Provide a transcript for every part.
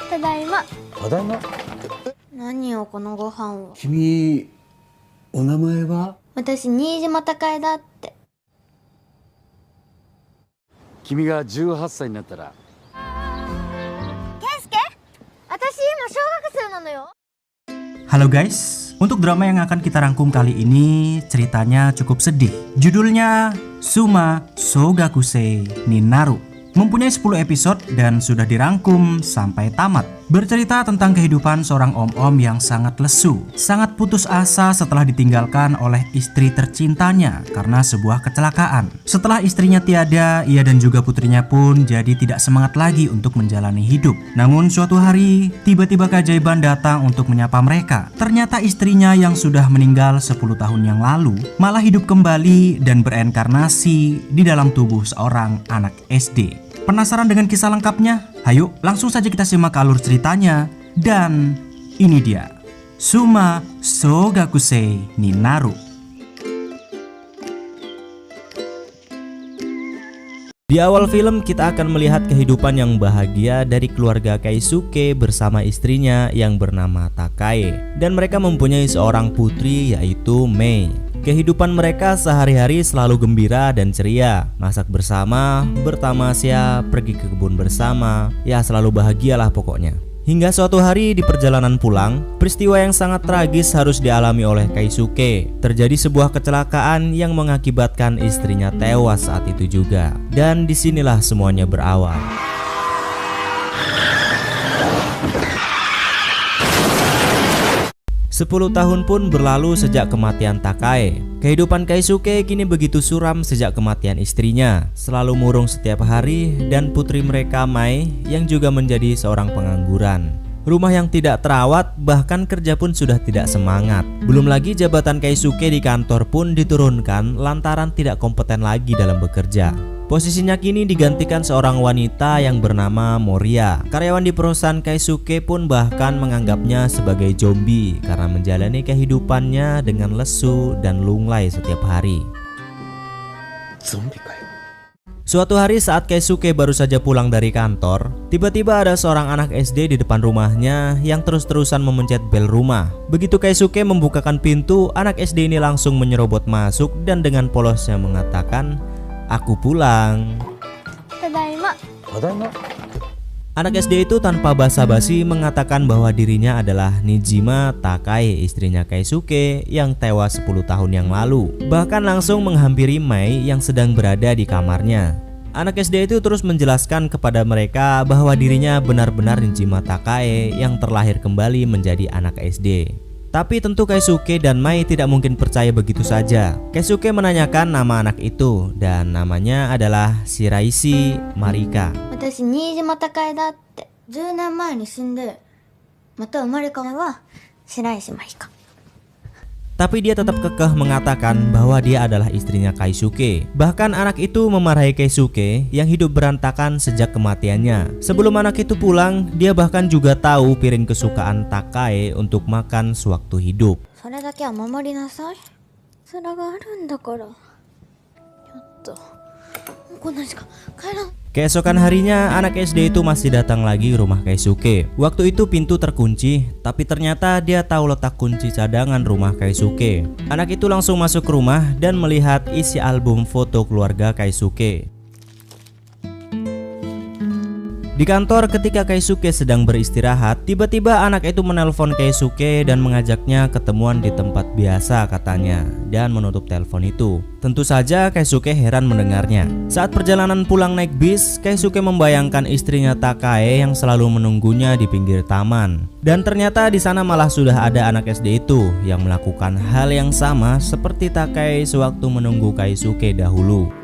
ただいま。ただいま。何よこのご飯は。君、お名前は？私新島孝恵だって。君が18歳になったら。健介？私今小学生なのよ。Halo guys, untuk drama yang akan kita rangkum kali ini ceritanya cukup sedih. Judulnya Suma Sogakusei ni Naru. Mempunyai 10 episode dan sudah dirangkum sampai tamat. Bercerita tentang kehidupan seorang om-om yang sangat lesu, sangat putus asa setelah ditinggalkan oleh istri tercintanya karena sebuah kecelakaan. Setelah istrinya tiada, ia dan juga putrinya pun jadi tidak semangat lagi untuk menjalani hidup. Namun suatu hari, tiba-tiba keajaiban datang untuk menyapa mereka. Ternyata istrinya yang sudah meninggal 10 tahun yang lalu malah hidup kembali dan berenkarnasi di dalam tubuh seorang anak SD. Penasaran dengan kisah lengkapnya? Hayo langsung saja kita simak alur ceritanya. Dan ini dia Suma Sogakusei ni Naru. Di awal film kita akan melihat kehidupan yang bahagia dari keluarga Keisuke bersama istrinya yang bernama Takae. Dan mereka mempunyai seorang putri yaitu Mei. Kehidupan mereka sehari-hari selalu gembira dan ceria. Masak bersama, bertamasya, pergi ke kebun bersama. Ya selalu bahagialah pokoknya. Hingga suatu hari di perjalanan pulang, peristiwa yang sangat tragis harus dialami oleh Keisuke. Terjadi sebuah kecelakaan yang mengakibatkan istrinya tewas saat itu juga. Dan disinilah semuanya berawal. 10 tahun pun berlalu sejak kematian Takae. Kehidupan Keisuke kini begitu suram sejak kematian istrinya. Selalu murung setiap hari dan putri mereka Mai yang juga menjadi seorang pengangguran. Rumah yang tidak terawat, bahkan kerja pun sudah tidak semangat. Belum lagi jabatan Keisuke di kantor pun diturunkan lantaran tidak kompeten lagi dalam bekerja. Posisinya kini digantikan seorang wanita yang bernama Moria. Karyawan di perusahaan Keisuke pun bahkan menganggapnya sebagai zombie karena menjalani kehidupannya dengan lesu dan lunglai setiap hari. Zombie kayak. Suatu hari saat Keisuke baru saja pulang dari kantor, tiba-tiba ada seorang anak SD di depan rumahnya yang terus-terusan memencet bel rumah. Begitu Keisuke membukakan pintu, anak SD ini langsung menyerobot masuk dan dengan polosnya mengatakan, "Aku pulang." Tadaima. Tadaima. Anak SD itu tanpa basa-basi mengatakan bahwa dirinya adalah Nijima Takae, istrinya Keisuke yang tewas 10 tahun yang lalu. Bahkan langsung menghampiri Mei yang sedang berada di kamarnya. Anak SD itu terus menjelaskan kepada mereka bahwa dirinya benar-benar Nijima Takae yang terlahir kembali menjadi anak SD. Tapi tentu Keisuke dan Mai tidak mungkin percaya begitu saja. Keisuke menanyakan nama anak itu dan namanya adalah Shiraishi Marika. 私新島孝恵だって。10年前に死んで、また生まれ変わるは白石麻衣か。 Tapi dia tetap kekeh mengatakan bahwa dia adalah istrinya Keisuke. Bahkan anak itu memarahi Keisuke yang hidup berantakan sejak kematiannya. Sebelum anak itu pulang, dia bahkan juga tahu piring kesukaan Takae untuk makan sewaktu hidup. それだけは守りなさい。面があるんだから。ちょっと。こんな時間帰らん。 Keesokan harinya, anak SD itu masih datang lagi ke rumah Keisuke. Waktu itu pintu terkunci, tapi ternyata dia tahu letak kunci cadangan rumah Keisuke. Anak itu langsung masuk ke rumah dan melihat isi album foto keluarga Keisuke. Di kantor ketika Keisuke sedang beristirahat, tiba-tiba anak itu menelpon Keisuke dan mengajaknya ketemuan di tempat biasa katanya, dan menutup telepon itu. Tentu saja Keisuke heran mendengarnya. Saat perjalanan pulang naik bis, Keisuke membayangkan istrinya Takae yang selalu menunggunya di pinggir taman. Dan ternyata di sana malah sudah ada anak SD itu yang melakukan hal yang sama seperti Takae sewaktu menunggu Keisuke dahulu.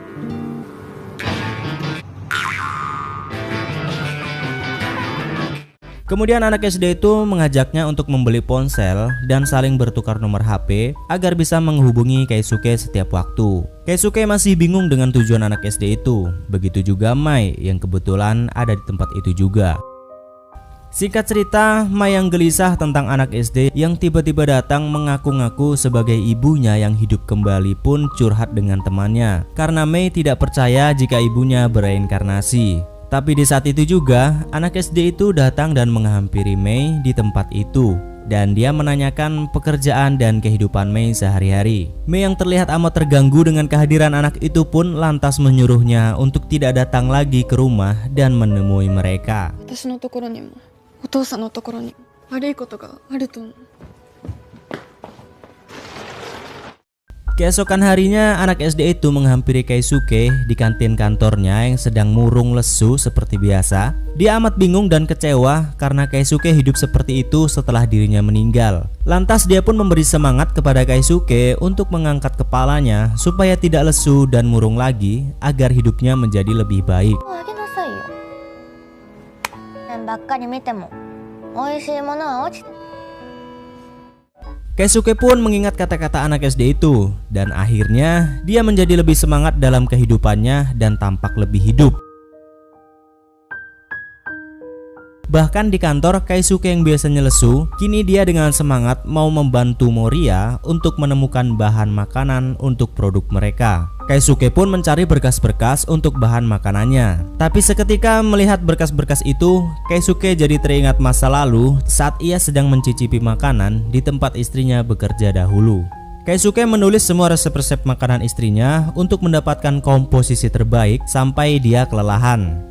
Kemudian anak SD itu mengajaknya untuk membeli ponsel dan saling bertukar nomor HP agar bisa menghubungi Keisuke setiap waktu. Keisuke masih bingung dengan tujuan anak SD itu. Begitu juga Mai yang kebetulan ada di tempat itu juga. Singkat cerita, Mai yang gelisah tentang anak SD yang tiba-tiba datang mengaku-ngaku sebagai ibunya yang hidup kembali pun curhat dengan temannya. Karena Mai tidak percaya jika ibunya bereinkarnasi. Tapi di saat itu juga, anak SD itu datang dan menghampiri Mei di tempat itu. Dan dia menanyakan pekerjaan dan kehidupan Mei sehari-hari. Mei yang terlihat amat terganggu dengan kehadiran anak itu pun lantas menyuruhnya untuk tidak datang lagi ke rumah dan menemui mereka. Keesokan harinya, anak SD itu menghampiri Keisuke di kantin kantornya yang sedang murung lesu seperti biasa. Dia amat bingung dan kecewa karena Keisuke hidup seperti itu setelah dirinya meninggal. Lantas dia pun memberi semangat kepada Keisuke untuk mengangkat kepalanya supaya tidak lesu dan murung lagi agar hidupnya menjadi lebih baik. Keisuke pun mengingat kata-kata anak SD itu dan akhirnya dia menjadi lebih semangat dalam kehidupannya dan tampak lebih hidup. Bahkan di kantor, Keisuke yang biasanya lesu, kini dia dengan semangat mau membantu Moriya untuk menemukan bahan makanan untuk produk mereka. Keisuke pun mencari berkas-berkas untuk bahan makanannya. Tapi seketika melihat berkas-berkas itu, Keisuke jadi teringat masa lalu saat ia sedang mencicipi makanan di tempat istrinya bekerja dahulu. Keisuke menulis semua resep-resep makanan istrinya untuk mendapatkan komposisi terbaik sampai dia kelelahan.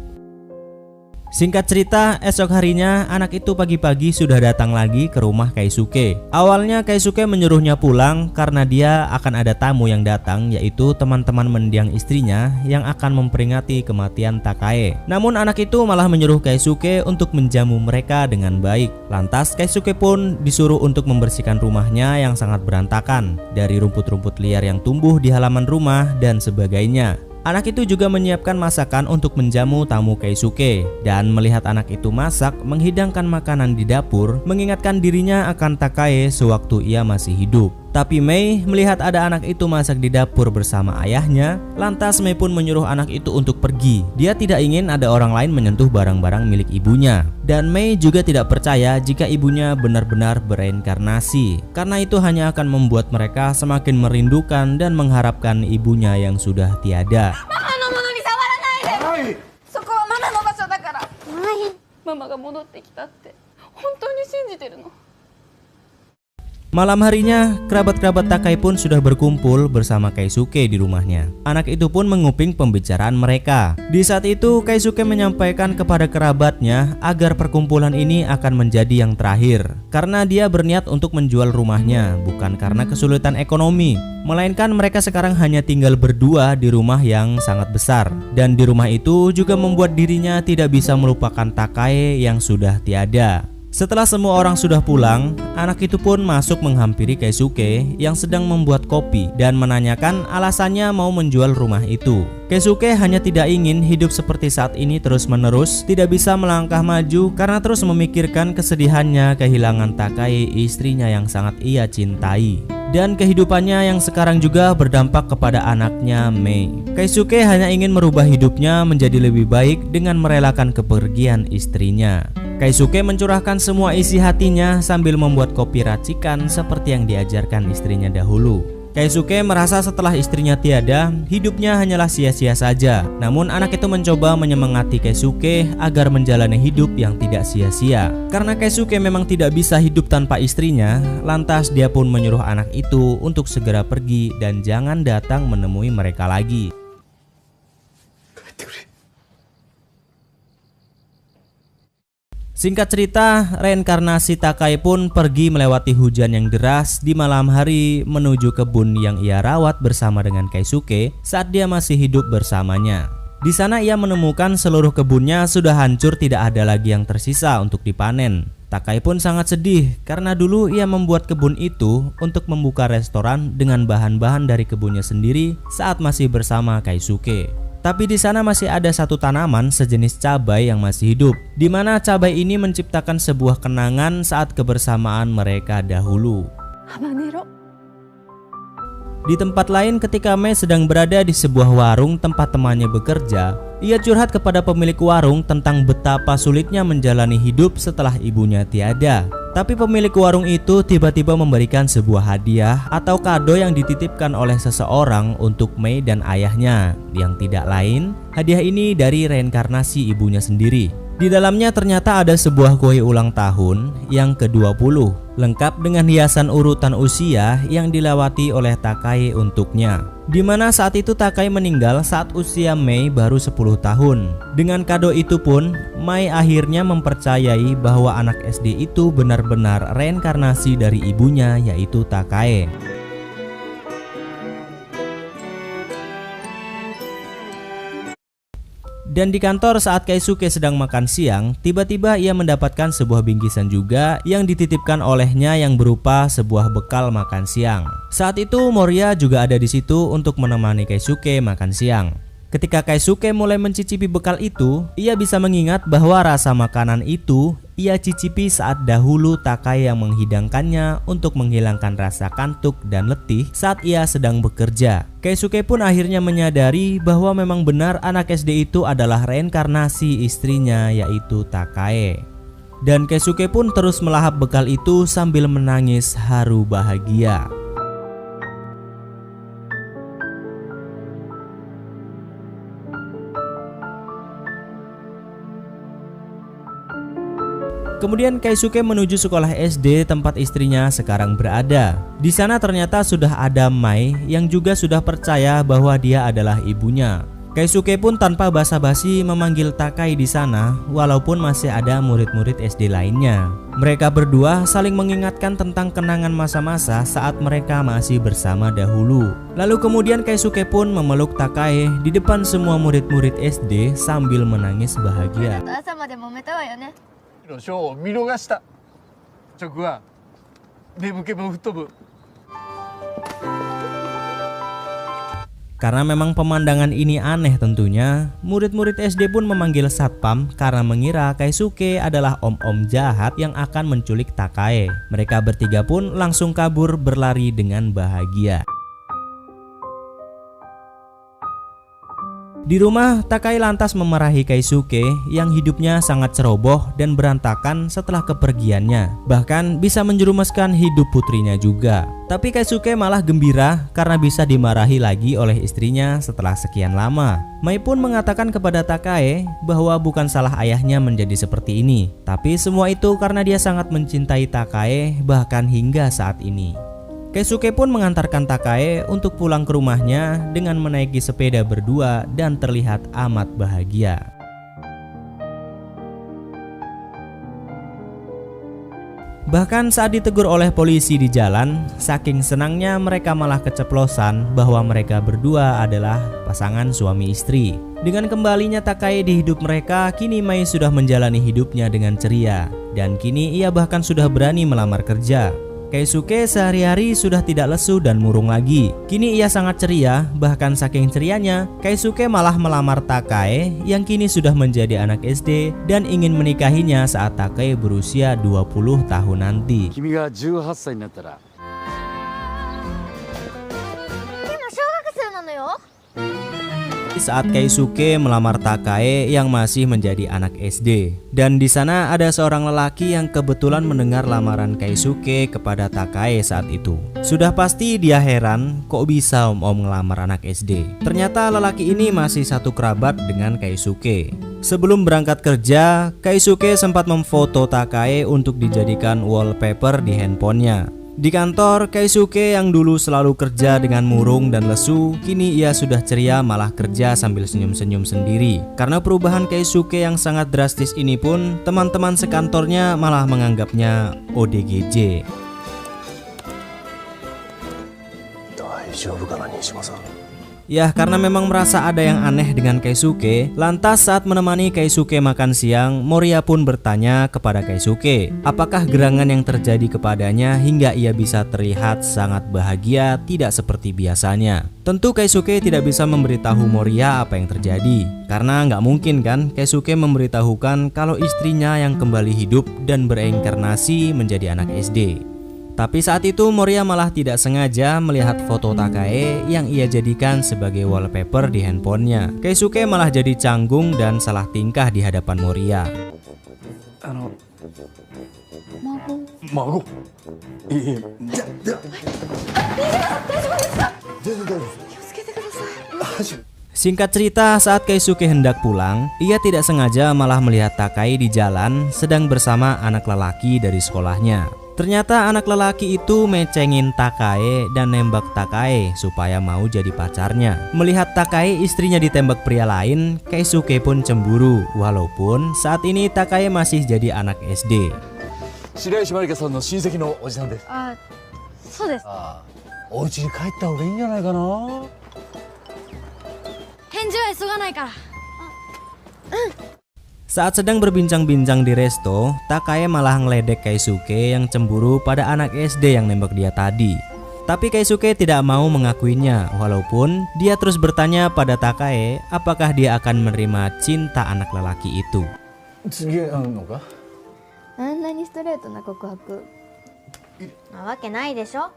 Singkat cerita, esok harinya anak itu pagi-pagi sudah datang lagi ke rumah Keisuke. Awalnya Keisuke menyuruhnya pulang karena dia akan ada tamu yang datang, yaitu teman-teman mendiang istrinya yang akan memperingati kematian Takae. Namun anak itu malah menyuruh Keisuke untuk menjamu mereka dengan baik. Lantas Keisuke pun disuruh untuk membersihkan rumahnya yang sangat berantakan dari rumput-rumput liar yang tumbuh di halaman rumah dan sebagainya. Anak itu juga menyiapkan masakan untuk menjamu tamu Keisuke. Dan melihat anak itu masak, menghidangkan makanan di dapur, mengingatkan dirinya akan Takae sewaktu ia masih hidup. Tapi Mei melihat ada anak itu masak di dapur bersama ayahnya. Lantas Mei pun menyuruh anak itu untuk pergi. Dia tidak ingin ada orang lain menyentuh barang-barang milik ibunya. Dan Mei juga tidak percaya jika ibunya benar-benar bereinkarnasi, karena itu hanya akan membuat mereka semakin merindukan dan mengharapkan ibunya yang sudah tiada. Malam harinya, kerabat-kerabat Takae pun sudah berkumpul bersama Keisuke di rumahnya. Anak itu pun menguping pembicaraan mereka. Di saat itu, Keisuke menyampaikan kepada kerabatnya agar perkumpulan ini akan menjadi yang terakhir. Karena dia berniat untuk menjual rumahnya, bukan karena kesulitan ekonomi. Melainkan mereka sekarang hanya tinggal berdua di rumah yang sangat besar. Dan di rumah itu juga membuat dirinya tidak bisa melupakan Takae yang sudah tiada. Setelah semua orang sudah pulang, anak itu pun masuk menghampiri Keisuke yang sedang membuat kopi dan menanyakan alasannya mau menjual rumah itu. Keisuke hanya tidak ingin hidup seperti saat ini terus-menerus, tidak bisa melangkah maju karena terus memikirkan kesedihannya kehilangan Takae, istrinya yang sangat ia cintai. Dan kehidupannya yang sekarang juga berdampak kepada anaknya Mei. Keisuke hanya ingin merubah hidupnya menjadi lebih baik dengan merelakan kepergian istrinya. Keisuke mencurahkan semua isi hatinya sambil membuat kopi racikan seperti yang diajarkan istrinya dahulu. Keisuke merasa setelah istrinya tiada, hidupnya hanyalah sia-sia saja. Namun anak itu mencoba menyemangati Keisuke agar menjalani hidup yang tidak sia-sia. Karena Keisuke memang tidak bisa hidup tanpa istrinya, lantas dia pun menyuruh anak itu untuk segera pergi dan jangan datang menemui mereka lagi. Singkat cerita, reinkarnasi Takae pun pergi melewati hujan yang deras di malam hari menuju kebun yang ia rawat bersama dengan Keisuke saat dia masih hidup bersamanya. Di sana ia menemukan seluruh kebunnya sudah hancur, tidak ada lagi yang tersisa untuk dipanen. Takae pun sangat sedih karena dulu ia membuat kebun itu untuk membuka restoran dengan bahan-bahan dari kebunnya sendiri saat masih bersama Keisuke. Tapi di sana masih ada satu tanaman sejenis cabai yang masih hidup, di mana cabai ini menciptakan sebuah kenangan saat kebersamaan mereka dahulu. Habanero. Di tempat lain, ketika Mei sedang berada di sebuah warung tempat temannya bekerja, ia curhat kepada pemilik warung tentang betapa sulitnya menjalani hidup setelah ibunya tiada. Tapi pemilik warung itu tiba-tiba memberikan sebuah hadiah atau kado yang dititipkan oleh seseorang untuk Mei dan ayahnya, yang tidak lain, hadiah ini dari reinkarnasi ibunya sendiri. Di dalamnya ternyata ada sebuah kue ulang tahun yang ke-20, lengkap dengan hiasan urutan usia yang dilewati oleh Takae untuknya. Di mana saat itu Takae meninggal saat usia Mei baru 10 tahun. Dengan kado itu pun, Mei akhirnya mempercayai bahwa anak SD itu benar-benar reinkarnasi dari ibunya, yaitu Takae. Dan di kantor saat Keisuke sedang makan siang, tiba-tiba ia mendapatkan sebuah bingkisan juga yang dititipkan olehnya yang berupa sebuah bekal makan siang. Saat itu Moriya juga ada di situ untuk menemani Keisuke makan siang. Ketika Keisuke mulai mencicipi bekal itu, ia bisa mengingat bahwa rasa makanan itu ia cicipi saat dahulu Takae yang menghidangkannya untuk menghilangkan rasa kantuk dan letih saat ia sedang bekerja. Keisuke pun akhirnya menyadari bahwa memang benar anak SD itu adalah reinkarnasi istrinya, yaitu Takae. Dan Keisuke pun terus melahap bekal itu sambil menangis haru bahagia. Kemudian Keisuke menuju sekolah SD tempat istrinya sekarang berada. Di sana ternyata sudah ada Mai yang juga sudah percaya bahwa dia adalah ibunya. Keisuke pun tanpa basa-basi memanggil Takae di sana, walaupun masih ada murid-murid SD lainnya. Mereka berdua saling mengingatkan tentang kenangan masa-masa saat mereka masih bersama dahulu. Lalu kemudian Keisuke pun memeluk Takae di depan semua murid-murid SD sambil menangis bahagia. Karena memang pemandangan ini aneh tentunya, murid-murid SD pun memanggil satpam karena mengira Keisuke adalah om-om jahat yang akan menculik Takae. Mereka bertiga pun langsung kabur berlari dengan bahagia. Di rumah, Takae lantas memarahi Keisuke yang hidupnya sangat ceroboh dan berantakan setelah kepergiannya. Bahkan bisa menjerumuskan hidup putrinya juga. Tapi Keisuke malah gembira karena bisa dimarahi lagi oleh istrinya setelah sekian lama. Mai pun mengatakan kepada Takae bahwa bukan salah ayahnya menjadi seperti ini. Tapi semua itu karena dia sangat mencintai Takae bahkan hingga saat ini. Keisuke pun mengantarkan Takae untuk pulang ke rumahnya dengan menaiki sepeda berdua dan terlihat amat bahagia. Bahkan saat ditegur oleh polisi di jalan, saking senangnya mereka malah keceplosan bahwa mereka berdua adalah pasangan suami istri. Dengan kembalinya Takae di hidup mereka, kini Mai sudah menjalani hidupnya dengan ceria. Dan kini ia bahkan sudah berani melamar kerja. Keisuke sehari-hari sudah tidak lesu dan murung lagi. Kini ia sangat ceria, bahkan saking cerianya, Keisuke malah melamar Takae yang kini sudah menjadi anak SD dan ingin menikahinya saat Takae berusia 20 tahun nanti. Saat Keisuke melamar Takae yang masih menjadi anak SD. Dan di sana ada seorang lelaki yang kebetulan mendengar lamaran Keisuke kepada Takae saat itu. Sudah pasti dia heran kok bisa om-om ngelamar anak SD. Ternyata lelaki ini masih satu kerabat dengan Keisuke. Sebelum berangkat kerja, Keisuke sempat memfoto Takae untuk dijadikan wallpaper di handphonenya. Di kantor, Keisuke yang dulu selalu kerja dengan murung dan lesu, kini ia sudah ceria malah kerja sambil senyum-senyum sendiri. Karena perubahan Keisuke yang sangat drastis ini pun, teman-teman sekantornya malah menganggapnya ODGJ. Ya, karena memang merasa ada yang aneh dengan Keisuke, lantas saat menemani Keisuke makan siang, Moriya pun bertanya kepada Keisuke, apakah gerangan yang terjadi kepadanya hingga ia bisa terlihat sangat bahagia tidak seperti biasanya. Tentu Keisuke tidak bisa memberitahu Moriya apa yang terjadi, karena nggak mungkin kan Keisuke memberitahukan kalau istrinya yang kembali hidup dan bereinkarnasi menjadi anak SD. Tapi saat itu Moriya malah tidak sengaja melihat foto Takae yang ia jadikan sebagai wallpaper di handphonenya. Keisuke malah jadi canggung dan salah tingkah di hadapan Moriya. 孫いえいえ全然大丈夫です。 Singkat cerita, saat Keisuke hendak pulang, ia tidak sengaja malah melihat Takai di jalan sedang bersama anak lelaki dari sekolahnya. Ternyata anak lelaki itu mecengin Takai dan nembak Takai supaya mau jadi pacarnya. Melihat Takai istrinya ditembak pria lain, Keisuke pun cemburu. Walaupun saat ini Takai masih jadi anak SD. 白石まりかさんの親戚のおじさんです。あ、そうです。お家に帰った方がいいんじゃないかな。返事は急がないから。 Saat sedang berbincang-bincang di resto, Takai malah ngeledek Keisuke yang cemburu pada anak SD yang nembak dia tadi. Tapi Keisuke tidak mau mengakuinya, walaupun dia terus bertanya pada Takai apakah dia akan menerima cinta anak lelaki itu. 次あるのか。あんなにストレートな告白なわけないでしょ。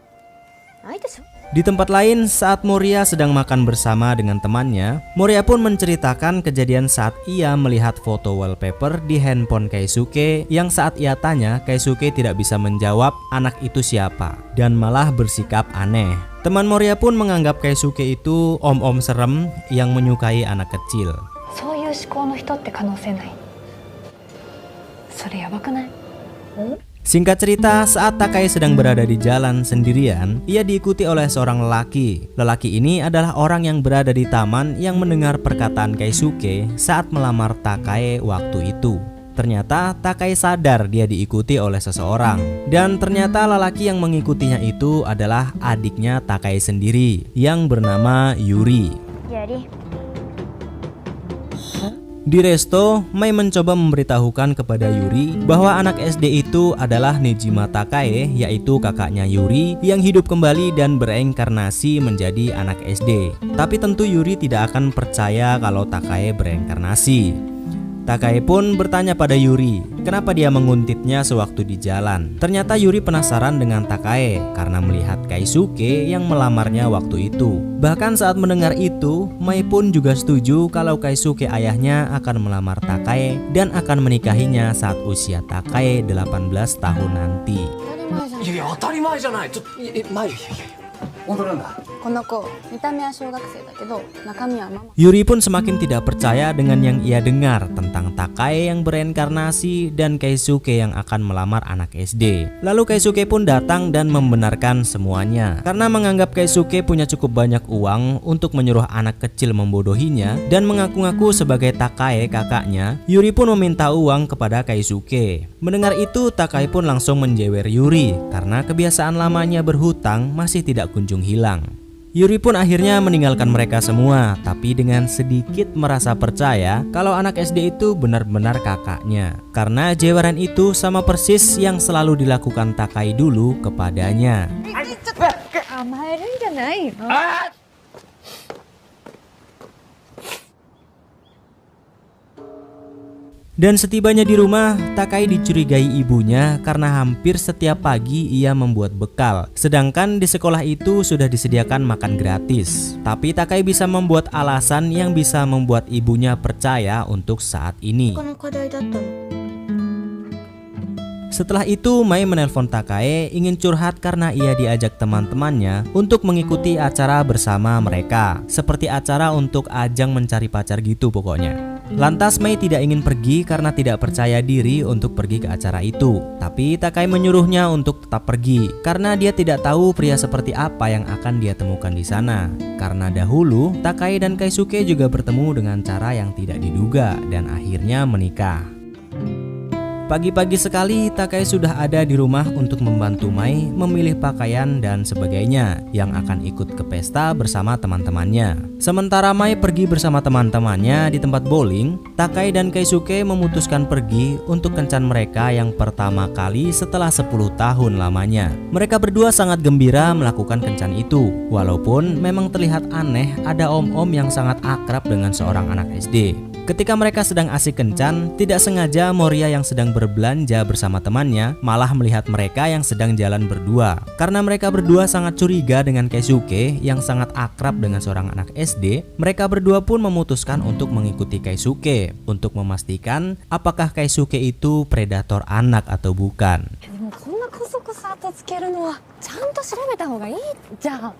ないでしょ。 Di tempat lain, saat Moria sedang makan bersama dengan temannya, Moria pun menceritakan kejadian saat ia melihat foto wallpaper di handphone Keisuke yang saat ia tanya, Keisuke tidak bisa menjawab anak itu siapa dan malah bersikap aneh. Teman Moria pun menganggap Keisuke itu om-om serem yang menyukai anak kecil. そういう思考の人って可能性ない。それやばくない？ Singkat cerita, saat Takai sedang berada di jalan sendirian, ia diikuti oleh seorang lelaki. Lelaki ini adalah orang yang berada di taman yang mendengar perkataan Keisuke saat melamar Takai waktu itu. Ternyata Takai sadar dia diikuti oleh seseorang. Dan ternyata lelaki yang mengikutinya itu adalah adiknya Takai sendiri yang bernama Yuri. Yuri. Di resto, Mai mencoba memberitahukan kepada Yuri bahwa anak SD itu adalah Nejima Takai, yaitu kakaknya Yuri yang hidup kembali dan bereinkarnasi menjadi anak SD. Tapi tentu Yuri tidak akan percaya kalau Takai bereinkarnasi. Takai pun bertanya pada Yuri, kenapa dia menguntitnya sewaktu di jalan. Ternyata Yuri penasaran dengan Takai karena melihat Keisuke yang melamarnya waktu itu. Bahkan saat mendengar itu, Mai pun juga setuju kalau Keisuke ayahnya akan melamar Takai dan akan menikahinya saat usia Takai 18 tahun nanti. いやいや当たり前じゃない。ちょっと前いやいやいや本当なんだ。この子見た目は小学生だけど中身はママ。 Yuri pun semakin tidak percaya dengan yang ia dengar tentang Takai yang bereinkarnasi dan Keisuke yang akan melamar anak SD. Lalu Keisuke pun datang dan membenarkan semuanya. Karena menganggap Keisuke punya cukup banyak uang untuk menyuruh anak kecil membodohinya dan mengaku-ngaku sebagai Takai kakaknya, Yuri pun meminta uang kepada Keisuke. Mendengar itu, Takai pun langsung menjewer Yuri karena kebiasaan lamanya berhutang masih tidak kunjung hilang. Yuri pun akhirnya meninggalkan mereka semua, tapi dengan sedikit merasa percaya kalau anak SD itu benar-benar kakaknya. Karena jeweran itu sama persis yang selalu dilakukan Takai dulu kepadanya. 甘えるんじゃないよ。 Dan setibanya di rumah, Takai dicurigai ibunya karena hampir setiap pagi ia membuat bekal. Sedangkan di sekolah itu sudah disediakan makan gratis. Tapi Takai bisa membuat alasan yang bisa membuat ibunya percaya untuk saat ini. Setelah itu, Mai menelpon Takai ingin curhat karena ia diajak teman-temannya untuk mengikuti acara bersama mereka. Seperti acara untuk ajang mencari pacar gitu pokoknya. Lantas Mai tidak ingin pergi karena tidak percaya diri untuk pergi ke acara itu. Tapi Takai menyuruhnya untuk tetap pergi karena dia tidak tahu pria seperti apa yang akan dia temukan di sana. Karena dahulu Takai dan Keisuke juga bertemu dengan cara yang tidak diduga dan akhirnya menikah. Pagi-pagi sekali Takai sudah ada di rumah untuk membantu Mai memilih pakaian dan sebagainya yang akan ikut ke pesta bersama teman-temannya. Sementara Mai pergi bersama teman-temannya di tempat bowling, Takai dan Keisuke memutuskan pergi untuk kencan mereka yang pertama kali setelah 10 tahun lamanya. Mereka berdua sangat gembira melakukan kencan itu, walaupun memang terlihat aneh ada om-om yang sangat akrab dengan seorang anak SD. Ketika mereka sedang asik kencan, tidak sengaja Moria yang sedang berbelanja bersama temannya malah melihat mereka yang sedang jalan berdua. Karena mereka berdua sangat curiga dengan Keisuke yang sangat akrab dengan seorang anak SD, mereka berdua pun memutuskan untuk mengikuti Keisuke untuk memastikan apakah Keisuke itu predator anak atau bukan. でもこんなコソコソ後つけるのはちゃんと調べた方がいいじゃん。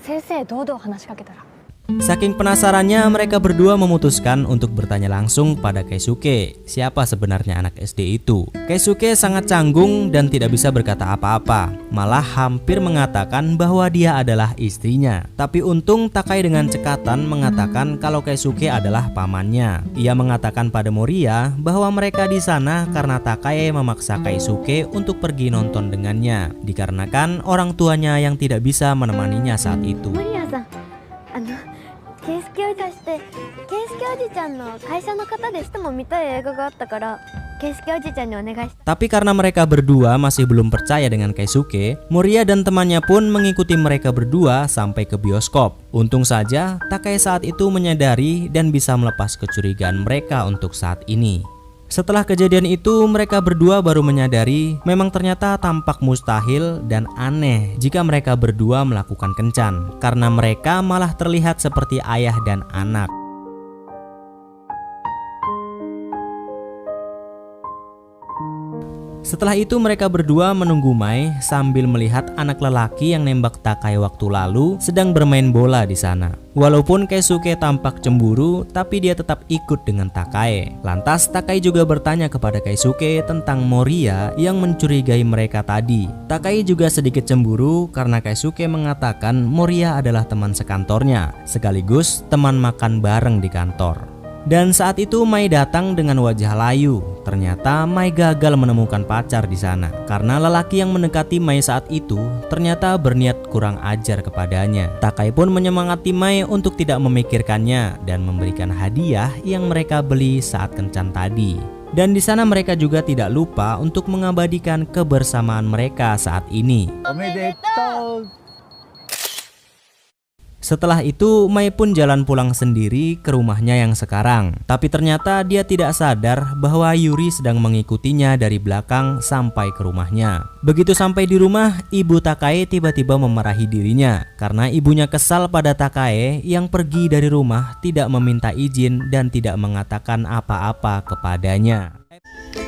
正々堂々話しかけたら。 Saking penasarannya, mereka berdua memutuskan untuk bertanya langsung pada Keisuke, siapa sebenarnya anak SD itu. Keisuke sangat canggung dan tidak bisa berkata apa-apa, malah hampir mengatakan bahwa dia adalah istrinya. Tapi untung Takai dengan cekatan mengatakan kalau Keisuke adalah pamannya. Ia mengatakan pada Moria bahwa mereka di sana karena Takai memaksa Keisuke untuk pergi nonton dengannya, dikarenakan orang tuanya yang tidak bisa menemaninya saat itu. 森谷さん、ケイスケおじさんしてケイスケおじちゃんの会社の方でしても見たい映画があったからケイスケおじちゃんにお願いした。 Tapi karena mereka berdua masih belum percaya dengan Keisuke, Moria dan temannya pun mengikuti mereka berdua sampai ke bioskop. Untung saja Takai saat itu menyadari dan bisa melepas kecurigaan mereka untuk saat ini. Setelah kejadian itu, mereka berdua baru menyadari memang ternyata tampak mustahil dan aneh jika mereka berdua melakukan kencan, karena mereka malah terlihat seperti ayah dan anak. Setelah itu mereka berdua menunggu Mai sambil melihat anak lelaki yang nembak Takai waktu lalu sedang bermain bola di sana. Walaupun Keisuke tampak cemburu, tapi dia tetap ikut dengan Takai. Lantas Takai juga bertanya kepada Keisuke tentang Moria yang mencurigai mereka tadi. Takai juga sedikit cemburu karena Keisuke mengatakan Moria adalah teman sekantornya, sekaligus teman makan bareng di kantor. Dan saat itu Mai datang dengan wajah layu. Ternyata Mai gagal menemukan pacar di sana karena lelaki yang mendekati Mai saat itu ternyata berniat kurang ajar kepadanya. Takai pun menyemangati Mai untuk tidak memikirkannya dan memberikan hadiah yang mereka beli saat kencan tadi. Dan di sana mereka juga tidak lupa untuk mengabadikan kebersamaan mereka saat ini. Setelah itu, Mai pun jalan pulang sendiri ke rumahnya yang sekarang. Tapi ternyata dia tidak sadar bahwa Yuri sedang mengikutinya dari belakang sampai ke rumahnya. Begitu sampai di rumah, ibu Takai tiba-tiba memarahi dirinya karena ibunya kesal pada Takai yang pergi dari rumah tidak meminta izin dan tidak mengatakan apa-apa kepadanya.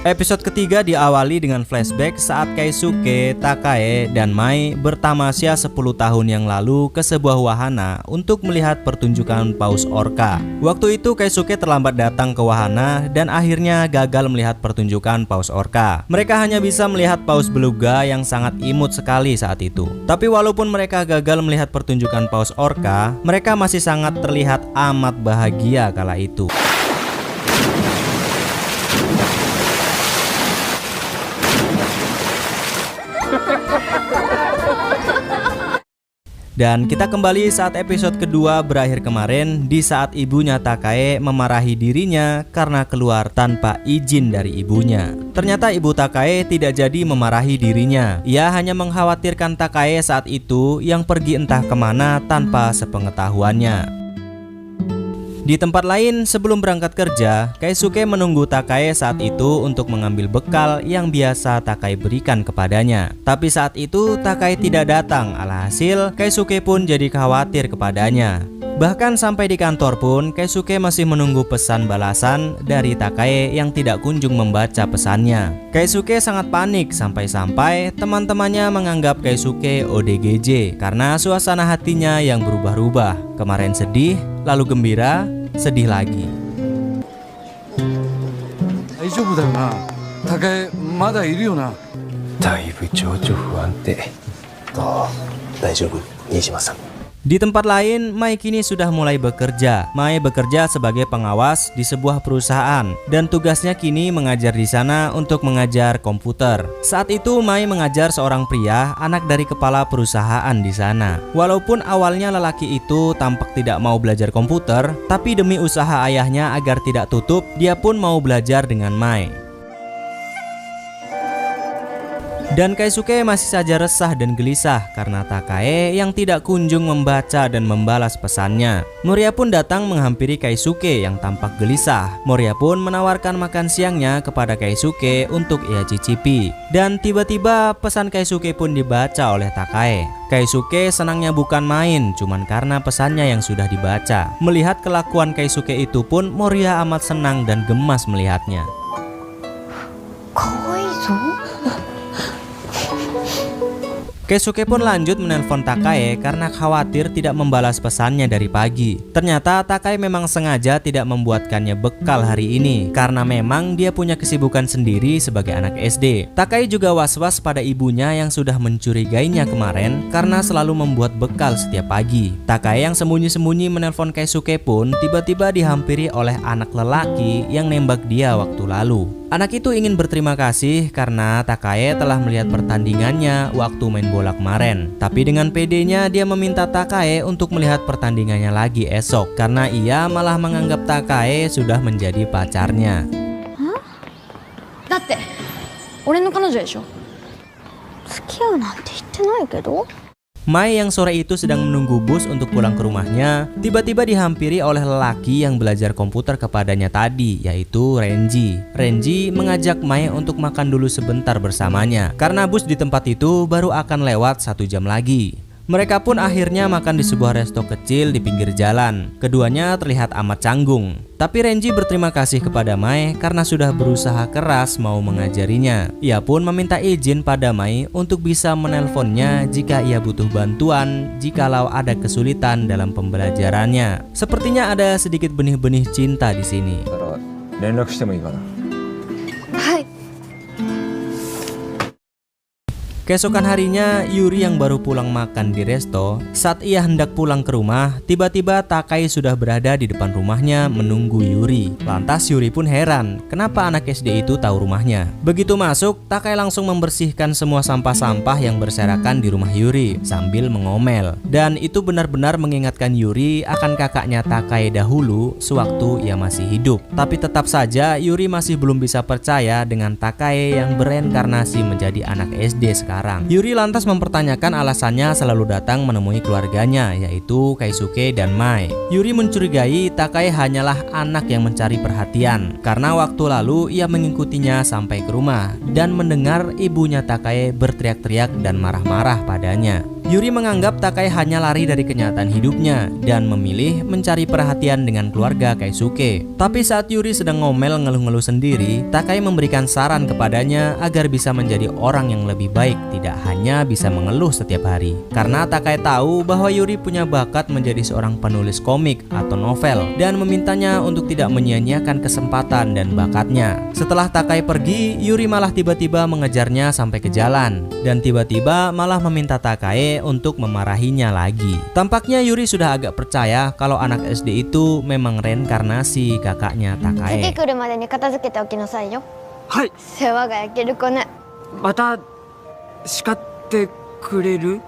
Episode ketiga diawali dengan flashback saat Keisuke, Takai, dan Mai bertamasya 10 tahun yang lalu ke sebuah wahana untuk melihat pertunjukan paus orca. Waktu itu Keisuke terlambat datang ke wahana dan akhirnya gagal melihat pertunjukan paus orca. Mereka hanya bisa melihat paus beluga yang sangat imut sekali saat itu. Tapi walaupun mereka gagal melihat pertunjukan paus orca, mereka masih sangat terlihat amat bahagia kala itu. Dan kita kembali saat episode kedua berakhir kemarin, di saat ibunya Takai memarahi dirinya karena keluar tanpa izin dari ibunya. Ternyata ibu Takai tidak jadi memarahi dirinya. Ia hanya mengkhawatirkan Takai saat itu yang pergi entah kemana tanpa sepengetahuannya. Di tempat lain, sebelum berangkat kerja, Keisuke menunggu Takai saat itu untuk mengambil bekal yang biasa Takai berikan kepadanya. Tapi saat itu Takai tidak datang, alhasil Keisuke pun jadi khawatir kepadanya. Bahkan sampai di kantor pun Keisuke masih menunggu pesan balasan dari Takai yang tidak kunjung membaca pesannya. Keisuke sangat panik sampai-sampai teman-temannya menganggap Keisuke ODGJ karena suasana hatinya yang berubah-ubah. Kemarin sedih, lalu gembira, sedih lagi. 大丈夫だよな。高江まだいるよな。だいぶ情緒不安定。ああ、大丈夫、新島さん。 Di tempat lain, Mai kini sudah mulai bekerja. Mai bekerja sebagai pengawas di sebuah perusahaan dan tugasnya kini mengajar di sana untuk mengajar komputer. Saat itu Mai mengajar seorang pria, anak dari kepala perusahaan di sana. Walaupun awalnya lelaki itu tampak tidak mau belajar komputer, tapi demi usaha ayahnya agar tidak tutup, dia pun mau belajar dengan Mai. Dan Keisuke masih saja resah dan gelisah karena Takae yang tidak kunjung membaca dan membalas pesannya. Moria pun datang menghampiri Keisuke yang tampak gelisah. Moria pun menawarkan makan siangnya kepada Keisuke untuk ia cicipi. Dan tiba-tiba pesan Keisuke pun dibaca oleh Takae. Keisuke senangnya bukan main, cuman karena pesannya yang sudah dibaca. Melihat kelakuan Keisuke itu pun Moria amat senang dan gemas melihatnya. Keisuke pun lanjut menelpon Takae karena khawatir tidak membalas pesannya dari pagi. Ternyata Takae memang sengaja tidak membuatkannya bekal hari ini karena memang dia punya kesibukan sendiri sebagai anak SD. Takae juga was-was pada ibunya yang sudah mencurigainya kemarin karena selalu membuat bekal setiap pagi. Takae yang sembunyi-sembunyi menelpon Keisuke pun tiba-tiba dihampiri oleh anak lelaki yang nembak dia waktu lalu. Anak itu ingin berterima kasih karena Takae telah melihat pertandingannya waktu main bola kemarin. Tapi dengan pedenya dia meminta Takae untuk melihat pertandingannya lagi esok karena ia malah menganggap Takae sudah menjadi pacarnya. Hah? Datte, ore no kanojo desho. Tsukiyau nante hitte nai kedo. Mai yang sore itu sedang menunggu bus untuk pulang ke rumahnya, tiba-tiba dihampiri oleh lelaki yang belajar komputer kepadanya tadi, yaitu Renji. Renji mengajak Mai untuk makan dulu sebentar bersamanya, karena bus di tempat itu baru akan lewat 1 jam lagi. Mereka pun akhirnya makan di sebuah resto kecil di pinggir jalan. Keduanya terlihat amat canggung. Tapi Renji berterima kasih kepada Mai karena sudah berusaha keras mau mengajarinya. Ia pun meminta izin pada Mai untuk bisa menelponnya jika ia butuh bantuan jikalau ada kesulitan dalam pembelajarannya. Sepertinya ada sedikit benih-benih cinta di sini. Hai. Keesokan harinya, Yuri yang baru pulang makan di resto, saat ia hendak pulang ke rumah, tiba-tiba Takae sudah berada di depan rumahnya menunggu Yuri. Lantas Yuri pun heran, kenapa anak SD itu tahu rumahnya. Begitu masuk, Takae langsung membersihkan semua sampah-sampah yang berserakan di rumah Yuri sambil mengomel. Dan itu benar-benar mengingatkan Yuri akan kakaknya Takae dahulu sewaktu ia masih hidup. Tapi tetap saja Yuri masih belum bisa percaya dengan Takae yang bereinkarnasi menjadi anak SD sekarang. Yuri lantas mempertanyakan alasannya selalu datang menemui keluarganya, yaitu Keisuke dan Mai. Yuri mencurigai Takae hanyalah anak yang mencari perhatian, karena waktu lalu ia mengikutinya sampai ke rumah dan mendengar ibunya Takae berteriak-teriak dan marah-marah padanya. Yuri menganggap Takae hanya lari dari kenyataan hidupnya dan memilih mencari perhatian dengan keluarga Keisuke. Tapi saat Yuri sedang ngomel ngeluh-ngeluh sendiri, Takae memberikan saran kepadanya agar bisa menjadi orang yang lebih baik, tidak hanya bisa mengeluh setiap hari. Karena Takae tahu bahwa Yuri punya bakat menjadi seorang penulis komik atau novel dan memintanya untuk tidak menyia-nyiakan kesempatan dan bakatnya. Setelah Takae pergi, Yuri malah tiba-tiba mengejarnya sampai ke jalan dan tiba-tiba malah meminta Takae untuk memarahinya lagi. Tampaknya Yuri sudah agak percaya kalau anak SD itu memang reinkarnasi kakaknya Takae. 出てくるまでに片付けておきなさいよ。はい。世話が焼ける子ね。また叱ってくれる？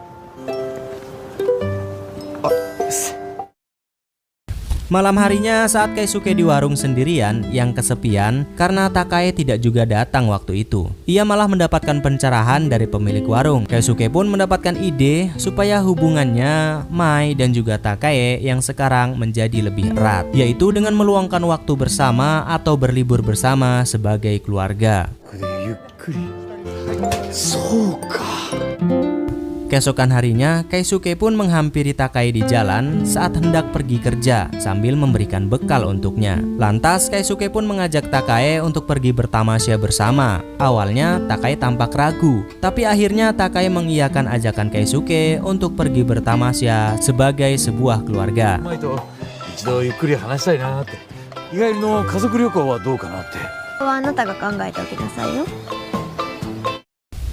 Malam harinya saat Keisuke di warung sendirian yang kesepian karena Takae tidak juga datang waktu itu. Ia malah mendapatkan pencerahan dari pemilik warung. Keisuke pun mendapatkan ide supaya hubungannya Mai dan juga Takae yang sekarang menjadi lebih erat, yaitu dengan meluangkan waktu bersama atau berlibur bersama sebagai keluarga. Keesokan harinya, Keisuke pun menghampiri Takae di jalan saat hendak pergi kerja sambil memberikan bekal untuknya. Lantas Keisuke pun mengajak Takae untuk pergi bertamasya bersama. Awalnya Takae tampak ragu, tapi akhirnya Takae mengiyakan ajakan Keisuke untuk pergi bertamasya sebagai sebuah keluarga. あなたが考えておきなさいよ。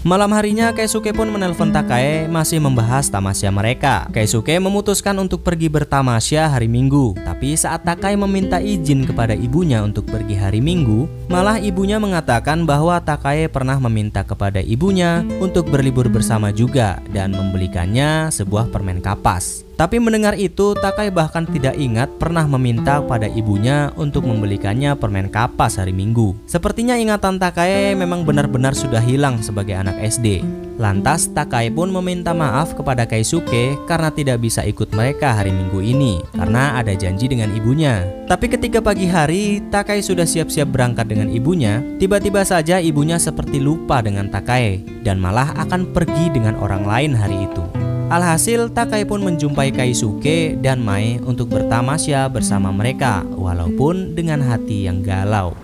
Malam harinya Keisuke pun menelpon Takae masih membahas tamasya mereka. Keisuke memutuskan untuk pergi bertamasya hari Minggu. Tapi saat Takae meminta izin kepada ibunya untuk pergi hari Minggu, malah ibunya mengatakan bahwa Takae pernah meminta kepada ibunya untuk berlibur bersama juga dan membelikannya sebuah permen kapas. Tapi mendengar itu, Takai bahkan tidak ingat pernah meminta pada ibunya untuk membelikannya permen kapas hari Minggu. Sepertinya ingatan Takai memang benar-benar sudah hilang sebagai anak SD. Lantas Takai pun meminta maaf kepada Keisuke karena tidak bisa ikut mereka hari Minggu ini karena ada janji dengan ibunya. Tapi ketika pagi hari, Takai sudah siap-siap berangkat dengan ibunya. Tiba-tiba saja ibunya seperti lupa dengan Takai dan malah akan pergi dengan orang lain hari itu. Alhasil Takai pun menjumpai Keisuke dan Mai untuk bertamasya bersama mereka walaupun dengan hati yang galau.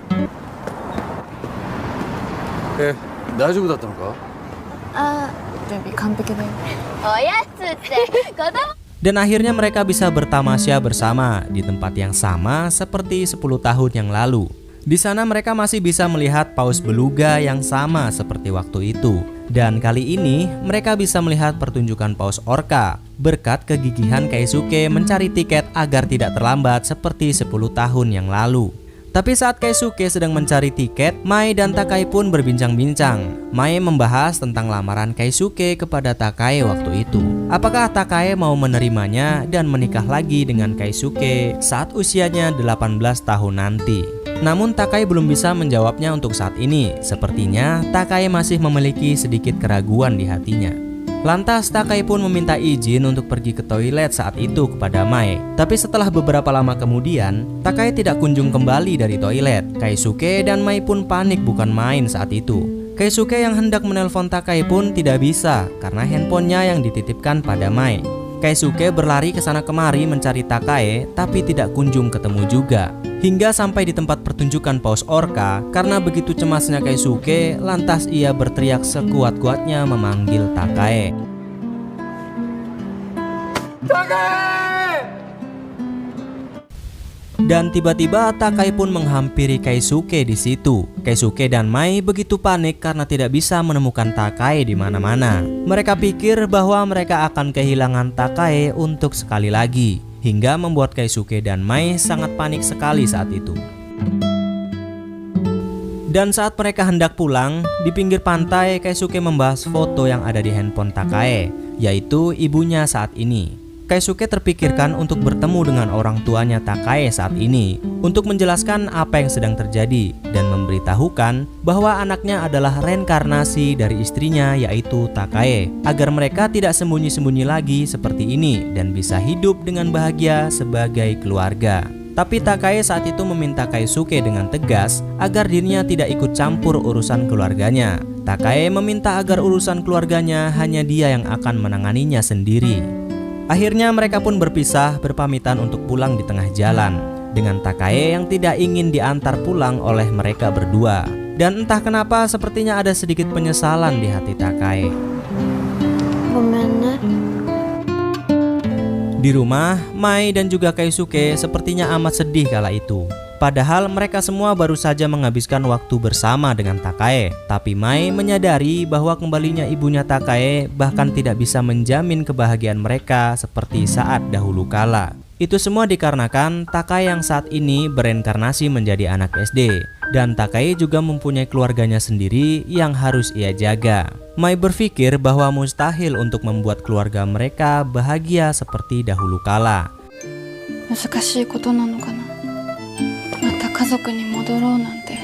大丈夫だったのか？準備完璧だよ。おやつって子供 Dan akhirnya mereka bisa bertamasya bersama di tempat yang sama seperti 10 tahun yang lalu. Di sana mereka masih bisa melihat paus beluga yang sama seperti waktu itu. Dan kali ini mereka bisa melihat pertunjukan paus orca berkat kegigihan Keisuke mencari tiket agar tidak terlambat seperti 10 tahun yang lalu. Tapi saat Keisuke sedang mencari tiket, Mai dan Takai pun berbincang-bincang. Mai membahas tentang lamaran Keisuke kepada Takai waktu itu. Apakah Takai mau menerimanya dan menikah lagi dengan Keisuke saat usianya 18 tahun nanti? Namun Takai belum bisa menjawabnya untuk saat ini. Sepertinya Takai masih memiliki sedikit keraguan di hatinya. Lantas Takai pun meminta izin untuk pergi ke toilet saat itu kepada Mai. Tapi setelah beberapa lama kemudian, Takai tidak kunjung kembali dari toilet. Keisuke dan Mai pun panik bukan main saat itu. Keisuke yang hendak menelpon Takai pun tidak bisa karena handphonenya yang dititipkan pada Mai. Keisuke berlari ke sana kemari mencari Takai tapi tidak kunjung ketemu juga. Hingga sampai di tempat pertunjukan paus orca, karena begitu cemasnya Keisuke, lantas ia berteriak sekuat-kuatnya memanggil Takai. Dan tiba-tiba Takai pun menghampiri Keisuke di situ. Keisuke dan Mai begitu panik karena tidak bisa menemukan Takai di mana-mana. Mereka pikir bahwa mereka akan kehilangan Takai untuk sekali lagi. Hingga membuat Keisuke dan Mai sangat panik sekali saat itu. Dan saat mereka hendak pulang, di pinggir pantai Keisuke membahas foto yang ada di handphone Takai, yaitu ibunya saat ini. Keisuke terpikirkan untuk bertemu dengan orang tuanya Takai saat ini untuk menjelaskan apa yang sedang terjadi dan memberitahukan bahwa anaknya adalah reinkarnasi dari istrinya yaitu Takai, agar mereka tidak sembunyi-sembunyi lagi seperti ini dan bisa hidup dengan bahagia sebagai keluarga. Tapi Takai saat itu meminta Keisuke dengan tegas agar dirinya tidak ikut campur urusan keluarganya. Takai meminta agar urusan keluarganya hanya dia yang akan menanganinya sendiri. Akhirnya mereka pun berpisah berpamitan untuk pulang di tengah jalan dengan Takai yang tidak ingin diantar pulang oleh mereka berdua. Dan entah kenapa sepertinya ada sedikit penyesalan di hati Takai. ごめんね Di rumah, Mai dan juga Keisuke sepertinya amat sedih kala itu. Padahal mereka semua baru saja menghabiskan waktu bersama dengan Takai. Tapi Mai menyadari bahwa kembalinya ibunya Takai bahkan tidak bisa menjamin kebahagiaan mereka seperti saat dahulu kala. Itu semua dikarenakan Takai yang saat ini bereinkarnasi menjadi anak SD. Dan Takai juga mempunyai keluarganya sendiri yang harus ia jaga. Mai berpikir bahwa mustahil untuk membuat keluarga mereka bahagia seperti dahulu kala. 難しいことなのかな。また家族に戻ろうなんて。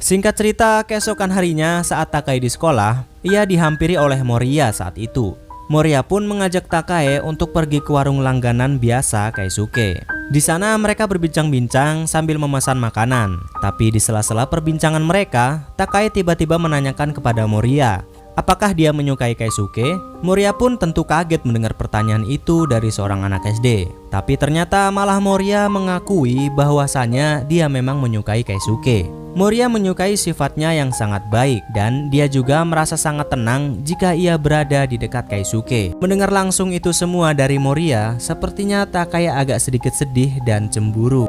Singkat cerita, keesokan harinya saat Takai di sekolah, ia dihampiri oleh Moriya saat itu. Moriya pun mengajak Takai untuk pergi ke warung langganan biasa Keisuke. Di sana mereka berbincang-bincang sambil memesan makanan. Tapi di sela-sela perbincangan mereka, Takai tiba-tiba menanyakan kepada Moriya, apakah dia menyukai Keisuke? Moriya pun tentu kaget mendengar pertanyaan itu dari seorang anak SD. Tapi ternyata malah Moriya mengakui bahwasannya dia memang menyukai Keisuke. Moriya menyukai sifatnya yang sangat baik dan dia juga merasa sangat tenang jika ia berada di dekat Keisuke. Mendengar langsung itu semua dari Moriya, sepertinya Takai agak sedikit sedih dan cemburu.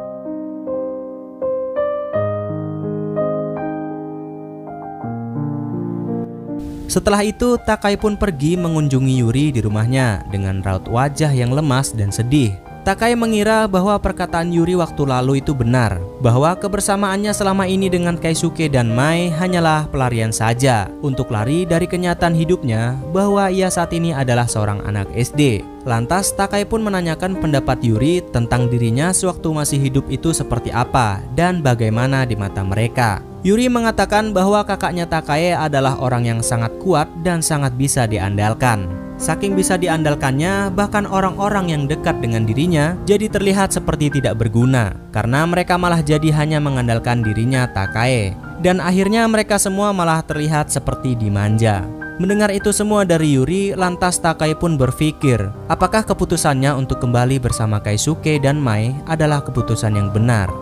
Setelah itu, Takai pun pergi mengunjungi Yuri di rumahnya dengan raut wajah yang lemas dan sedih. Takai mengira bahwa perkataan Yuri waktu lalu itu benar, bahwa kebersamaannya selama ini dengan Keisuke dan Mai hanyalah pelarian saja untuk lari dari kenyataan hidupnya bahwa ia saat ini adalah seorang anak SD. Lantas Takai pun menanyakan pendapat Yuri tentang dirinya sewaktu masih hidup itu seperti apa dan bagaimana di mata mereka. Yuri mengatakan bahwa kakaknya Takai adalah orang yang sangat kuat dan sangat bisa diandalkan. Saking bisa diandalkannya, bahkan orang-orang yang dekat dengan dirinya jadi terlihat seperti tidak berguna karena mereka malah jadi hanya mengandalkan dirinya Takai. Dan akhirnya mereka semua malah terlihat seperti dimanja. Mendengar itu semua dari Yuri, lantas Takai pun berpikir, apakah keputusannya untuk kembali bersama Keisuke dan Mai adalah keputusan yang benar.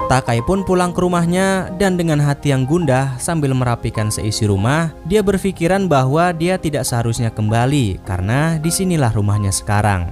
Takai pun pulang ke rumahnya dan dengan hati yang gundah sambil merapikan seisi rumah, dia berpikiran bahwa dia tidak seharusnya kembali karena disinilah rumahnya sekarang.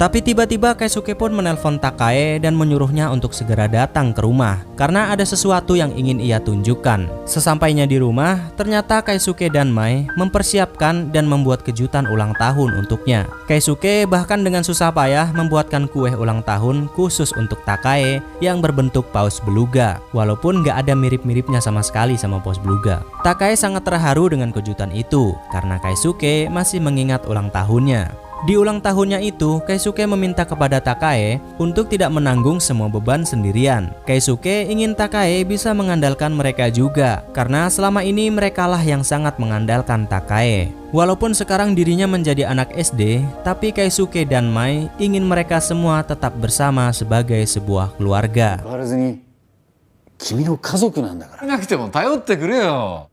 Tapi tiba-tiba Keisuke pun menelpon Takai dan menyuruhnya untuk segera datang ke rumah karena ada sesuatu yang ingin ia tunjukkan. Sesampainya di rumah, ternyata Keisuke dan Mai mempersiapkan dan membuat kejutan ulang tahun untuknya. Keisuke bahkan dengan susah payah membuatkan kue ulang tahun khusus untuk Takai yang berbentuk paus beluga, walaupun gak ada mirip-miripnya sama sekali sama paus beluga. Takai sangat terharu dengan kejutan itu karena Keisuke masih mengingat ulang tahunnya. Di ulang tahunnya itu, Keisuke meminta kepada Takai untuk tidak menanggung semua beban sendirian. Keisuke ingin Takai bisa mengandalkan mereka juga, karena selama ini merekalah yang sangat mengandalkan Takai. Walaupun sekarang dirinya menjadi anak SD, tapi Keisuke dan Mai ingin mereka semua tetap bersama sebagai sebuah keluarga. 君の家族なんだから。なくても頼ってくれよ。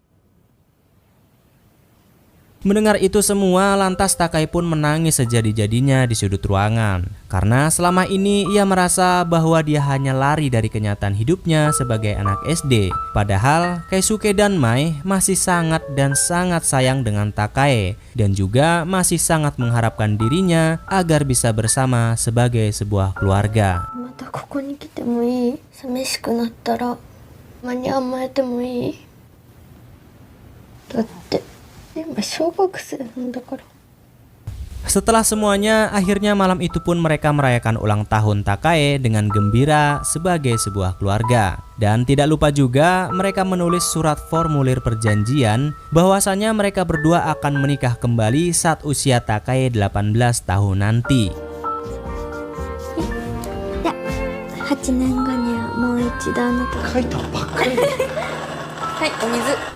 Mendengar itu semua, lantas Takai pun menangis sejadi-jadinya di sudut ruangan. Karena selama ini ia merasa bahwa dia hanya lari dari kenyataan hidupnya sebagai anak SD. Padahal Keisuke dan Mai masih sangat dan sangat sayang dengan Takai dan juga masih sangat mengharapkan dirinya agar bisa bersama sebagai sebuah keluarga. またここに来てもいい？寂しくなったら間に甘えてもいい？だって今小学生なんだから。 Setelah semuanya, akhirnya malam itu pun mereka merayakan ulang tahun Takai dengan gembira sebagai sebuah keluarga. Dan tidak lupa juga mereka menulis surat formulir perjanjian bahwasanya mereka berdua akan menikah kembali saat usia Takai 18 tahun nanti. 8年後にはもう一度あなた。書いたばっかり。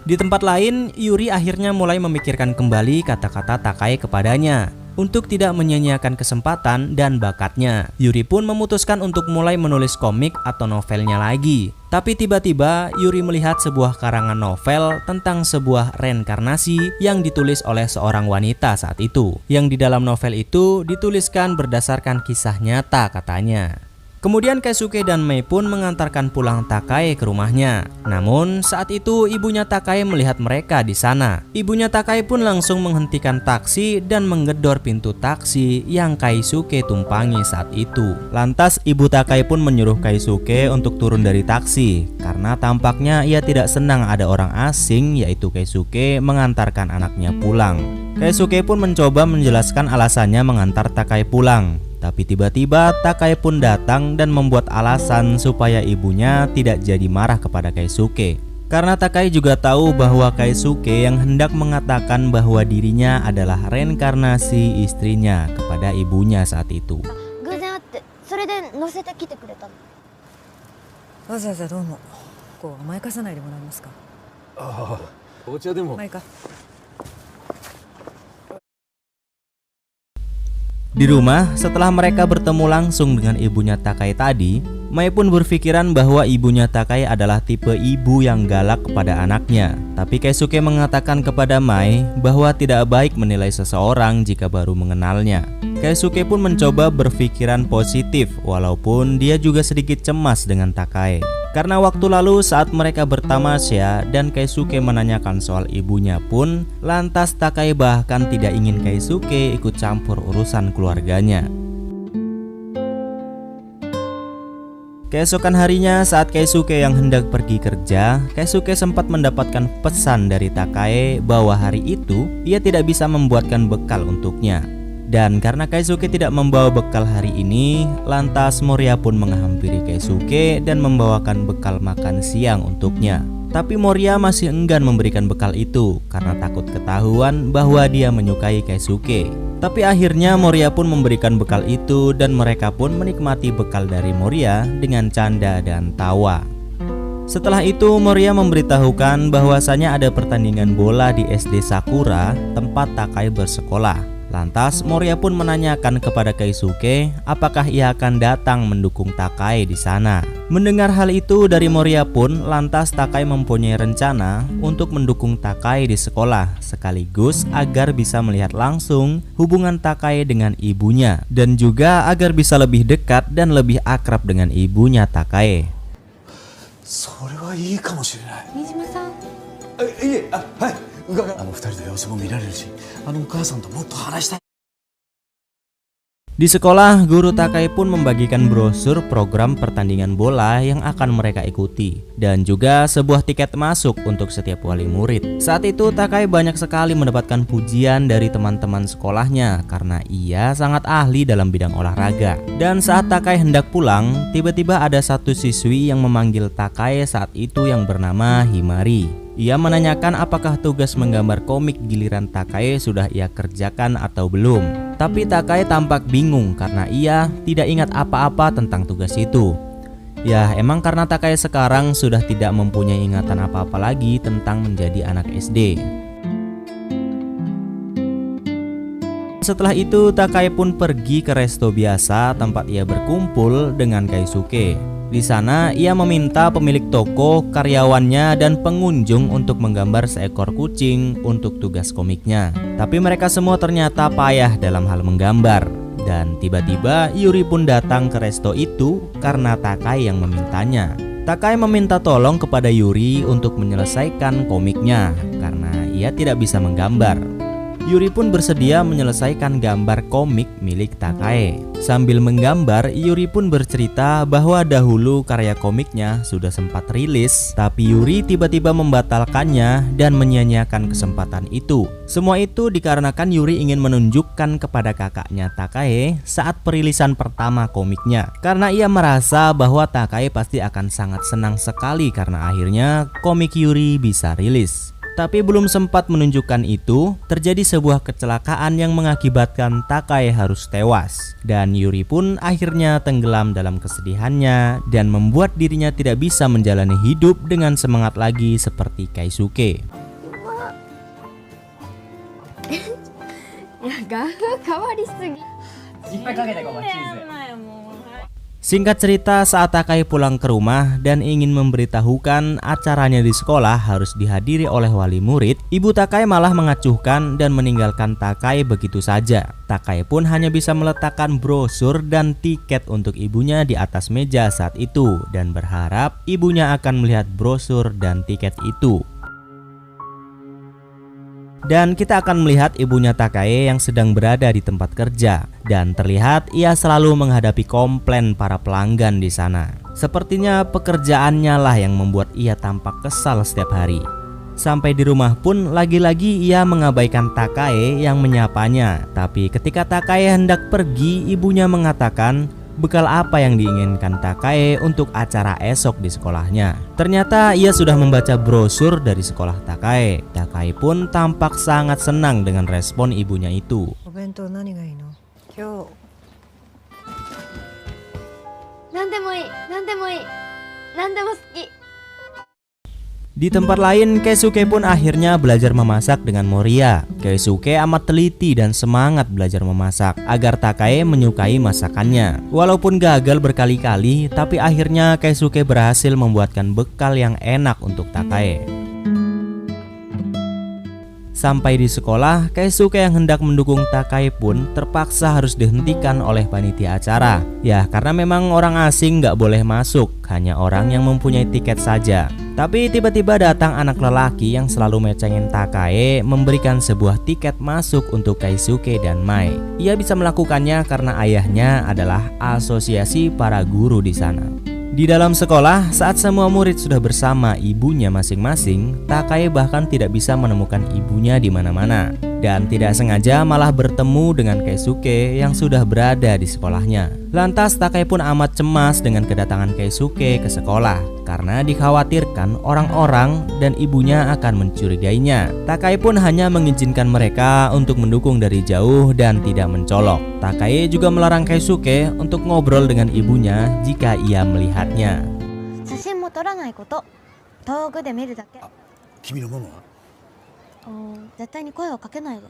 Di tempat lain, Yuri akhirnya mulai memikirkan kembali kata-kata Takai kepadanya untuk tidak menyia-nyiakan kesempatan dan bakatnya. Yuri pun memutuskan untuk mulai menulis komik atau novelnya lagi. Tapi tiba-tiba Yuri melihat sebuah karangan novel tentang sebuah reinkarnasi yang ditulis oleh seorang wanita saat itu. Yang di dalam novel itu dituliskan berdasarkan kisah nyata katanya. Kemudian Keisuke dan Mai pun mengantarkan pulang Takai ke rumahnya. Namun saat itu ibunya Takai melihat mereka di sana. Ibunya Takai pun langsung menghentikan taksi dan menggedor pintu taksi yang Keisuke tumpangi saat itu. Lantas ibu Takai pun menyuruh Keisuke untuk turun dari taksi karena tampaknya ia tidak senang ada orang asing yaitu Keisuke mengantarkan anaknya pulang. Keisuke pun mencoba menjelaskan alasannya mengantar Takai pulang. Tapi tiba-tiba Takai pun datang dan membuat alasan supaya ibunya tidak jadi marah kepada Keisuke. Karena Takai juga tahu bahwa Keisuke yang hendak mengatakan bahwa dirinya adalah reinkarnasi istrinya kepada ibunya saat itu. 偶然会ってそれで乗せてきてくれたの。わざわざどうも。こう甘やかさないでもらえますか。ああ、お茶でも。まあいいか。 Di rumah, setelah mereka bertemu langsung dengan ibunya Takai tadi, Mai pun berpikiran bahwa ibunya Takai adalah tipe ibu yang galak kepada anaknya. Tapi Keisuke mengatakan kepada Mai bahwa tidak baik menilai seseorang jika baru mengenalnya. Keisuke pun mencoba berpikiran positif walaupun dia juga sedikit cemas dengan Takai. Karena waktu lalu saat mereka bertamasya dan Keisuke menanyakan soal ibunya pun, lantas Takai bahkan tidak ingin Keisuke ikut campur urusan keluarganya. Keesokan harinya saat Keisuke yang hendak pergi kerja, Keisuke sempat mendapatkan pesan dari Takae bahwa hari itu ia tidak bisa membuatkan bekal untuknya. Dan karena Keisuke tidak membawa bekal hari ini, lantas Moria pun menghampiri Keisuke dan membawakan bekal makan siang untuknya. Tapi Moria masih enggan memberikan bekal itu karena takut ketahuan bahwa dia menyukai Keisuke. Tapi akhirnya Moria pun memberikan bekal itu dan mereka pun menikmati bekal dari Moria dengan canda dan tawa. Setelah itu Moria memberitahukan bahwasanya ada pertandingan bola di SD Sakura tempat Takae bersekolah. Lantas Moria pun menanyakan kepada Keisuke apakah ia akan datang mendukung Takae di sana. Mendengar hal itu dari Moria pun, lantas Takae mempunyai rencana untuk mendukung Takae di sekolah sekaligus agar bisa melihat langsung hubungan Takae dengan ibunya dan juga agar bisa lebih dekat dan lebih akrab dengan ibunya Takae. それはいいかもしれない。新島さん、いえ、はい、二人の様子も見られるし、お母さんともっと話したい。 Di sekolah, guru Takae pun membagikan brosur program pertandingan bola yang akan mereka ikuti dan juga sebuah tiket masuk untuk setiap wali murid. Saat itu Takae banyak sekali mendapatkan pujian dari teman-teman sekolahnya karena ia sangat ahli dalam bidang olahraga. Dan saat Takae hendak pulang, tiba-tiba ada satu siswi yang memanggil Takae saat itu yang bernama Himari. Ia menanyakan apakah tugas menggambar komik giliran Takae sudah ia kerjakan atau belum. Tapi Takae tampak bingung karena ia tidak ingat apa-apa tentang tugas itu. Ya, emang karena Takae sekarang sudah tidak mempunyai ingatan apa-apa lagi tentang menjadi anak SD. Setelah itu Takae pun pergi ke resto biasa tempat ia berkumpul dengan Keisuke. Di sana ia meminta pemilik toko, karyawannya, dan pengunjung untuk menggambar seekor kucing untuk tugas komiknya. Tapi mereka semua ternyata payah dalam hal menggambar. Dan tiba-tiba Yuri pun datang ke resto itu karena Takae yang memintanya. Takae meminta tolong kepada Yuri untuk menyelesaikan komiknya karena ia tidak bisa menggambar. Yuri pun bersedia menyelesaikan gambar komik milik Takae. Sambil menggambar, Yuri pun bercerita bahwa dahulu karya komiknya sudah sempat rilis, tapi Yuri tiba-tiba membatalkannya dan menyia-nyiakan kesempatan itu. Semua itu dikarenakan Yuri ingin menunjukkan kepada kakaknya Takae saat perilisan pertama komiknya. Karena ia merasa bahwa Takae pasti akan sangat senang sekali karena akhirnya komik Yuri bisa rilis. Tapi belum sempat menunjukkan itu, terjadi sebuah kecelakaan yang mengakibatkan Takae harus tewas. Dan Yuri pun akhirnya tenggelam dalam kesedihannya dan membuat dirinya tidak bisa menjalani hidup dengan semangat lagi seperti Keisuke. Singkat cerita, saat Takae pulang ke rumah dan ingin memberitahukan acaranya di sekolah harus dihadiri oleh wali murid, ibu Takae malah mengacuhkan dan meninggalkan Takae begitu saja. Takae pun hanya bisa meletakkan brosur dan tiket untuk ibunya di atas meja saat itu dan berharap ibunya akan melihat brosur dan tiket itu. Dan kita akan melihat ibunya Takae yang sedang berada di tempat kerja dan terlihat ia selalu menghadapi komplain para pelanggan di sana. Sepertinya pekerjaannya lah yang membuat ia tampak kesal setiap hari. Sampai di rumah pun lagi-lagi ia mengabaikan Takae yang menyapanya. Tapi ketika Takae hendak pergi, ibunya mengatakan bekal apa yang diinginkan Takae untuk acara esok di sekolahnya. Ternyata ia sudah membaca brosur dari sekolah Takae. Takae pun tampak sangat senang dengan respon ibunya itu. Di tempat lain, Keisuke pun akhirnya belajar memasak dengan Moria. Keisuke amat teliti dan semangat belajar memasak agar Takae menyukai masakannya. Walaupun gagal berkali-kali, tapi akhirnya Keisuke berhasil membuatkan bekal yang enak untuk Takae. Sampai di sekolah, Keisuke yang hendak mendukung Takae pun terpaksa harus dihentikan oleh panitia acara. Ya, karena memang orang asing nggak boleh masuk, hanya orang yang mempunyai tiket saja. Tapi tiba-tiba datang anak lelaki yang selalu mecengin Takae memberikan sebuah tiket masuk untuk Keisuke dan Mai. Ia bisa melakukannya karena ayahnya adalah asosiasi para guru di sana. Di dalam sekolah, saat semua murid sudah bersama ibunya masing-masing, Takae bahkan tidak bisa menemukan ibunya di mana-mana. Dan tidak sengaja malah bertemu dengan Keisuke yang sudah berada di sekolahnya. Lantas Takae pun amat cemas dengan kedatangan Keisuke ke sekolah karena dikhawatirkan orang-orang dan ibunya akan mencurigainya. Takae pun hanya mengizinkan mereka untuk mendukung dari jauh dan tidak mencolok. Takae juga melarang Keisuke untuk ngobrol dengan ibunya jika ia melihatnya. 写真も撮らないこと、遠くで見るだけ。君のママは絶対に声をかけないで。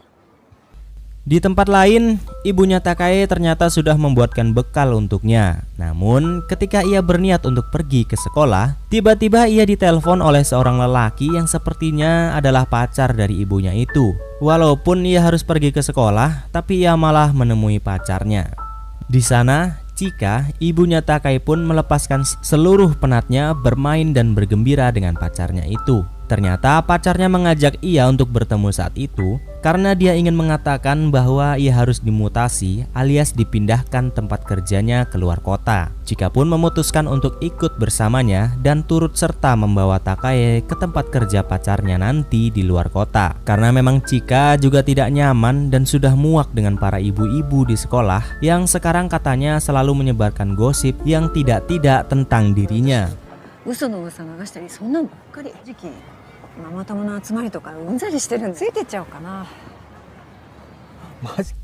Di tempat lain, ibunya Takae ternyata sudah membuatkan bekal untuknya. Namun, ketika ia berniat untuk pergi ke sekolah, tiba-tiba ia ditelepon oleh seorang lelaki yang sepertinya adalah pacar dari ibunya itu. Walaupun ia harus pergi ke sekolah, tapi ia malah menemui pacarnya. Di sana, Chika, ibunya Takae pun melepaskan seluruh penatnya bermain dan bergembira dengan pacarnya itu. Ternyata pacarnya mengajak ia untuk bertemu saat itu karena dia ingin mengatakan bahwa ia harus dimutasi alias dipindahkan tempat kerjanya ke luar kota. Chika pun memutuskan untuk ikut bersamanya dan turut serta membawa Takae ke tempat kerja pacarnya nanti di luar kota. Karena memang Chika juga tidak nyaman dan sudah muak dengan para ibu-ibu di sekolah yang sekarang katanya selalu menyebarkan gosip yang tidak-tidak tentang dirinya. 嘘の噂流したりそんなんばっかり。時期ママ友の集まりとかうんざりしてるんでついてっちゃおうかな。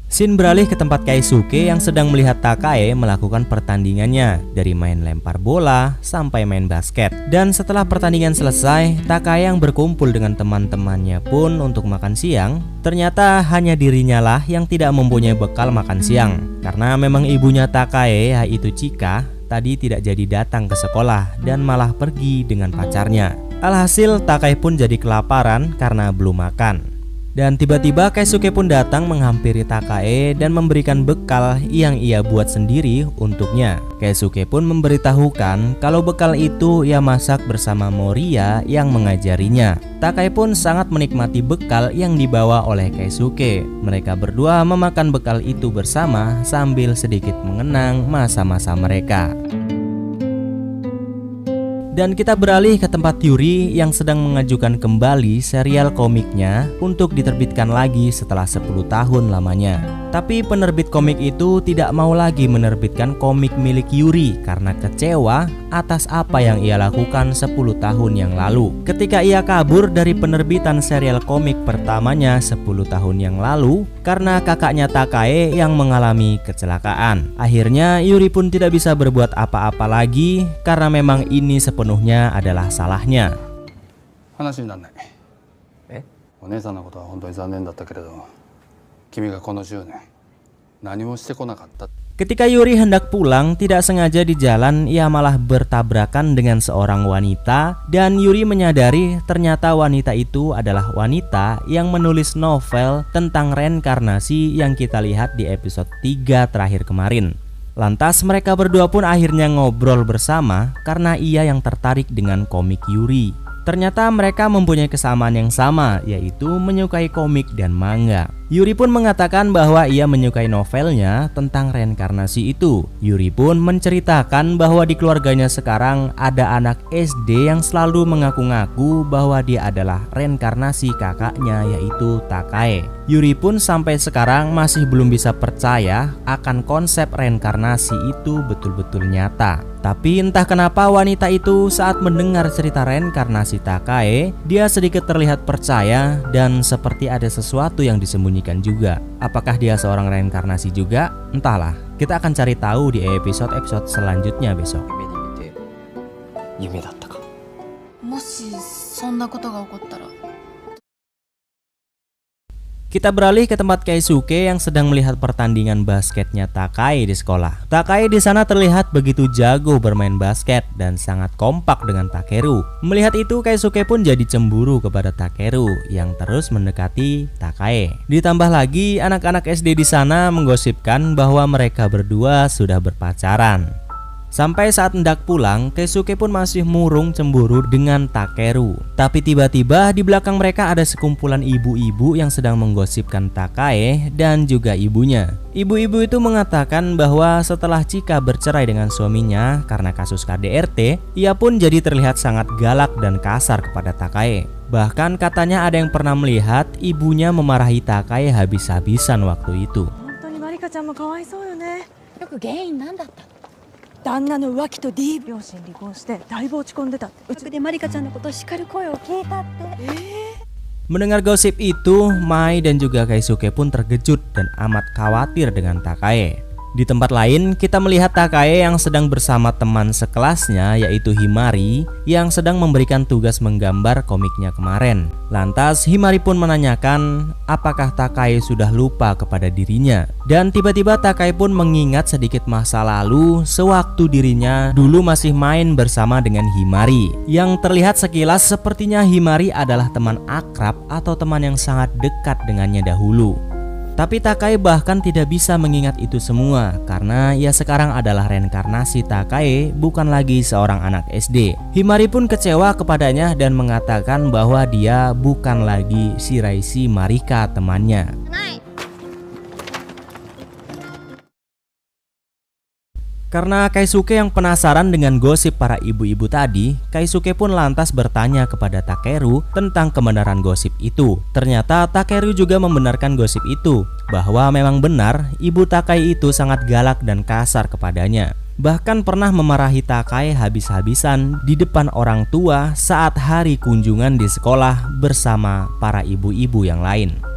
Shin beralih ke tempat Keisuke yang sedang melihat Takae melakukan pertandingannya, dari main lempar bola sampai main basket. Dan setelah pertandingan selesai, Takae yang berkumpul dengan teman-temannya pun untuk makan siang. Ternyata hanya dirinya lah yang tidak mempunyai bekal makan siang, karena memang ibunya Takae, yaitu Chika, tadi tidak jadi datang ke sekolah dan malah pergi dengan pacarnya. Alhasil Takae pun jadi kelaparan karena belum makan. Dan tiba-tiba Keisuke pun datang menghampiri Takae dan memberikan bekal yang ia buat sendiri untuknya. Keisuke pun memberitahukan kalau bekal itu ia masak bersama Moriya yang mengajarinya. Takae pun sangat menikmati bekal yang dibawa oleh Keisuke. Mereka berdua memakan bekal itu bersama sambil sedikit mengenang masa-masa mereka. Dan kita beralih ke tempat Yuri yang sedang mengajukan kembali serial komiknya untuk diterbitkan lagi setelah 10 tahun lamanya. Tapi penerbit komik itu tidak mau lagi menerbitkan komik milik Yuri karena kecewa atas apa yang ia lakukan 10 tahun yang lalu. Ketika ia kabur dari penerbitan serial komik pertamanya 10 tahun yang lalu karena kakaknya Takae yang mengalami kecelakaan. Akhirnya Yuri pun tidak bisa berbuat apa-apa lagi karena memang ini sepenuhnya adalah salahnya. 話にならない。え？お姉さんのことは本当に残念だったけれど、君がこの10年何もしてこなかった。 Ketika Yuri hendak pulang, tidak sengaja di jalan ia malah bertabrakan dengan seorang wanita dan Yuri menyadari ternyata wanita itu adalah wanita yang menulis novel tentang reinkarnasi yang kita lihat di episode 3 terakhir kemarin. Lantas mereka berdua pun akhirnya ngobrol bersama karena ia yang tertarik dengan komik Yuri. Ternyata mereka mempunyai kesamaan yang sama, yaitu menyukai komik dan manga. Yuri pun mengatakan bahwa ia menyukai novelnya tentang reinkarnasi itu. Yuri pun menceritakan bahwa di keluarganya sekarang ada anak SD yang selalu mengaku-ngaku bahwa dia adalah reinkarnasi kakaknya, yaitu Takae. Yuri pun sampai sekarang masih belum bisa percaya akan konsep reinkarnasi itu betul-betul nyata. Tapi entah kenapa wanita itu saat mendengar cerita reinkarnasi Takae, dia sedikit terlihat percaya dan seperti ada sesuatu yang disembunyikan juga. Apakah dia seorang reinkarnasi juga? Entahlah, kita akan cari tahu di episode-episode selanjutnya besok. 夢だったか。もしそんなことが起こったら Kita beralih ke tempat Keisuke yang sedang melihat pertandingan basketnya Takae di sekolah. Takae di sana terlihat begitu jago bermain basket dan sangat kompak dengan Takeru. Melihat itu Keisuke pun jadi cemburu kepada Takeru yang terus mendekati Takae. Ditambah lagi anak-anak SD di sana menggosipkan bahwa mereka berdua sudah berpacaran. Sampai saat hendak pulang, Keisuke pun masih murung cemburu dengan Takeru. Tapi tiba-tiba di belakang mereka ada sekumpulan ibu-ibu yang sedang menggosipkan Takae dan juga ibunya. Ibu-ibu itu mengatakan bahwa setelah Chika bercerai dengan suaminya karena kasus KDRT, ia pun jadi terlihat sangat galak dan kasar kepada Takae. Bahkan katanya ada yang pernah melihat ibunya memarahi Takae habis-habisan waktu itu. よく原因なんだったの？旦那の浮気と D 両親離婚してだいぶ落ち込んでたって。うちでマリカちゃんのことを叱る声を聞いたって。Mendengar gosip itu, Mai dan juga Keisuke pun terkejut dan amat khawatir dengan Takae. Di tempat lain, kita melihat Takae yang sedang bersama teman sekelasnya yaitu Himari yang sedang memberikan tugas menggambar komiknya kemarin. Lantas Himari pun menanyakan apakah Takae sudah lupa kepada dirinya. Dan tiba-tiba Takae pun mengingat sedikit masa lalu sewaktu dirinya dulu masih main bersama dengan Himari. Yang terlihat sekilas sepertinya Himari adalah teman akrab atau teman yang sangat dekat dengannya dahulu. Tapi Takae bahkan tidak bisa mengingat itu semua karena ia sekarang adalah reinkarnasi Takae, bukan lagi seorang anak SD. Himari pun kecewa kepadanya dan mengatakan bahwa dia bukan lagi Shiraishi Marika temannya. Karena Keisuke yang penasaran dengan gosip para ibu-ibu tadi, Keisuke pun lantas bertanya kepada Takeru tentang kebenaran gosip itu. Ternyata Takeru juga membenarkan gosip itu, bahwa memang benar ibu Takae itu sangat galak dan kasar kepadanya. Bahkan pernah memarahi Takae habis-habisan di depan orang tua saat hari kunjungan di sekolah bersama para ibu-ibu yang lain.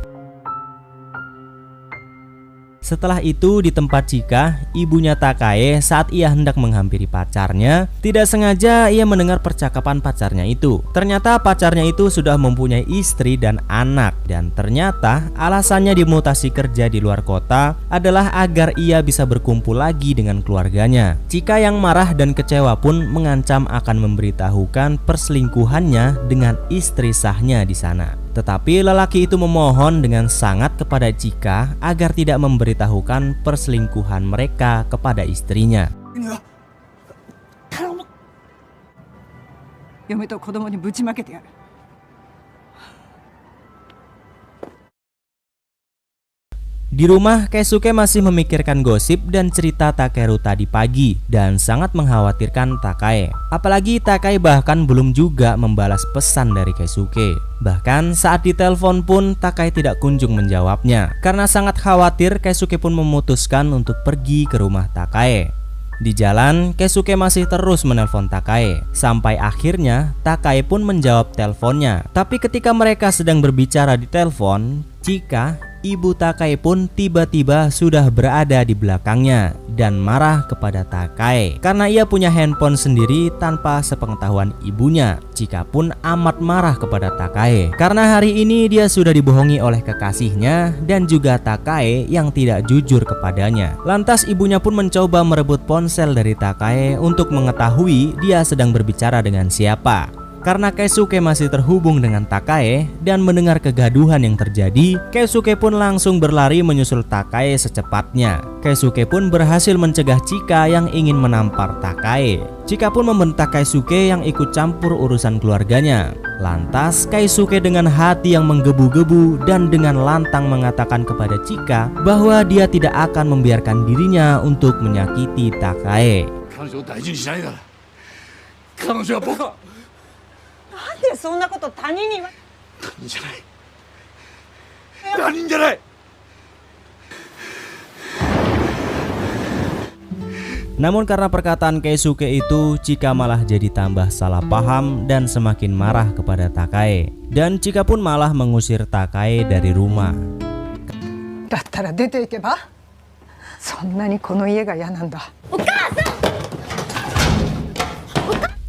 Setelah itu di tempat Chika, ibunya Takae saat ia hendak menghampiri pacarnya, tidak sengaja ia mendengar percakapan pacarnya itu. Ternyata pacarnya itu sudah mempunyai istri dan anak, dan ternyata alasannya dimutasi kerja di luar kota adalah agar ia bisa berkumpul lagi dengan keluarganya. Chika yang marah dan kecewa pun mengancam akan memberitahukan perselingkuhannya dengan istri sahnya di sana. Tetapi lelaki itu memohon dengan sangat kepada Chika agar tidak memberitahukan perselingkuhan mereka kepada istrinya. 嫁と子供にぶちまけてやる。 Di rumah, Keisuke masih memikirkan gosip dan cerita Takeru tadi pagi dan sangat mengkhawatirkan Takae. Apalagi Takae bahkan belum juga membalas pesan dari Keisuke. Bahkan saat ditelepon pun Takae tidak kunjung menjawabnya. Karena sangat khawatir, Keisuke pun memutuskan untuk pergi ke rumah Takae. Di jalan, Keisuke masih terus menelpon Takae. Sampai akhirnya Takae pun menjawab teleponnya. Tapi ketika mereka sedang berbicara di telepon, Chika, ibu Takae pun tiba-tiba sudah berada di belakangnya dan marah kepada Takae karena ia punya handphone sendiri tanpa sepengetahuan ibunya. Chika pun amat marah kepada Takae karena hari ini dia sudah dibohongi oleh kekasihnya dan juga Takae yang tidak jujur kepadanya. Lantas ibunya pun mencoba merebut ponsel dari Takae untuk mengetahui dia sedang berbicara dengan siapa. Karena Keisuke masih terhubung dengan Takae dan mendengar kegaduhan yang terjadi, Keisuke pun langsung berlari menyusul Takae secepatnya. Keisuke pun berhasil mencegah Chika yang ingin menampar Takae. Chika pun membentak Keisuke yang ikut campur urusan keluarganya. Lantas Keisuke dengan hati yang menggebu-gebu dan dengan lantang mengatakan kepada Chika bahwa dia tidak akan membiarkan dirinya untuk menyakiti Takae. なんでそんなこと他人には。他人じゃない。他人じゃない。 Namun karena perkataan Keisuke itu, Chika malah jadi tambah salah paham dan semakin marah kepada Takae. Dan Chika pun malah mengusir Takae dari rumah. だったら出ていけば。そんなにこの家が嫌なんだ。お母さん。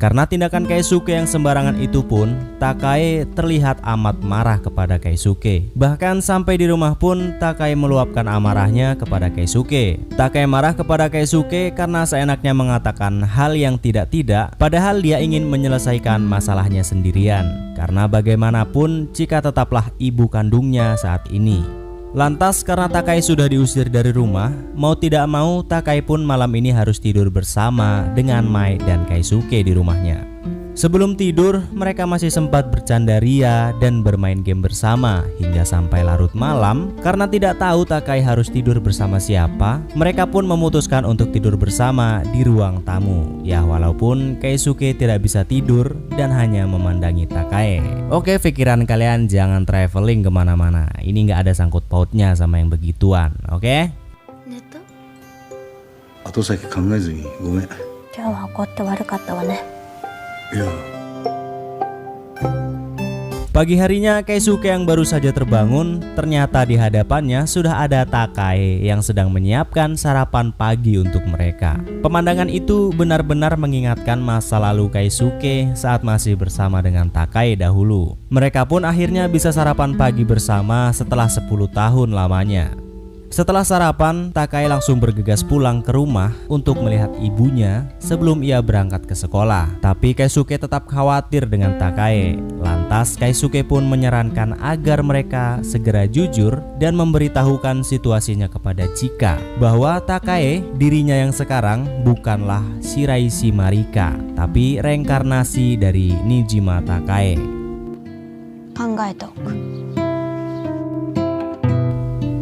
Karena tindakan Keisuke yang sembarangan itu pun, Takae terlihat amat marah kepada Keisuke. Bahkan sampai di rumah pun Takae meluapkan amarahnya kepada Keisuke. Takae marah kepada Keisuke karena seenaknya mengatakan hal yang tidak-tidak, padahal dia ingin menyelesaikan masalahnya sendirian. Karena bagaimanapun Chika tetaplah ibu kandungnya saat ini. Lantas karena Takai sudah diusir dari rumah, mau tidak mau Takai pun malam ini harus tidur bersama dengan Mai dan Keisuke di rumahnya. Sebelum tidur, mereka masih sempat bercanda ria dan bermain game bersama hingga sampai larut malam. Karena tidak tahu Takai harus tidur bersama siapa, mereka pun memutuskan untuk tidur bersama di ruang tamu. Ya, walaupun Keisuke tidak bisa tidur dan hanya memandangi Takai. Oke, pikiran kalian jangan traveling kemana-mana. Ini nggak ada sangkut pautnya sama yang begituan, oke? 寝た？後先考えずにごめん。い今日は怒って悪かったわね。や、 Pagi harinya Keisuke yang baru saja terbangun, ternyata di hadapannya sudah ada Takai yang sedang menyiapkan sarapan pagi untuk mereka. Pemandangan itu benar-benar mengingatkan masa lalu Keisuke saat masih bersama dengan Takai dahulu. Mereka pun akhirnya bisa sarapan pagi bersama setelah 10 tahun lamanya. Setelah sarapan, Takai langsung bergegas pulang ke rumah untuk melihat ibunya sebelum ia berangkat ke sekolah. Tapi Keisuke tetap khawatir dengan Takai. Lantas Keisuke pun menyarankan agar mereka segera jujur dan memberitahukan situasinya kepada Chika bahwa Takai, dirinya yang sekarang, bukanlah Shiraishi Marika, tapi reinkarnasi dari Nijima Takai. 考えておく。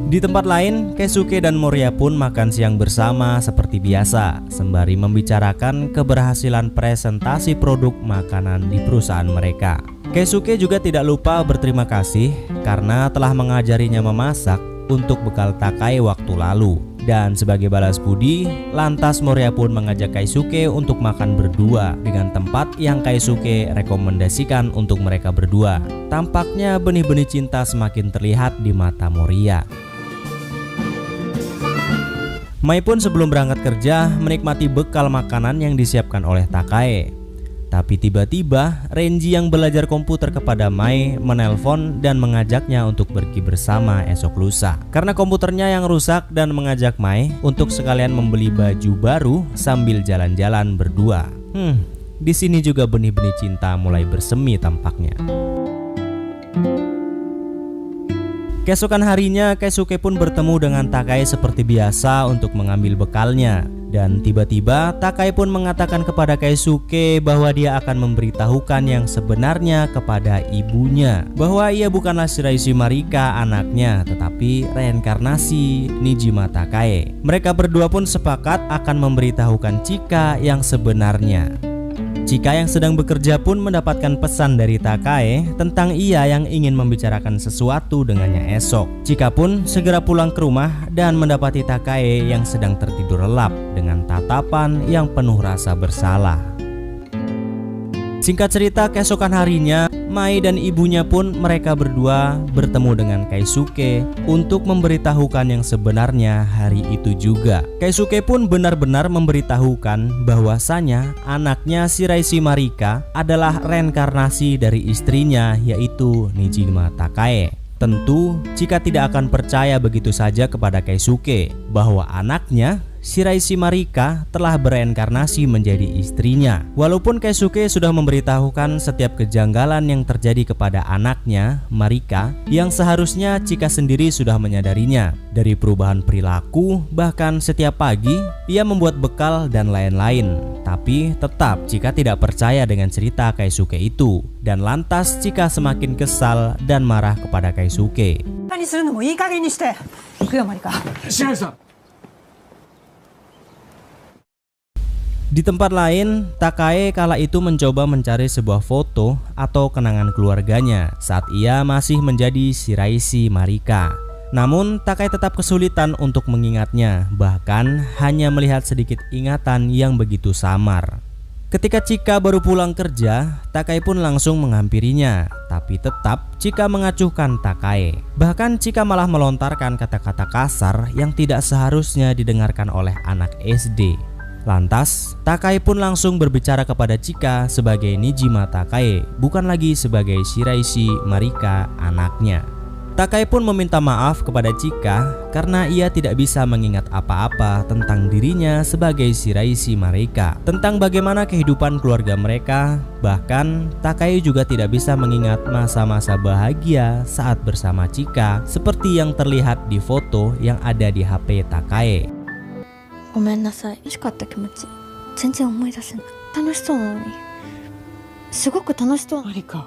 Di tempat lain, Keisuke dan Moria pun makan siang bersama seperti biasa, sembari membicarakan keberhasilan presentasi produk makanan di perusahaan mereka. Keisuke juga tidak lupa berterima kasih karena telah mengajarinya memasak untuk bekal Takai waktu lalu. Dan sebagai balas budi, lantas Moria pun mengajak Keisuke untuk makan berdua dengan tempat yang Keisuke rekomendasikan untuk mereka berdua. Tampaknya benih-benih cinta semakin terlihat di mata Moria. Mai pun sebelum berangkat kerja menikmati bekal makanan yang disiapkan oleh Takai. Tapi tiba-tiba Renji yang belajar komputer kepada Mai menelpon dan mengajaknya untuk pergi bersama esok lusa. Karena komputernya yang rusak dan mengajak Mai untuk sekalian membeli baju baru sambil jalan-jalan berdua. Di sini juga benih-benih cinta mulai bersemi tampaknya. Keesokan harinya, Keisuke pun bertemu dengan Takai seperti biasa untuk mengambil bekalnya. Dan tiba-tiba Takai pun mengatakan kepada Keisuke bahwa dia akan memberitahukan yang sebenarnya kepada ibunya, bahwa ia bukanlah Shiraishi Marika anaknya, tetapi reinkarnasi Nijima Takai. Mereka berdua pun sepakat akan memberitahukan Chika yang sebenarnya. Chika yang sedang bekerja pun mendapatkan pesan dari Takai tentang ia yang ingin membicarakan sesuatu dengannya esok. Chika pun segera pulang ke rumah dan mendapati Takai yang sedang tertidur lelap dengan tatapan yang penuh rasa bersalah. Singkat cerita, keesokan harinya Mai dan ibunya pun mereka berdua bertemu dengan Keisuke untuk memberitahukan yang sebenarnya hari itu juga. Keisuke pun benar-benar memberitahukan bahwasanya anaknya Shiraishi Marika adalah reinkarnasi dari istrinya, yaitu Nijima Takai. Tentu Chika tidak akan percaya begitu saja kepada Keisuke bahwa anaknya Shiraishi Marika telah bereinkarnasi menjadi istrinya. Walaupun Keisuke sudah memberitahukan setiap kejanggalan yang terjadi kepada anaknya Marika, yang seharusnya Chika sendiri sudah menyadarinya. Dari perubahan perilaku, bahkan setiap pagi ia membuat bekal dan lain-lain. Tapi tetap Chika tidak percaya dengan cerita Keisuke itu. Dan lantas Chika semakin kesal dan marah kepada Keisuke. Di tempat lain, Takai kala itu mencoba mencari sebuah foto atau kenangan keluarganya saat ia masih menjadi Shiraishi Marika. Namun Takai tetap kesulitan untuk mengingatnya, bahkan hanya melihat sedikit ingatan yang begitu samar. Ketika Chika baru pulang kerja, Takai pun langsung menghampirinya. Tapi tetap Chika mengacuhkan Takai. Bahkan Chika malah melontarkan kata-kata kasar yang tidak seharusnya didengarkan oleh anak SD. Lantas, Takai pun langsung berbicara kepada Chika sebagai Nijima Takai, bukan lagi sebagai Shiraishi Marika anaknya. Takai pun meminta maaf kepada Chika karena ia tidak bisa mengingat apa-apa tentang dirinya sebagai Shiraishi Marika, tentang bagaimana kehidupan keluarga mereka. Bahkan Takai juga tidak bisa mengingat masa-masa bahagia saat bersama Chika seperti yang terlihat di foto yang ada di HP Takai. ごめんなさい。欲しかった気持ち全然思い出せない。楽しそうなのに。すごく楽しそう。マリカ、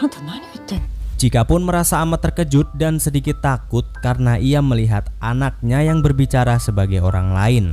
あんた何言ってんの？ Chika pun merasa amat terkejut dan sedikit takut karena ia melihat anaknya yang berbicara sebagai orang lain.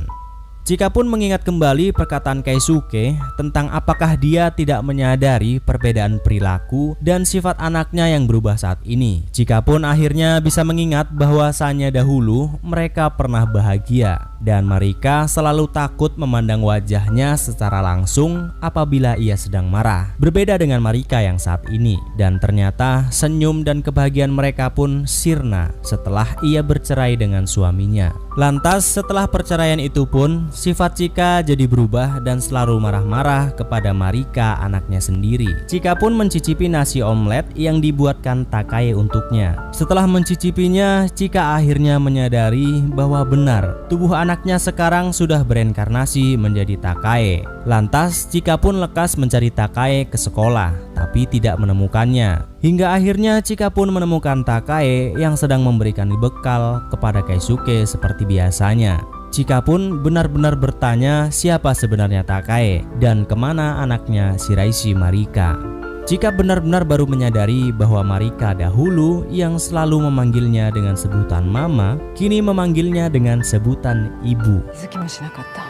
Chika pun mengingat kembali perkataan Keisuke tentang apakah dia tidak menyadari perbedaan perilaku dan sifat anaknya yang berubah saat ini. Chika pun akhirnya bisa mengingat bahwasannya dahulu mereka pernah bahagia dan Marika selalu takut memandang wajahnya secara langsung apabila ia sedang marah. Berbeda dengan Marika yang saat ini, dan ternyata senyum dan kebahagiaan mereka pun sirna setelah ia bercerai dengan suaminya. Lantas setelah perceraian itu pun sifat Chika jadi berubah dan selalu marah-marah kepada Marika, anaknya sendiri. Chika pun mencicipi nasi omelet yang dibuatkan Takai untuknya. Setelah mencicipinya, Chika akhirnya menyadari bahwa benar tubuh anaknya sekarang sudah bereinkarnasi menjadi Takai. Lantas Chika pun lekas mencari Takai ke sekolah, tapi tidak menemukannya. Hingga akhirnya Chika pun menemukan Takai yang sedang memberikan bekal kepada Keisuke seperti biasanya. Chika pun benar-benar bertanya siapa sebenarnya Takai dan kemana anaknya Shiraishi Marika. Chika benar-benar baru menyadari bahwa Marika dahulu yang selalu memanggilnya dengan sebutan mama, kini memanggilnya dengan sebutan ibu. 気づきもしなかった。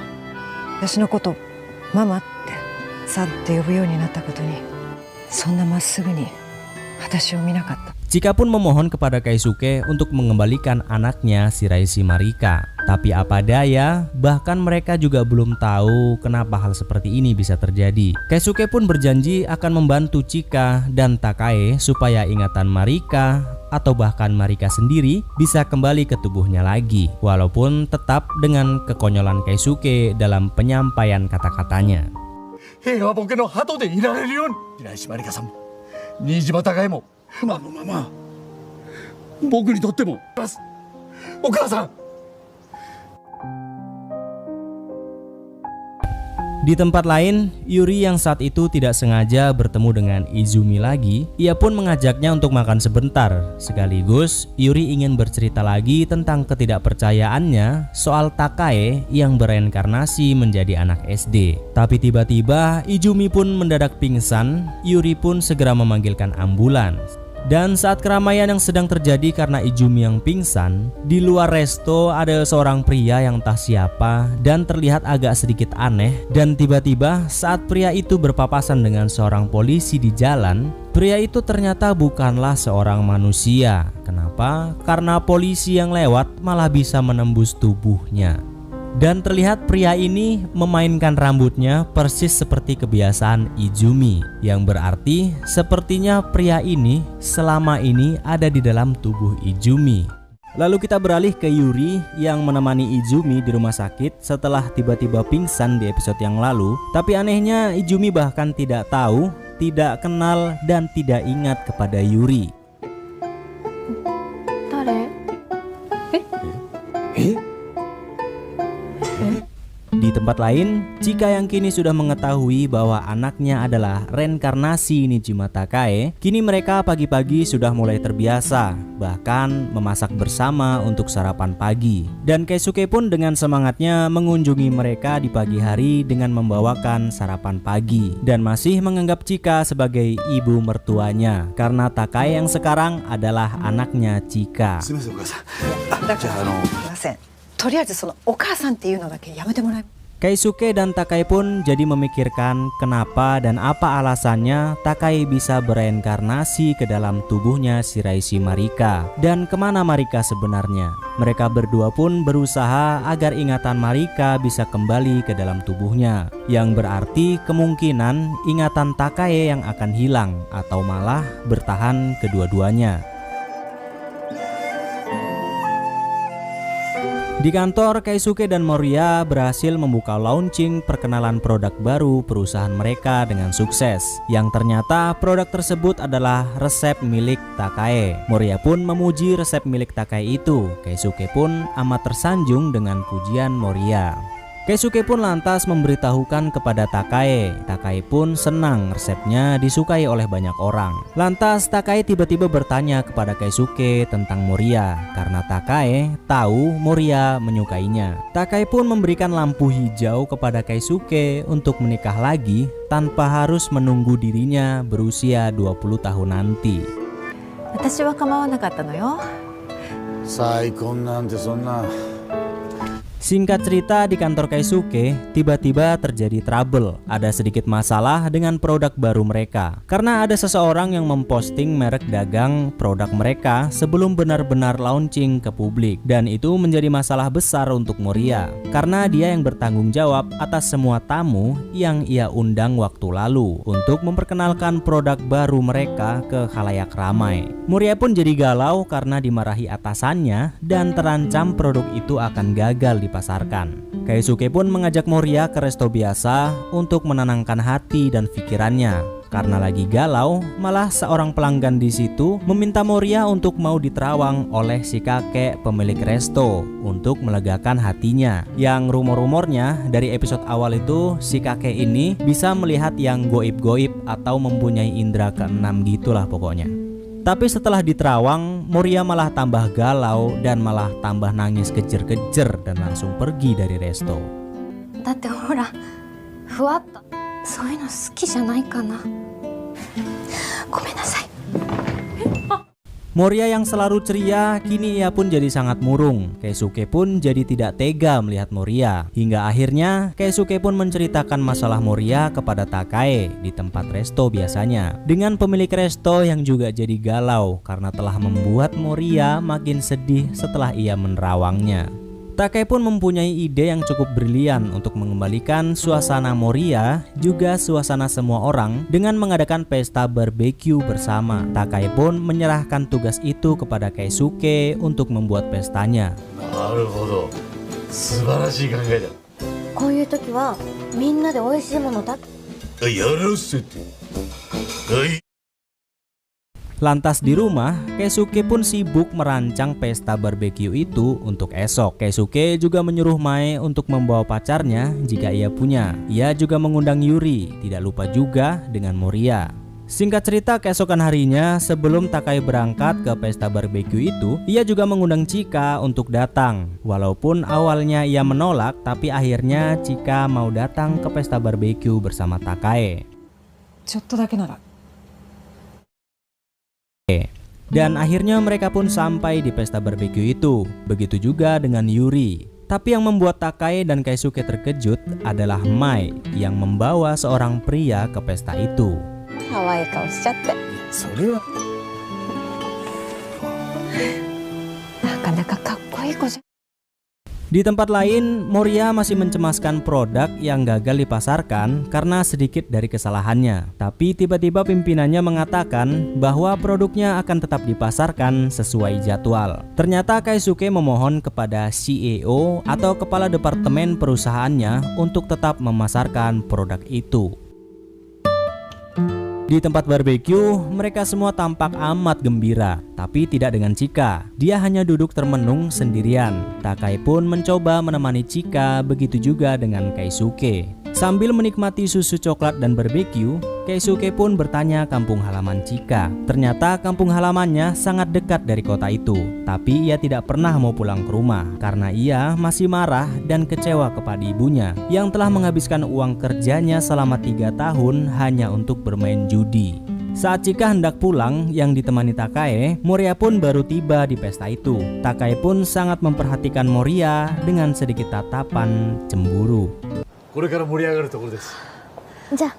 私のことママってさって呼ぶようになったことに、そんなまっすぐに私を見なかった。 Chika pun memohon kepada Keisuke untuk mengembalikan anaknya Shiraishi Marika. Tapi apa daya, bahkan mereka juga belum tahu kenapa hal seperti ini bisa terjadi. Keisuke pun berjanji akan membantu Chika dan Takai supaya ingatan Marika atau bahkan Marika sendiri bisa kembali ke tubuhnya lagi, walaupun tetap dengan kekonyolan Keisuke dalam penyampaian kata-katanya. 平和ボケの鳩でいられるように、白石まりかさんも新島孝もママ、僕にとってもお母さん。 Di tempat lain, Yuri yang saat itu tidak sengaja bertemu dengan Izumi lagi, ia pun mengajaknya untuk makan sebentar. Sekaligus, Yuri ingin bercerita lagi tentang ketidakpercayaannya soal Takai yang bereinkarnasi menjadi anak SD. Tapi tiba-tiba Izumi pun mendadak pingsan. Yuri pun segera memanggilkan ambulans. Dan saat keramaian yang sedang terjadi karena Izumi yang pingsan, di luar resto ada seorang pria yang entah siapa dan terlihat agak sedikit aneh. Dan tiba-tiba saat pria itu berpapasan dengan seorang polisi di jalan, pria itu ternyata bukanlah seorang manusia. Kenapa? Karena polisi yang lewat malah bisa menembus tubuhnya. Dan terlihat pria ini memainkan rambutnya persis seperti kebiasaan Izumi, yang berarti sepertinya pria ini selama ini ada di dalam tubuh Izumi. Lalu kita beralih ke Yuri yang menemani Izumi di rumah sakit setelah tiba-tiba pingsan di episode yang lalu. Tapi anehnya Izumi bahkan tidak tahu, tidak kenal, dan tidak ingat kepada Yuri. Tare? Di tempat lain, Chika yang kini sudah mengetahui bahwa anaknya adalah reinkarnasi Nijima Takai, kini mereka pagi-pagi sudah mulai terbiasa, bahkan memasak bersama untuk sarapan pagi. Dan Keisuke pun dengan semangatnya mengunjungi mereka di pagi hari dengan membawakan sarapan pagi, dan masih menganggap Chika sebagai ibu mertuanya, karena Takai yang sekarang adalah anaknya Chika. すみませんお母さん。だからすいません。とりあえずそのお母さんっていうのだけやめてもらえます。 Keisuke dan Takai pun jadi memikirkan kenapa dan apa alasannya Takai bisa bereinkarnasi ke dalam tubuhnya Shiraishi Marika, dan kemana Marika sebenarnya. Mereka berdua pun berusaha agar ingatan Marika bisa kembali ke dalam tubuhnya, yang berarti kemungkinan ingatan Takai yang akan hilang atau malah bertahan kedua-duanya. Di kantor, Keisuke dan Moriya berhasil membuka launching perkenalan produk baru perusahaan mereka dengan sukses. Yang ternyata produk tersebut adalah resep milik Takae. Moriya pun memuji resep milik Takae itu. Keisuke pun amat tersanjung dengan pujian Moriya. Keisuke pun lantas memberitahukan kepada Takae. Takae pun senang resepnya disukai oleh banyak orang. Lantas Takae tiba-tiba bertanya kepada Keisuke tentang Moriya karena Takae tahu Moriya menyukainya. Takae pun memberikan lampu hijau kepada Keisuke untuk menikah lagi tanpa harus menunggu dirinya berusia 20 tahun nanti. 私は構わなかったのよ。再婚なんてそんな。 Singkat cerita, di kantor Keisuke tiba-tiba terjadi trouble. Ada sedikit masalah dengan produk baru mereka karena ada seseorang yang memposting merek dagang produk mereka sebelum benar-benar launching ke publik. Dan itu menjadi masalah besar untuk Moriya karena dia yang bertanggung jawab atas semua tamu yang ia undang waktu lalu untuk memperkenalkan produk baru mereka ke khalayak ramai. Moriya pun jadi galau karena dimarahi atasannya dan terancam produk itu akan gagal dipasarkan. Keisuke pun mengajak Moriya ke resto biasa untuk menenangkan hati dan pikirannya. Karena lagi galau, malah seorang pelanggan di situ meminta Moriya untuk mau diterawang oleh si kakek pemilik resto untuk melegakan hatinya. Yang rumor-rumornya dari episode awal itu si kakek ini bisa melihat yang goib-goib atau mempunyai indera keenam gitulah pokoknya. Tapi setelah diterawang, Moriya malah tambah galau dan malah tambah nangis kejer-kejer dan langsung pergi dari resto. だってほらふわっとそういうの好きじゃないかな。ごめんなさい。 Moriya yang selalu ceria, kini ia pun jadi sangat murung. Keisuke pun jadi tidak tega melihat Moriya. Hingga akhirnya, Keisuke pun menceritakan masalah Moriya kepada Takae di tempat resto biasanya. Dengan pemilik resto yang juga jadi galau karena telah membuat Moriya makin sedih setelah ia menerawangnya. Takae pun mempunyai ide yang cukup brilian untuk mengembalikan suasana Moriya juga suasana semua orang dengan mengadakan pesta barbeque bersama. Takae pun menyerahkan tugas itu kepada Keisuke untuk membuat pestanya. なるほど、素晴らしい考えだ。こういう時はみんなで美味しいものだ。やらせて。はい。 Lantas di rumah, Keisuke pun sibuk merancang pesta barbeque itu untuk esok. Keisuke juga menyuruh Mae untuk membawa pacarnya jika ia punya. Ia juga mengundang Yuri, tidak lupa juga dengan Moriya. Singkat cerita, keesokan harinya sebelum Takae berangkat ke pesta barbeque itu, ia juga mengundang Chika untuk datang. Walaupun awalnya ia menolak, tapi akhirnya Chika mau datang ke pesta barbeque bersama Takae. ちょっとだけなら。 Dan akhirnya mereka pun sampai di pesta barbeque itu. Begitu juga dengan Yuri. Tapi yang membuat Takae dan Keisuke terkejut adalah Mai yang membawa seorang pria ke pesta itu. 可愛い顔しちゃって。それは。なかなかかっこいい子じゃん。 Di tempat lain, Moriya masih mencemaskan produk yang gagal dipasarkan karena sedikit dari kesalahannya. Tapi tiba-tiba pimpinannya mengatakan bahwa produknya akan tetap dipasarkan sesuai jadwal. Ternyata Keisuke memohon kepada CEO atau kepala departemen perusahaannya untuk tetap memasarkan produk itu. Di tempat barbeque, mereka semua tampak amat gembira, tapi tidak dengan Chika. Dia hanya duduk termenung sendirian. Takae pun mencoba menemani Chika, begitu juga dengan Keisuke. Sambil menikmati susu coklat dan barbeque, Keisuke pun bertanya kampung halaman Chika. Ternyata kampung halamannya sangat dekat dari kota itu, tapi ia tidak pernah mau pulang ke rumah karena ia masih marah dan kecewa kepada ibunya yang telah menghabiskan uang kerjanya selama 3 tahun hanya untuk bermain judi. Saat Chika hendak pulang yang ditemani Takae, Moriya pun baru tiba di pesta itu. Takae pun sangat memperhatikan Moriya dengan sedikit tatapan cemburu. これから盛り上がるところです。じゃあ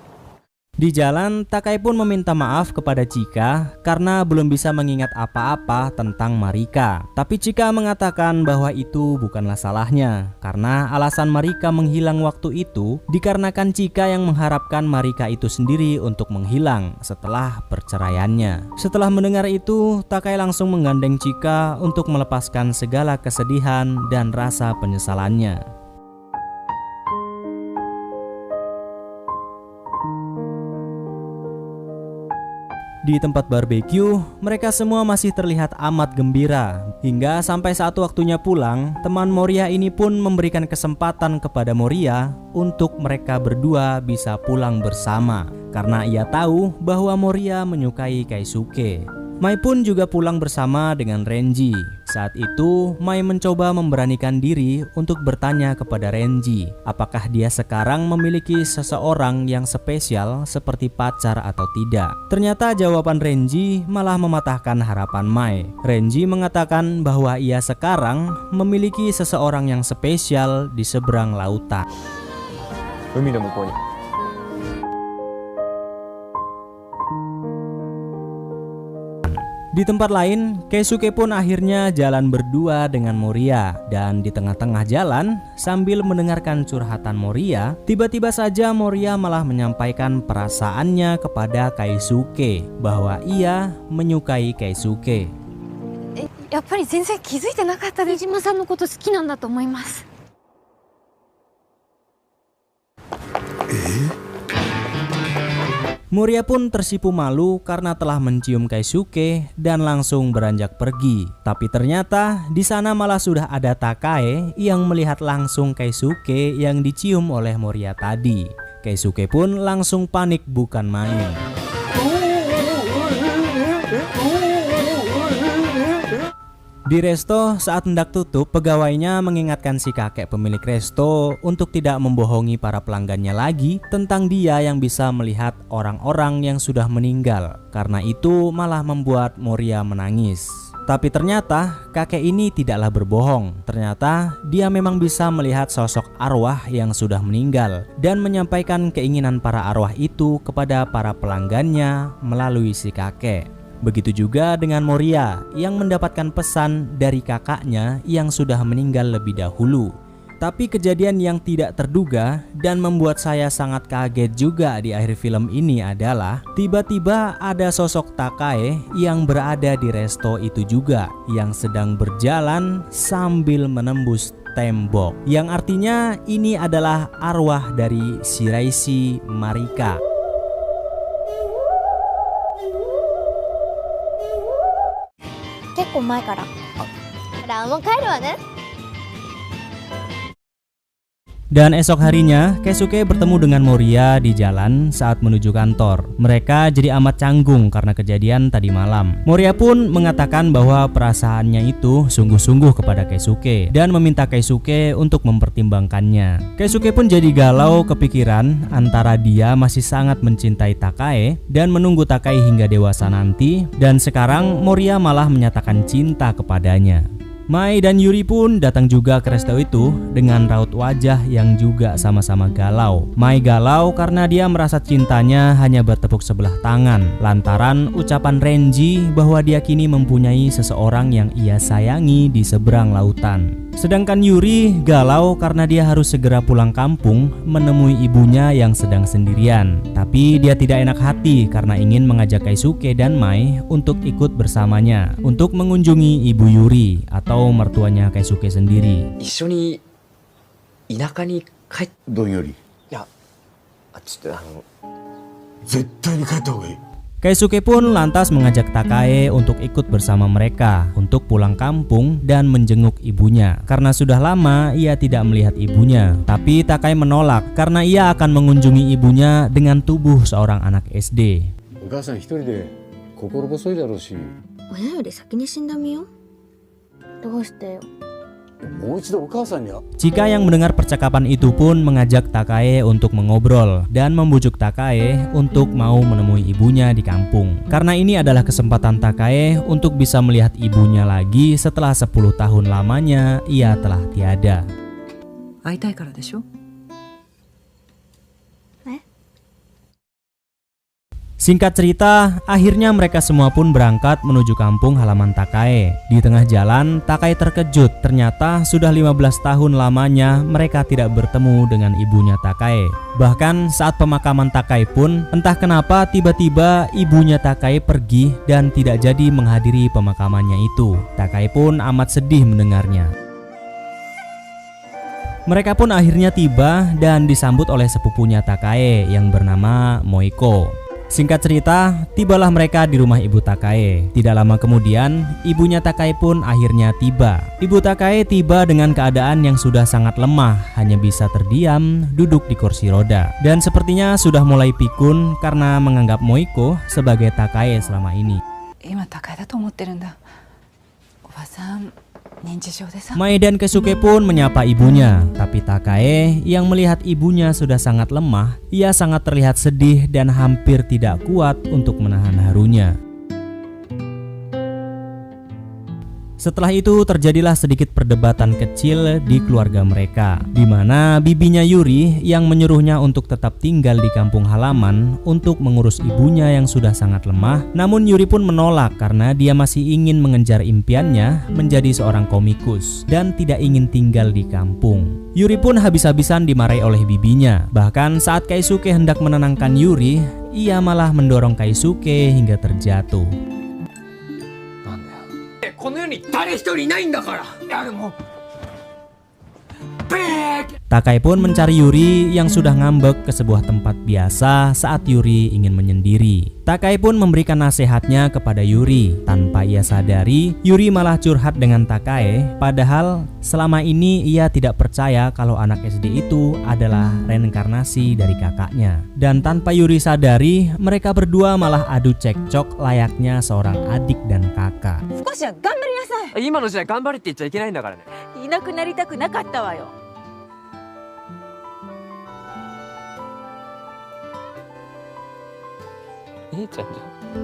Di jalan, Takai pun meminta maaf kepada Chika karena belum bisa mengingat apa-apa tentang Marika. Tapi Chika mengatakan bahwa itu bukanlah salahnya, karena alasan Marika menghilang waktu itu dikarenakan Chika yang mengharapkan Marika itu sendiri untuk menghilang setelah perceraiannya. Setelah mendengar itu, Takai langsung menggandeng Chika untuk melepaskan segala kesedihan dan rasa penyesalannya. Di tempat barbeque, mereka semua masih terlihat amat gembira. Hingga sampai saat waktunya pulang, teman Moria ini pun memberikan kesempatan kepada Moria untuk mereka berdua bisa pulang bersama. Karena ia tahu bahwa Moria menyukai Keisuke. Mai pun juga pulang bersama dengan Renji. Saat itu, Mai mencoba memberanikan diri untuk bertanya kepada Renji, apakah dia sekarang memiliki seseorang yang spesial seperti pacar atau tidak. Ternyata jawaban Renji malah mematahkan harapan Mai. Renji mengatakan bahwa ia sekarang memiliki seseorang yang spesial di seberang lautan. Umi no mukou ni. Di tempat lain, Keisuke pun akhirnya jalan berdua dengan Moria. Dan di tengah-tengah jalan, sambil mendengarkan curhatan Moria, tiba-tiba saja Moria malah menyampaikan perasaannya kepada Keisuke bahwa ia menyukai Keisuke. やっぱり全然気づいてなかったです。飯島さんのこと好きなんだと思います。 Moria pun tersipu malu karena telah mencium Keisuke dan langsung beranjak pergi. Tapi ternyata di sana malah sudah ada Takai yang melihat langsung Keisuke yang dicium oleh Moria tadi. Keisuke pun langsung panik bukan main. Di resto, saat hendak tutup, pegawainya mengingatkan si kakek pemilik resto untuk tidak membohongi para pelanggannya lagi tentang dia yang bisa melihat orang-orang yang sudah meninggal. Karena itu malah membuat Moria menangis. Tapi ternyata kakek ini tidaklah berbohong. Ternyata dia memang bisa melihat sosok arwah yang sudah meninggal dan menyampaikan keinginan para arwah itu kepada para pelanggannya melalui si kakek. Begitu juga dengan Moria yang mendapatkan pesan dari kakaknya yang sudah meninggal lebih dahulu. Tapi kejadian yang tidak terduga dan membuat saya sangat kaget juga di akhir film ini adalah tiba-tiba ada sosok Takai yang berada di resto itu juga, yang sedang berjalan sambil menembus tembok, yang artinya ini adalah arwah dari Shiraishi Marika. Dan esok harinya, Keisuke bertemu dengan Moria di jalan saat menuju kantor. Mereka jadi amat canggung karena kejadian tadi malam. Moria pun mengatakan bahwa perasaannya itu sungguh-sungguh kepada Keisuke dan meminta Keisuke untuk mempertimbangkannya. Keisuke pun jadi galau kepikiran antara dia masih sangat mencintai Takai dan menunggu Takai hingga dewasa nanti, dan sekarang Moria malah menyatakan cinta kepadanya. Mai dan Yuri pun datang juga ke resto itu dengan raut wajah yang juga sama-sama galau. Mai galau karena dia merasa cintanya hanya bertepuk sebelah tangan lantaran ucapan Renji bahwa dia kini mempunyai seseorang yang ia sayangi di seberang lautan. Sedangkan Yuri galau karena dia harus segera pulang kampung menemui ibunya yang sedang sendirian. Tapi dia tidak enak hati karena ingin mengajak Keisuke dan Mai untuk ikut bersamanya untuk mengunjungi ibu Yuri atau mertuanya Keisuke sendiri. Keisuke pun lantas mengajak Takai untuk ikut bersama mereka untuk pulang kampung dan menjenguk ibunya karena sudah lama ia tidak melihat ibunya. Tapi Takai menolak karena ia akan mengunjungi ibunya dengan tubuh seorang anak SD. Chika yang mendengar percakapan itu pun mengajak Takai untuk mengobrol dan membujuk Takai untuk mau menemui ibunya di kampung. Karena ini adalah kesempatan Takai untuk bisa melihat ibunya lagi setelah 10 tahun lamanya ia telah tiada. 会いたいからでしょ？ Singkat cerita, akhirnya mereka semua pun berangkat menuju kampung halaman Takae. Di tengah jalan, Takae terkejut. Ternyata sudah 15 tahun lamanya mereka tidak bertemu dengan ibunya Takae. Bahkan saat pemakaman Takae pun, entah kenapa tiba-tiba ibunya Takae pergi dan tidak jadi menghadiri pemakamannya itu. Takae pun amat sedih mendengarnya. Mereka pun akhirnya tiba dan disambut oleh sepupunya Takae yang bernama Moiko. Singkat cerita, tibalah mereka di rumah ibu Takae. Tidak lama kemudian, ibunya Takae pun akhirnya tiba. Ibu Takae tiba dengan keadaan yang sudah sangat lemah, hanya bisa terdiam, duduk di kursi roda. Dan sepertinya sudah mulai pikun karena menganggap Moiko sebagai Takae selama ini. Mai dan Keisuke pun menyapa ibunya, tapi Takae yang melihat ibunya sudah sangat lemah, ia sangat terlihat sedih dan hampir tidak kuat untuk menahan harunya. Setelah itu terjadilah sedikit perdebatan kecil di keluarga mereka, di mana bibinya Yuri yang menyuruhnya untuk tetap tinggal di kampung halaman untuk mengurus ibunya yang sudah sangat lemah. Namun Yuri pun menolak karena dia masih ingin mengejar impiannya menjadi seorang komikus dan tidak ingin tinggal di kampung. Yuri pun habis-habisan dimarahi oleh bibinya. Bahkan saat Keisuke hendak menenangkan Yuri, ia malah mendorong Keisuke hingga terjatuh. Takae pun mencari Yuri yang sudah ngambek ke sebuah tempat biasa saat Yuri ingin menyendiri. Takae pun memberikan nasihatnya kepada Yuri. Tanpa ia sadari, Yuri malah curhat dengan Takae. Padahal selama ini ia tidak percaya kalau anak SD itu adalah reinkarnasi dari kakaknya. Dan tanpa Yuri sadari, mereka berdua malah adu cekcok layaknya seorang adik dan kakak. 今の時代頑張れって言っちゃいけないんだからね。いなくなりたくなかったわよ。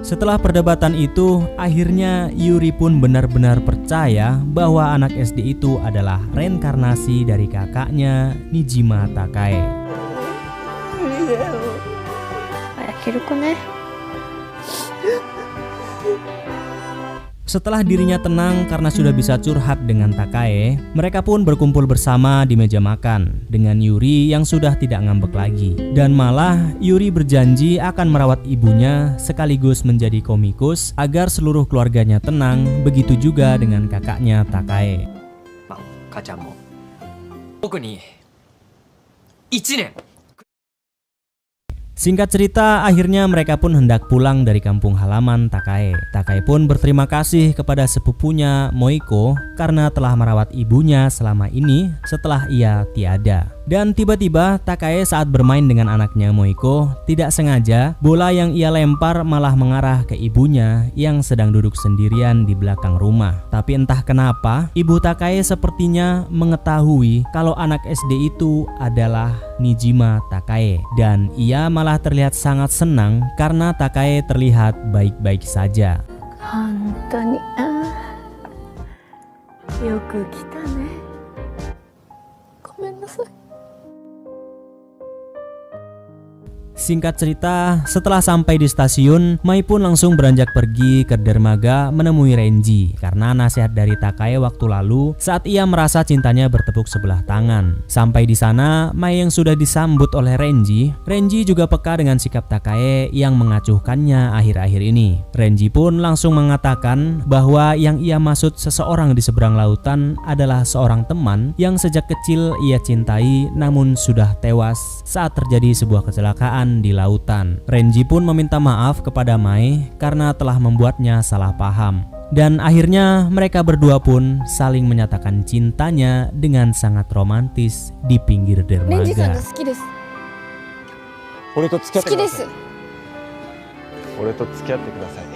Setelah perdebatan itu, akhirnya Yuri pun benar-benar percaya bahwa anak SD itu adalah reinkarnasi dari kakaknya, Nijima Takae. Setelah dirinya tenang karena sudah bisa curhat dengan Takae, mereka pun berkumpul bersama di meja makan dengan Yuri yang sudah tidak ngambek lagi. Dan malah Yuri berjanji akan merawat ibunya sekaligus menjadi komikus agar seluruh keluarganya tenang, begitu juga dengan kakaknya Takae. Kacang mo. Boku ni 1年. Singkat cerita, akhirnya mereka pun hendak pulang dari kampung halaman Takae. Takae pun berterima kasih kepada sepupunya Moiko karena telah merawat ibunya selama ini setelah ia tiada. Dan tiba-tiba Takae saat bermain dengan anaknya Moiko, tidak sengaja bola yang ia lempar malah mengarah ke ibunya yang sedang duduk sendirian di belakang rumah. Tapi entah kenapa, ibu Takae sepertinya mengetahui kalau anak SD itu adalah Nijima Takae. Dan ia malah terlihat sangat senang karena Takae terlihat baik-baik saja. Singkat cerita, setelah sampai di stasiun, Mai pun langsung beranjak pergi ke dermaga menemui Renji karena nasihat dari Takae waktu lalu saat ia merasa cintanya bertepuk sebelah tangan. Sampai di sana, Mai yang sudah disambut oleh Renji juga peka dengan sikap Takae yang mengacuhkannya akhir-akhir ini. Renji pun langsung mengatakan bahwa yang ia maksud seseorang di seberang lautan adalah seorang teman yang sejak kecil ia cintai namun sudah tewas saat terjadi sebuah kecelakaan di lautan. Renji pun meminta maaf kepada Mai karena telah membuatnya salah paham. Dan akhirnya mereka berdua pun saling menyatakan cintanya dengan sangat romantis di pinggir dermaga. Renji san ga suki desu. Ore to tsukiatte kudasai. Ore to tsukiatte kudasai.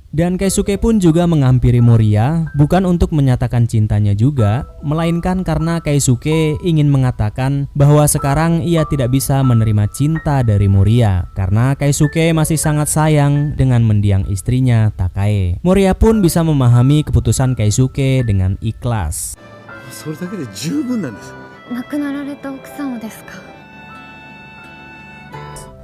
Dan Keisuke pun juga menghampiri Moria bukan untuk menyatakan cintanya juga, melainkan karena Keisuke ingin mengatakan bahwa sekarang ia tidak bisa menerima cinta dari Moria karena Keisuke masih sangat sayang dengan mendiang istrinya Takae. Moria pun bisa memahami keputusan Keisuke dengan ikhlas.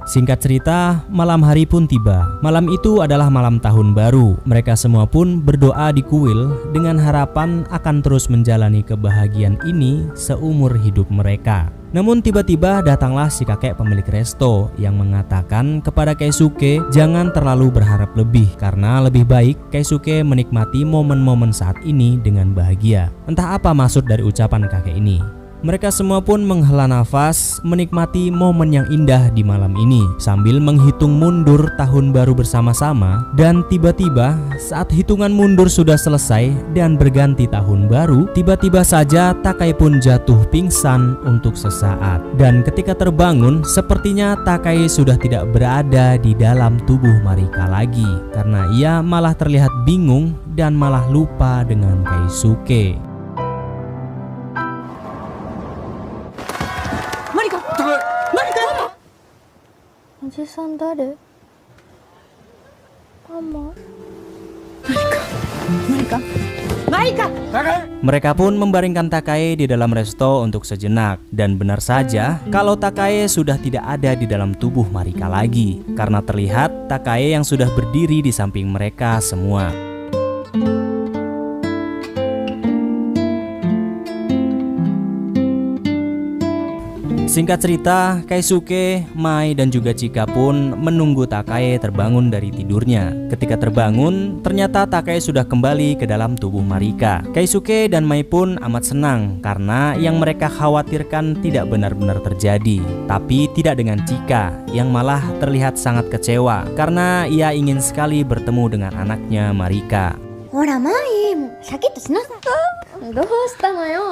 Singkat cerita, malam hari pun tiba. Malam itu adalah malam tahun baru. Mereka semua pun berdoa di kuil dengan harapan akan terus menjalani kebahagiaan ini seumur hidup mereka. Namun tiba-tiba datanglah si kakek pemilik resto yang mengatakan kepada Keisuke jangan terlalu berharap lebih, karena lebih baik Keisuke menikmati momen-momen saat ini dengan bahagia. Entah apa maksud dari ucapan kakek ini. Mereka semua pun menghela nafas, menikmati momen yang indah di malam ini sambil menghitung mundur tahun baru bersama-sama. Dan tiba-tiba saat hitungan mundur sudah selesai dan berganti tahun baru, tiba-tiba saja Takai pun jatuh pingsan untuk sesaat. Dan ketika terbangun, sepertinya Takai sudah tidak berada di dalam tubuh Marika lagi, karena ia malah terlihat bingung dan malah lupa dengan Keisuke. Oji-san誰? Mama. Marika. Mereka pun membaringkan Takai di dalam resto untuk sejenak. Dan benar saja kalau Takai sudah tidak ada di dalam tubuh Marika lagi, karena terlihat Takai yang sudah berdiri di samping mereka semua. Singkat cerita, Keisuke, Mai, dan juga Chika pun menunggu Takai terbangun dari tidurnya. Ketika terbangun, ternyata Takai sudah kembali ke dalam tubuh Marika. Keisuke dan Mai pun amat senang karena yang mereka khawatirkan tidak benar-benar terjadi. Tapi tidak dengan Chika yang malah terlihat sangat kecewa karena ia ingin sekali bertemu dengan anaknya Marika. Hora Mai, sakit senasai. Dosta no yo?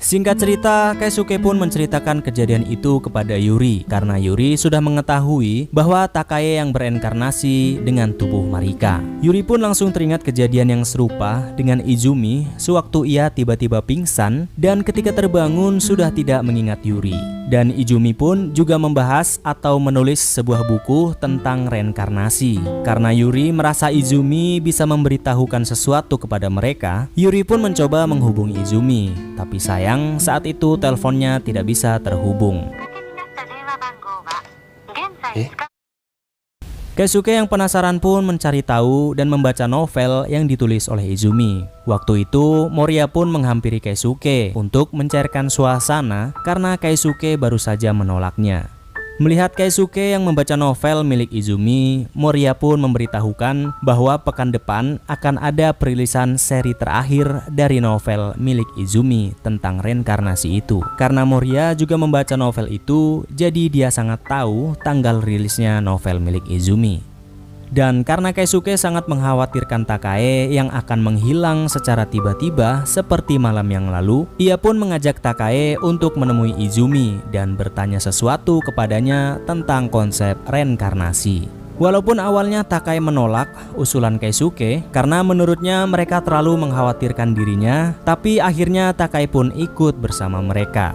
Singkat cerita, Keisuke pun menceritakan kejadian itu kepada Yuri karena Yuri sudah mengetahui bahwa Takai yang bereinkarnasi dengan tubuh Marika. Yuri pun langsung teringat kejadian yang serupa dengan Izumi sewaktu ia tiba-tiba pingsan dan ketika terbangun sudah tidak mengingat Yuri. Dan Izumi pun juga membahas atau menulis sebuah buku tentang reinkarnasi. Karena Yuri merasa Izumi bisa memberitahukan sesuatu kepada mereka, Yuri pun mencoba menghubungi Izumi. Tapi sayang saat itu teleponnya tidak bisa terhubung. Keisuke yang penasaran pun mencari tahu dan membaca novel yang ditulis oleh Izumi. Waktu itu Moria pun menghampiri Keisuke untuk mencairkan suasana karena Keisuke baru saja menolaknya. Melihat Keisuke yang membaca novel milik Izumi, Moria pun memberitahukan bahwa pekan depan akan ada perilisan seri terakhir dari novel milik Izumi tentang reinkarnasi itu. Karena Moria juga membaca novel itu, jadi dia sangat tahu tanggal rilisnya novel milik Izumi. Dan karena Keisuke sangat mengkhawatirkan Takai yang akan menghilang secara tiba-tiba seperti malam yang lalu, ia pun mengajak Takai untuk menemui Izumi dan bertanya sesuatu kepadanya tentang konsep reinkarnasi. Walaupun awalnya Takai menolak usulan Keisuke karena menurutnya mereka terlalu mengkhawatirkan dirinya, tapi akhirnya Takai pun ikut bersama mereka.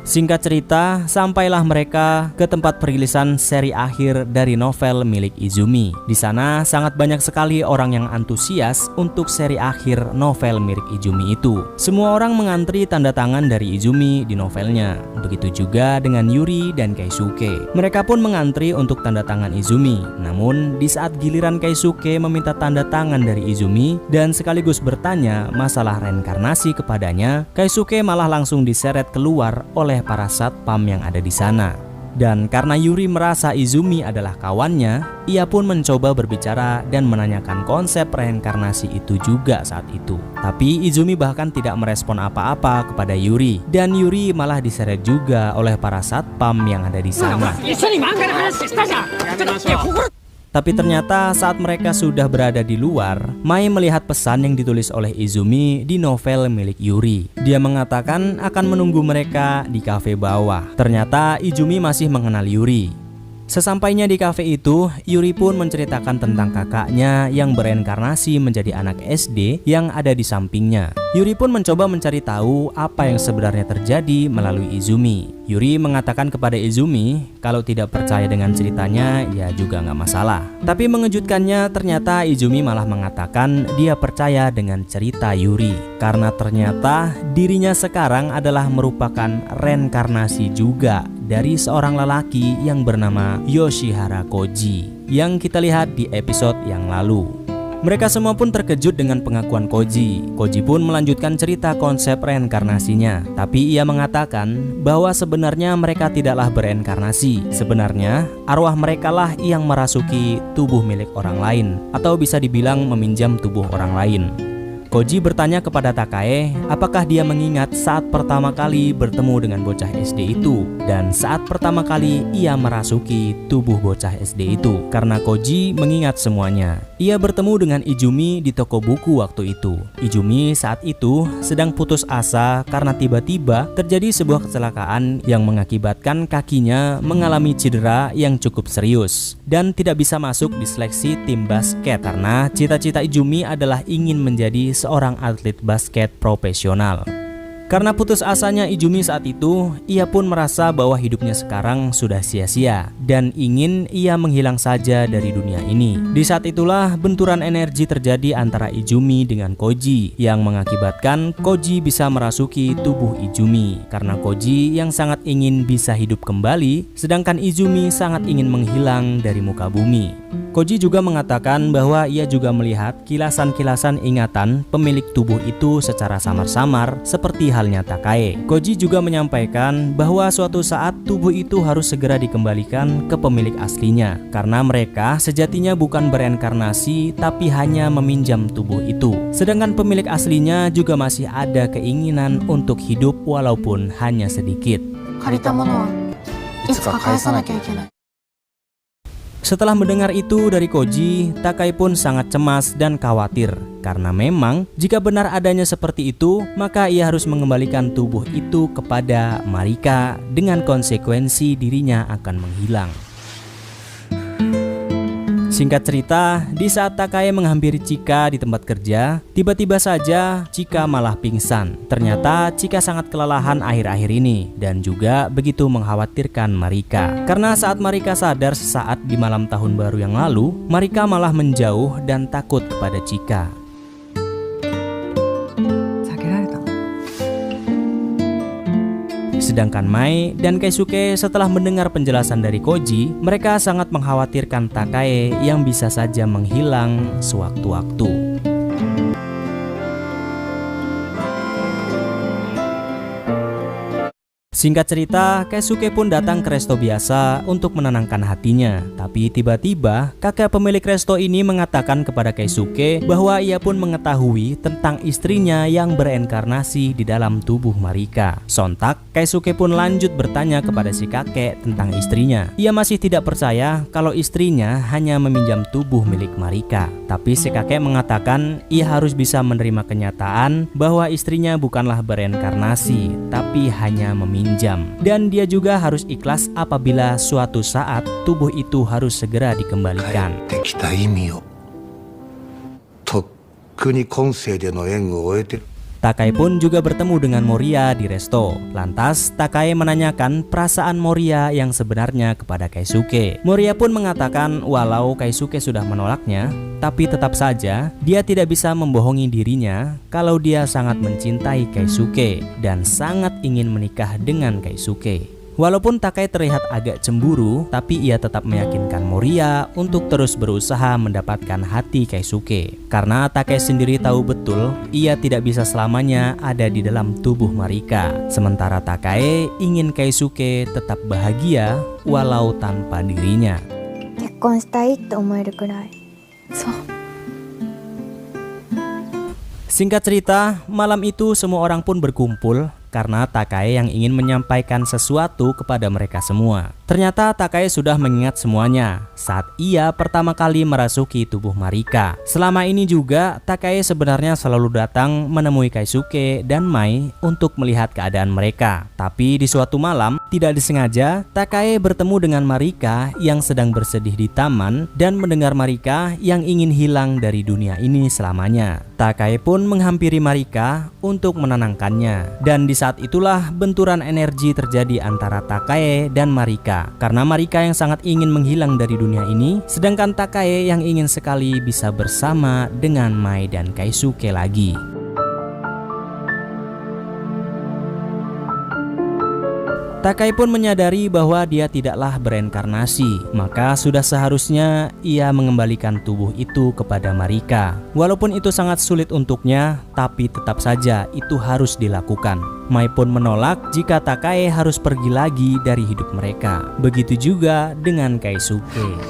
Singkat cerita, sampailah mereka ke tempat perilisan seri akhir dari novel milik Izumi. Di sana sangat banyak sekali orang yang antusias untuk seri akhir novel milik Izumi itu. Semua orang mengantri tanda tangan dari Izumi di novelnya. Begitu juga dengan Yuri dan Keisuke. Mereka pun mengantri untuk tanda tangan Izumi. Namun di saat giliran Keisuke meminta tanda tangan dari Izumi dan sekaligus bertanya masalah reinkarnasi kepadanya, Keisuke malah langsung diseret keluar oleh para satpam yang ada di sana. Dan karena Yuri merasa Izumi adalah kawannya, ia pun mencoba berbicara dan menanyakan konsep reinkarnasi itu juga saat itu. Tapi Izumi bahkan tidak merespon apa-apa kepada Yuri, dan Yuri malah diseret juga oleh para satpam yang ada di sana. Tapi ternyata saat mereka sudah berada di luar, Mai melihat pesan yang ditulis oleh Izumi di novel milik Yuri. Dia mengatakan akan menunggu mereka di kafe bawah. Ternyata Izumi masih mengenal Yuri. Sesampainya di kafe itu, Yuri pun menceritakan tentang kakaknya yang bereinkarnasi menjadi anak SD yang ada di sampingnya. Yuri pun mencoba mencari tahu apa yang sebenarnya terjadi melalui Izumi. Yuri mengatakan kepada Izumi kalau tidak percaya dengan ceritanya ya juga nggak masalah. Tapi mengejutkannya ternyata Izumi malah mengatakan dia percaya dengan cerita Yuri. Karena ternyata dirinya sekarang adalah merupakan reinkarnasi juga dari seorang lelaki yang bernama Yoshihara Koji yang kita lihat di episode yang lalu. Mereka semua pun terkejut dengan pengakuan Koji. Koji pun melanjutkan cerita konsep reinkarnasinya, tapi ia mengatakan bahwa sebenarnya mereka tidaklah bereinkarnasi. Sebenarnya arwah mereka lah yang merasuki tubuh milik orang lain, atau bisa dibilang meminjam tubuh orang lain. Koji bertanya kepada Takae apakah dia mengingat saat pertama kali bertemu dengan bocah SD itu dan saat pertama kali ia merasuki tubuh bocah SD itu, karena Koji mengingat semuanya. Ia bertemu dengan Izumi di toko buku waktu itu. Izumi saat itu sedang putus asa karena tiba-tiba terjadi sebuah kecelakaan yang mengakibatkan kakinya mengalami cedera yang cukup serius dan tidak bisa masuk di seleksi tim basket karena cita-cita Izumi adalah ingin menjadi seorang atlet basket profesional. Karena putus asanya Izumi saat itu, ia pun merasa bahwa hidupnya sekarang sudah sia-sia dan ingin ia menghilang saja dari dunia ini. Di saat itulah benturan energi terjadi antara Izumi dengan Koji yang mengakibatkan Koji bisa merasuki tubuh Izumi karena Koji yang sangat ingin bisa hidup kembali, sedangkan Izumi sangat ingin menghilang dari muka bumi. Koji juga mengatakan bahwa ia juga melihat kilasan-kilasan ingatan pemilik tubuh itu secara samar-samar seperti halnya Takae. Koji juga menyampaikan bahwa suatu saat tubuh itu harus segera dikembalikan ke pemilik aslinya karena mereka sejatinya bukan bereinkarnasi tapi hanya meminjam tubuh itu. Sedangkan pemilik aslinya juga masih ada keinginan untuk hidup walaupun hanya sedikit. Setelah mendengar itu dari Koji, Takae pun sangat cemas dan khawatir karena memang jika benar adanya seperti itu, maka ia harus mengembalikan tubuh itu kepada Marika dengan konsekuensi dirinya akan menghilang. Singkat cerita, di saat Takae menghampiri Chika di tempat kerja, tiba-tiba saja Chika malah pingsan. Ternyata Chika sangat kelelahan akhir-akhir ini dan juga begitu mengkhawatirkan Marika. Karena saat Marika sadar sesaat di malam tahun baru yang lalu, Marika malah menjauh dan takut kepada Chika. Sedangkan Mai dan Keisuke setelah mendengar penjelasan dari Koji, mereka sangat mengkhawatirkan Takae yang bisa saja menghilang sewaktu-waktu. Singkat cerita, Keisuke pun datang ke resto biasa untuk menenangkan hatinya. Tapi tiba-tiba, kakak pemilik resto ini mengatakan kepada Keisuke bahwa ia pun mengetahui tentang istrinya yang bereinkarnasi di dalam tubuh Marika. Sontak, Keisuke pun lanjut bertanya kepada si kakek tentang istrinya. Ia masih tidak percaya kalau istrinya hanya meminjam tubuh milik Marika. Tapi si kakek mengatakan ia harus bisa menerima kenyataan bahwa istrinya bukanlah bereinkarnasi, tapi hanya meminjam. Dan dia juga harus ikhlas apabila suatu saat tubuh itu harus segera dikembalikan. Takae pun juga bertemu dengan Moriya di resto. Lantas Takae menanyakan perasaan Moriya yang sebenarnya kepada Keisuke. Moriya pun mengatakan walau Keisuke sudah menolaknya, tapi tetap saja dia tidak bisa membohongi dirinya kalau dia sangat mencintai Keisuke dan sangat ingin menikah dengan Keisuke. Walaupun Takae terlihat agak cemburu, tapi ia tetap meyakinkan Moriya untuk terus berusaha mendapatkan hati Keisuke. Karena Takae sendiri tahu betul ia tidak bisa selamanya ada di dalam tubuh Marika. Sementara Takae ingin Keisuke tetap bahagia walau tanpa dirinya. Singkat cerita, malam itu semua orang pun berkumpul karena Takae yang ingin menyampaikan sesuatu kepada mereka semua. Ternyata Takae sudah mengingat semuanya saat ia pertama kali merasuki tubuh Marika. Selama ini juga Takae sebenarnya selalu datang menemui Keisuke dan Mai untuk melihat keadaan mereka. Tapi di suatu malam, tidak disengaja Takae bertemu dengan Marika yang sedang bersedih di taman dan mendengar Marika yang ingin hilang dari dunia ini selamanya. Takae pun menghampiri Marika untuk menenangkannya. Dan di saat itulah benturan energi terjadi antara Takae dan Marika. Karena Marika yang sangat ingin menghilang dari dunia ini, sedangkan Takae yang ingin sekali bisa bersama dengan Mai dan Keisuke lagi. Takai pun menyadari bahwa dia tidaklah bereinkarnasi, maka sudah seharusnya ia mengembalikan tubuh itu kepada Marika. Walaupun itu sangat sulit untuknya, tapi tetap saja itu harus dilakukan. Mai pun menolak jika Takai harus pergi lagi dari hidup mereka. Begitu juga dengan Keisuke.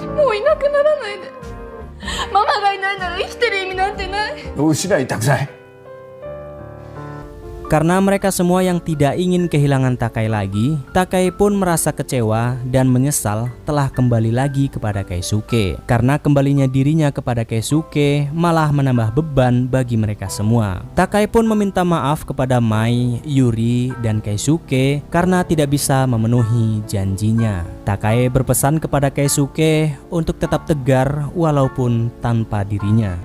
Karena mereka semua yang tidak ingin kehilangan Takai lagi, Takai pun merasa kecewa dan menyesal telah kembali lagi kepada Keisuke. Karena kembalinya dirinya kepada Keisuke malah menambah beban bagi mereka semua. Takai pun meminta maaf kepada Mai, Yuri, dan Keisuke karena tidak bisa memenuhi janjinya. Takai berpesan kepada Keisuke untuk tetap tegar walaupun tanpa dirinya.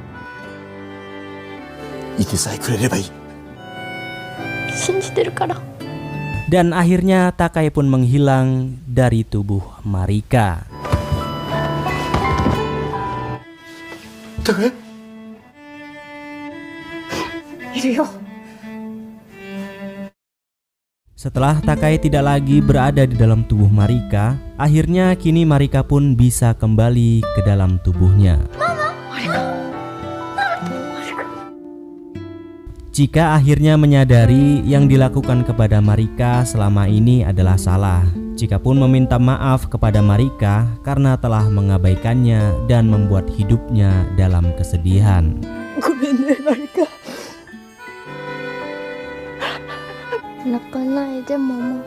Dan akhirnya Takai pun menghilang dari tubuh Marika. Takai? Setelah Takai tidak lagi berada di dalam tubuh Marika, akhirnya kini Marika pun bisa kembali ke dalam tubuhnya. Chika akhirnya menyadari yang dilakukan kepada Marika selama ini adalah salah. Chika pun meminta maaf kepada Marika karena telah mengabaikannya dan membuat hidupnya dalam kesedihan. Marika. Nakanai mama.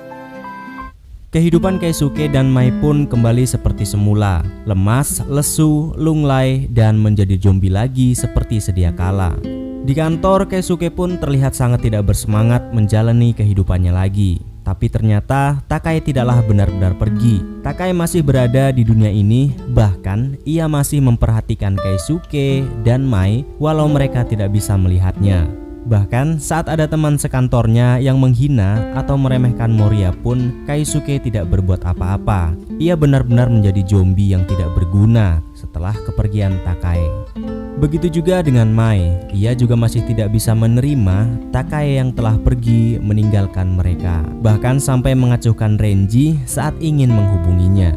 Kehidupan Keisuke dan Mai pun kembali seperti semula, lemas, lesu, lunglai, dan menjadi zombie lagi seperti sedia kala. Di kantor, Keisuke pun terlihat sangat tidak bersemangat menjalani kehidupannya lagi. Tapi ternyata Takai tidaklah benar-benar pergi. Takai masih berada di dunia ini, bahkan ia masih memperhatikan Keisuke dan Mai walau mereka tidak bisa melihatnya. Bahkan saat ada teman sekantornya yang menghina atau meremehkan Moria pun, Keisuke tidak berbuat apa-apa. Ia benar-benar menjadi zombie yang tidak berguna setelah kepergian Takai. Begitu juga dengan Mai, ia juga masih tidak bisa menerima Takai yang telah pergi meninggalkan mereka. Bahkan sampai mengacuhkan Renji saat ingin menghubunginya.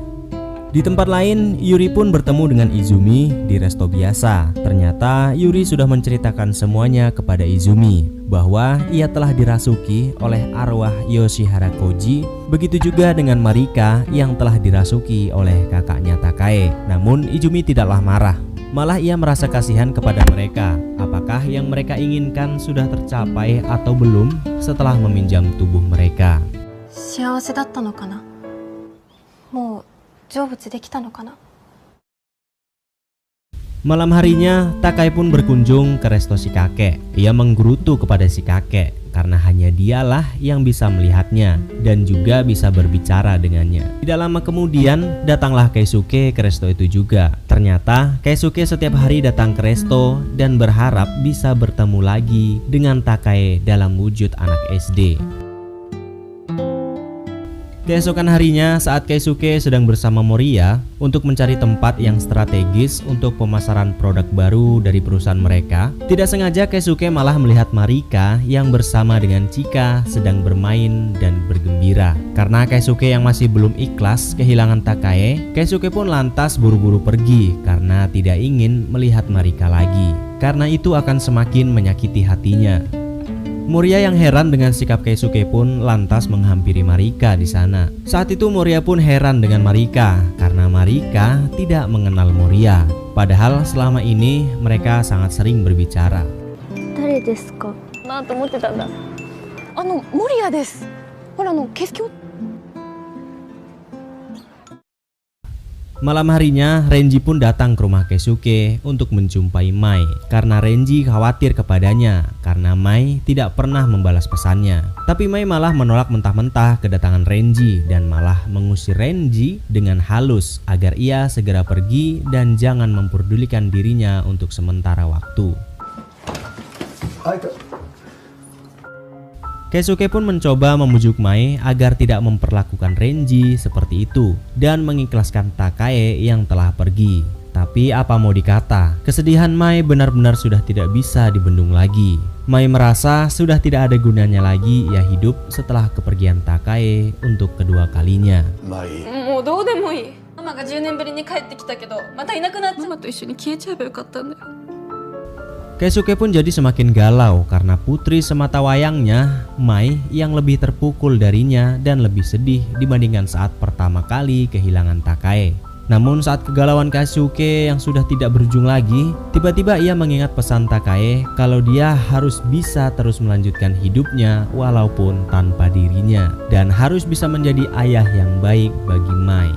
Di tempat lain, Yuri pun bertemu dengan Izumi di resto biasa. Ternyata Yuri sudah menceritakan semuanya kepada Izumi, bahwa ia telah dirasuki oleh arwah Yoshihara Koji. Begitu juga dengan Marika yang telah dirasuki oleh kakaknya Takai. Namun Izumi tidaklah marah. Malah ia merasa kasihan kepada mereka. Apakah yang mereka inginkan sudah tercapai atau belum setelah meminjam tubuh mereka? Malam harinya, Takai pun berkunjung ke resto si kakek. Ia menggerutu kepada si kakek karena hanya dialah yang bisa melihatnya dan juga bisa berbicara dengannya. Tidak lama kemudian, datanglah Keisuke ke resto itu juga. Ternyata Keisuke setiap hari datang ke resto dan berharap bisa bertemu lagi dengan Takai dalam wujud anak SD. Keesokan harinya, saat Keisuke sedang bersama Moria untuk mencari tempat yang strategis untuk pemasaran produk baru dari perusahaan mereka, tidak sengaja Keisuke malah melihat Marika yang bersama dengan Chika sedang bermain dan bergembira. Karena Keisuke yang masih belum ikhlas kehilangan Takai, Keisuke pun lantas buru-buru pergi karena tidak ingin melihat Marika lagi. Karena itu akan semakin menyakiti hatinya. Moria yang heran dengan sikap Keisuke pun lantas menghampiri Marika di sana. Saat itu Moria pun heran dengan Marika karena Marika tidak mengenal Moria. Padahal selama ini mereka sangat sering berbicara. Dare desu ka? Na to omotte tanda. Moria desu. Hora keisuke. Malam harinya, Renji pun datang ke rumah Keisuke untuk menjumpai Mai karena Renji khawatir kepadanya karena Mai tidak pernah membalas pesannya. Tapi Mai malah menolak mentah-mentah kedatangan Renji dan malah mengusir Renji dengan halus agar ia segera pergi dan jangan memperdulikan dirinya untuk sementara waktu. Keisuke pun mencoba membujuk Mai agar tidak memperlakukan Renji seperti itu dan mengikhlaskan Takai yang telah pergi. Tapi Tapi apa mau dikata, kesedihan Mai benar-benar sudah tidak bisa dibendung lagi. Mai merasa sudah tidak ada gunanya lagi ia hidup setelah kepergian Takae untuk kedua kalinya. Mai. もうどうでもいい。ママが10年ぶりに帰ってきたけど、またいなくなっちゃう。ママと一緒に消えちゃえばよかったんだよ。Keisuke pun jadi semakin galau karena putri semata wayangnya, Mai, yang lebih terpukul darinya dan lebih sedih dibandingkan saat pertama kali kehilangan Takae. Namun saat kegalauan Keisuke yang sudah tidak berujung lagi, tiba-tiba ia mengingat pesan Takae kalau dia harus bisa terus melanjutkan hidupnya walaupun tanpa dirinya dan harus bisa menjadi ayah yang baik bagi Mai.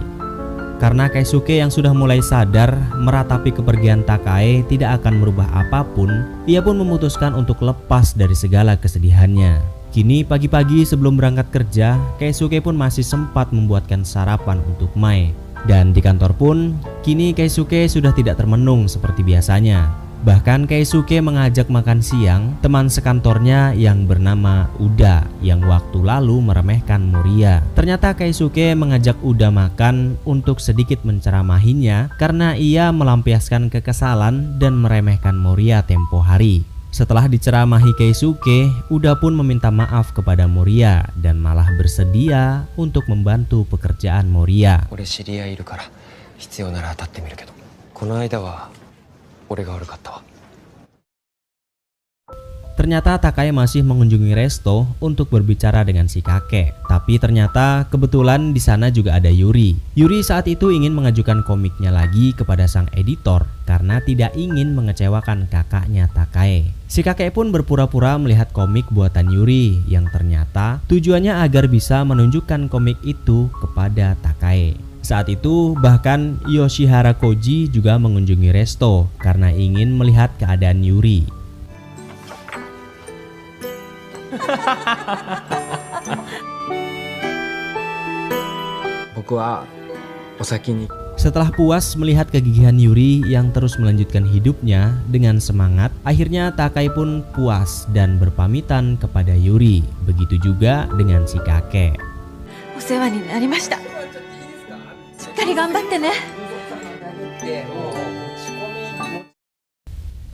Karena Keisuke yang sudah mulai sadar meratapi kepergian Takae tidak akan merubah apapun, ia pun memutuskan untuk lepas dari segala kesedihannya. Kini pagi-pagi sebelum berangkat kerja, Keisuke pun masih sempat membuatkan sarapan untuk Mai. Dan di kantor pun, kini Keisuke sudah tidak termenung seperti biasanya. Bahkan Keisuke mengajak makan siang teman sekantornya yang bernama Uda yang waktu lalu meremehkan Moria. Ternyata Keisuke mengajak Uda makan untuk sedikit menceramahinya karena ia melampiaskan kekesalan dan meremehkan Moria tempo hari. Setelah diceramahi Keisuke, Uda pun meminta maaf kepada Moria dan malah bersedia untuk membantu pekerjaan Moria. Ternyata Takae masih mengunjungi resto untuk berbicara dengan si kakek. Tapi ternyata kebetulan di sana juga ada Yuri. Yuri saat itu ingin mengajukan komiknya lagi kepada sang editor karena tidak ingin mengecewakan kakaknya Takae. Si kakek pun berpura-pura melihat komik buatan Yuri yang ternyata tujuannya agar bisa menunjukkan komik itu kepada Takae. Saat itu bahkan Yoshihara Koji juga mengunjungi resto karena ingin melihat keadaan Yuri. Setelah puas melihat kegigihan Yuri yang terus melanjutkan hidupnya dengan semangat, akhirnya Takae pun puas dan berpamitan kepada Yuri. Begitu juga dengan si kakek. お世話になりました。しっかり頑張ってね。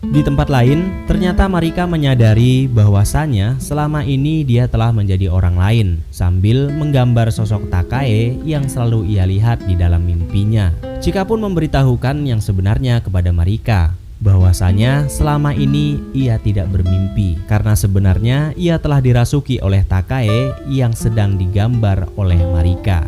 Di tempat lain, ternyata Marika menyadari bahwasannya selama ini dia telah menjadi orang lain sambil menggambar sosok Takae yang selalu ia lihat di dalam mimpinya. Chika pun memberitahukan yang sebenarnya kepada Marika, bahwasanya selama ini ia tidak bermimpi karena sebenarnya ia telah dirasuki oleh Takae yang sedang digambar oleh Marika.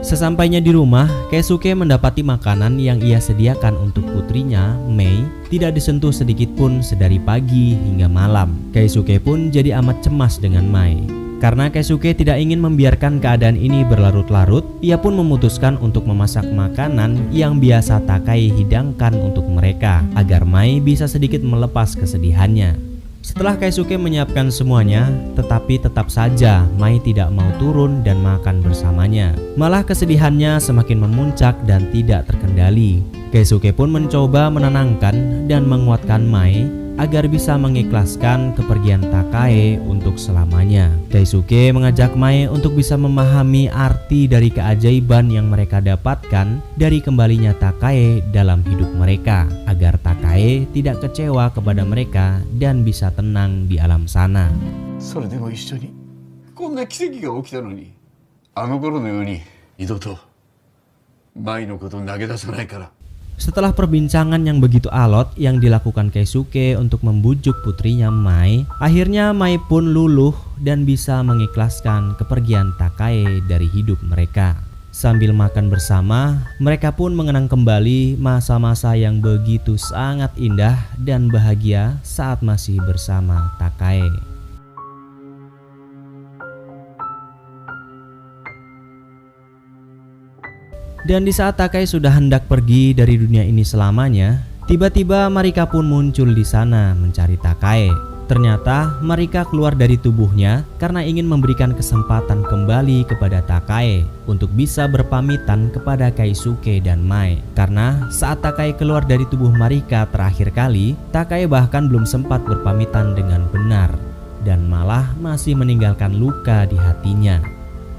Sesampainya di rumah, Keisuke mendapati makanan yang ia sediakan untuk putrinya, Mei, tidak disentuh sedikit pun sedari pagi hingga malam. Keisuke pun jadi amat cemas dengan Mei. Karena Keisuke tidak ingin membiarkan keadaan ini berlarut-larut, ia pun memutuskan untuk memasak makanan yang biasa Takae hidangkan untuk mereka, agar Mei bisa sedikit melepas kesedihannya. Setelah Keisuke menyiapkan semuanya, tetapi tetap saja Mai tidak mau turun dan makan bersamanya. Malah kesedihannya semakin memuncak dan tidak terkendali. Keisuke pun mencoba menenangkan dan menguatkan Mai agar bisa mengikhlaskan kepergian Takae untuk selamanya. Keisuke mengajak Mai untuk bisa memahami arti dari keajaiban yang mereka dapatkan dari kembalinya Takae dalam hidup mereka, agar Takae tidak kecewa kepada mereka dan bisa tenang di alam sana. それでも一緒にこんな奇跡が起きたのに、あの頃のように二度と舞のことを投げ出さないから。 Setelah perbincangan yang begitu alot yang dilakukan Keisuke untuk membujuk putrinya Mai, akhirnya Mai pun luluh dan bisa mengikhlaskan kepergian Takae dari hidup mereka. Sambil makan bersama, mereka pun mengenang kembali masa-masa yang begitu sangat indah dan bahagia saat masih bersama Takae. Dan di saat Takae sudah hendak pergi dari dunia ini selamanya, tiba-tiba Marika pun muncul di sana mencari Takae. Ternyata Marika keluar dari tubuhnya karena ingin memberikan kesempatan kembali kepada Takae untuk bisa berpamitan kepada Keisuke dan Mai. Karena saat Takae keluar dari tubuh Marika terakhir kali, Takae bahkan belum sempat berpamitan dengan benar. dan malah masih meninggalkan luka di hatinya.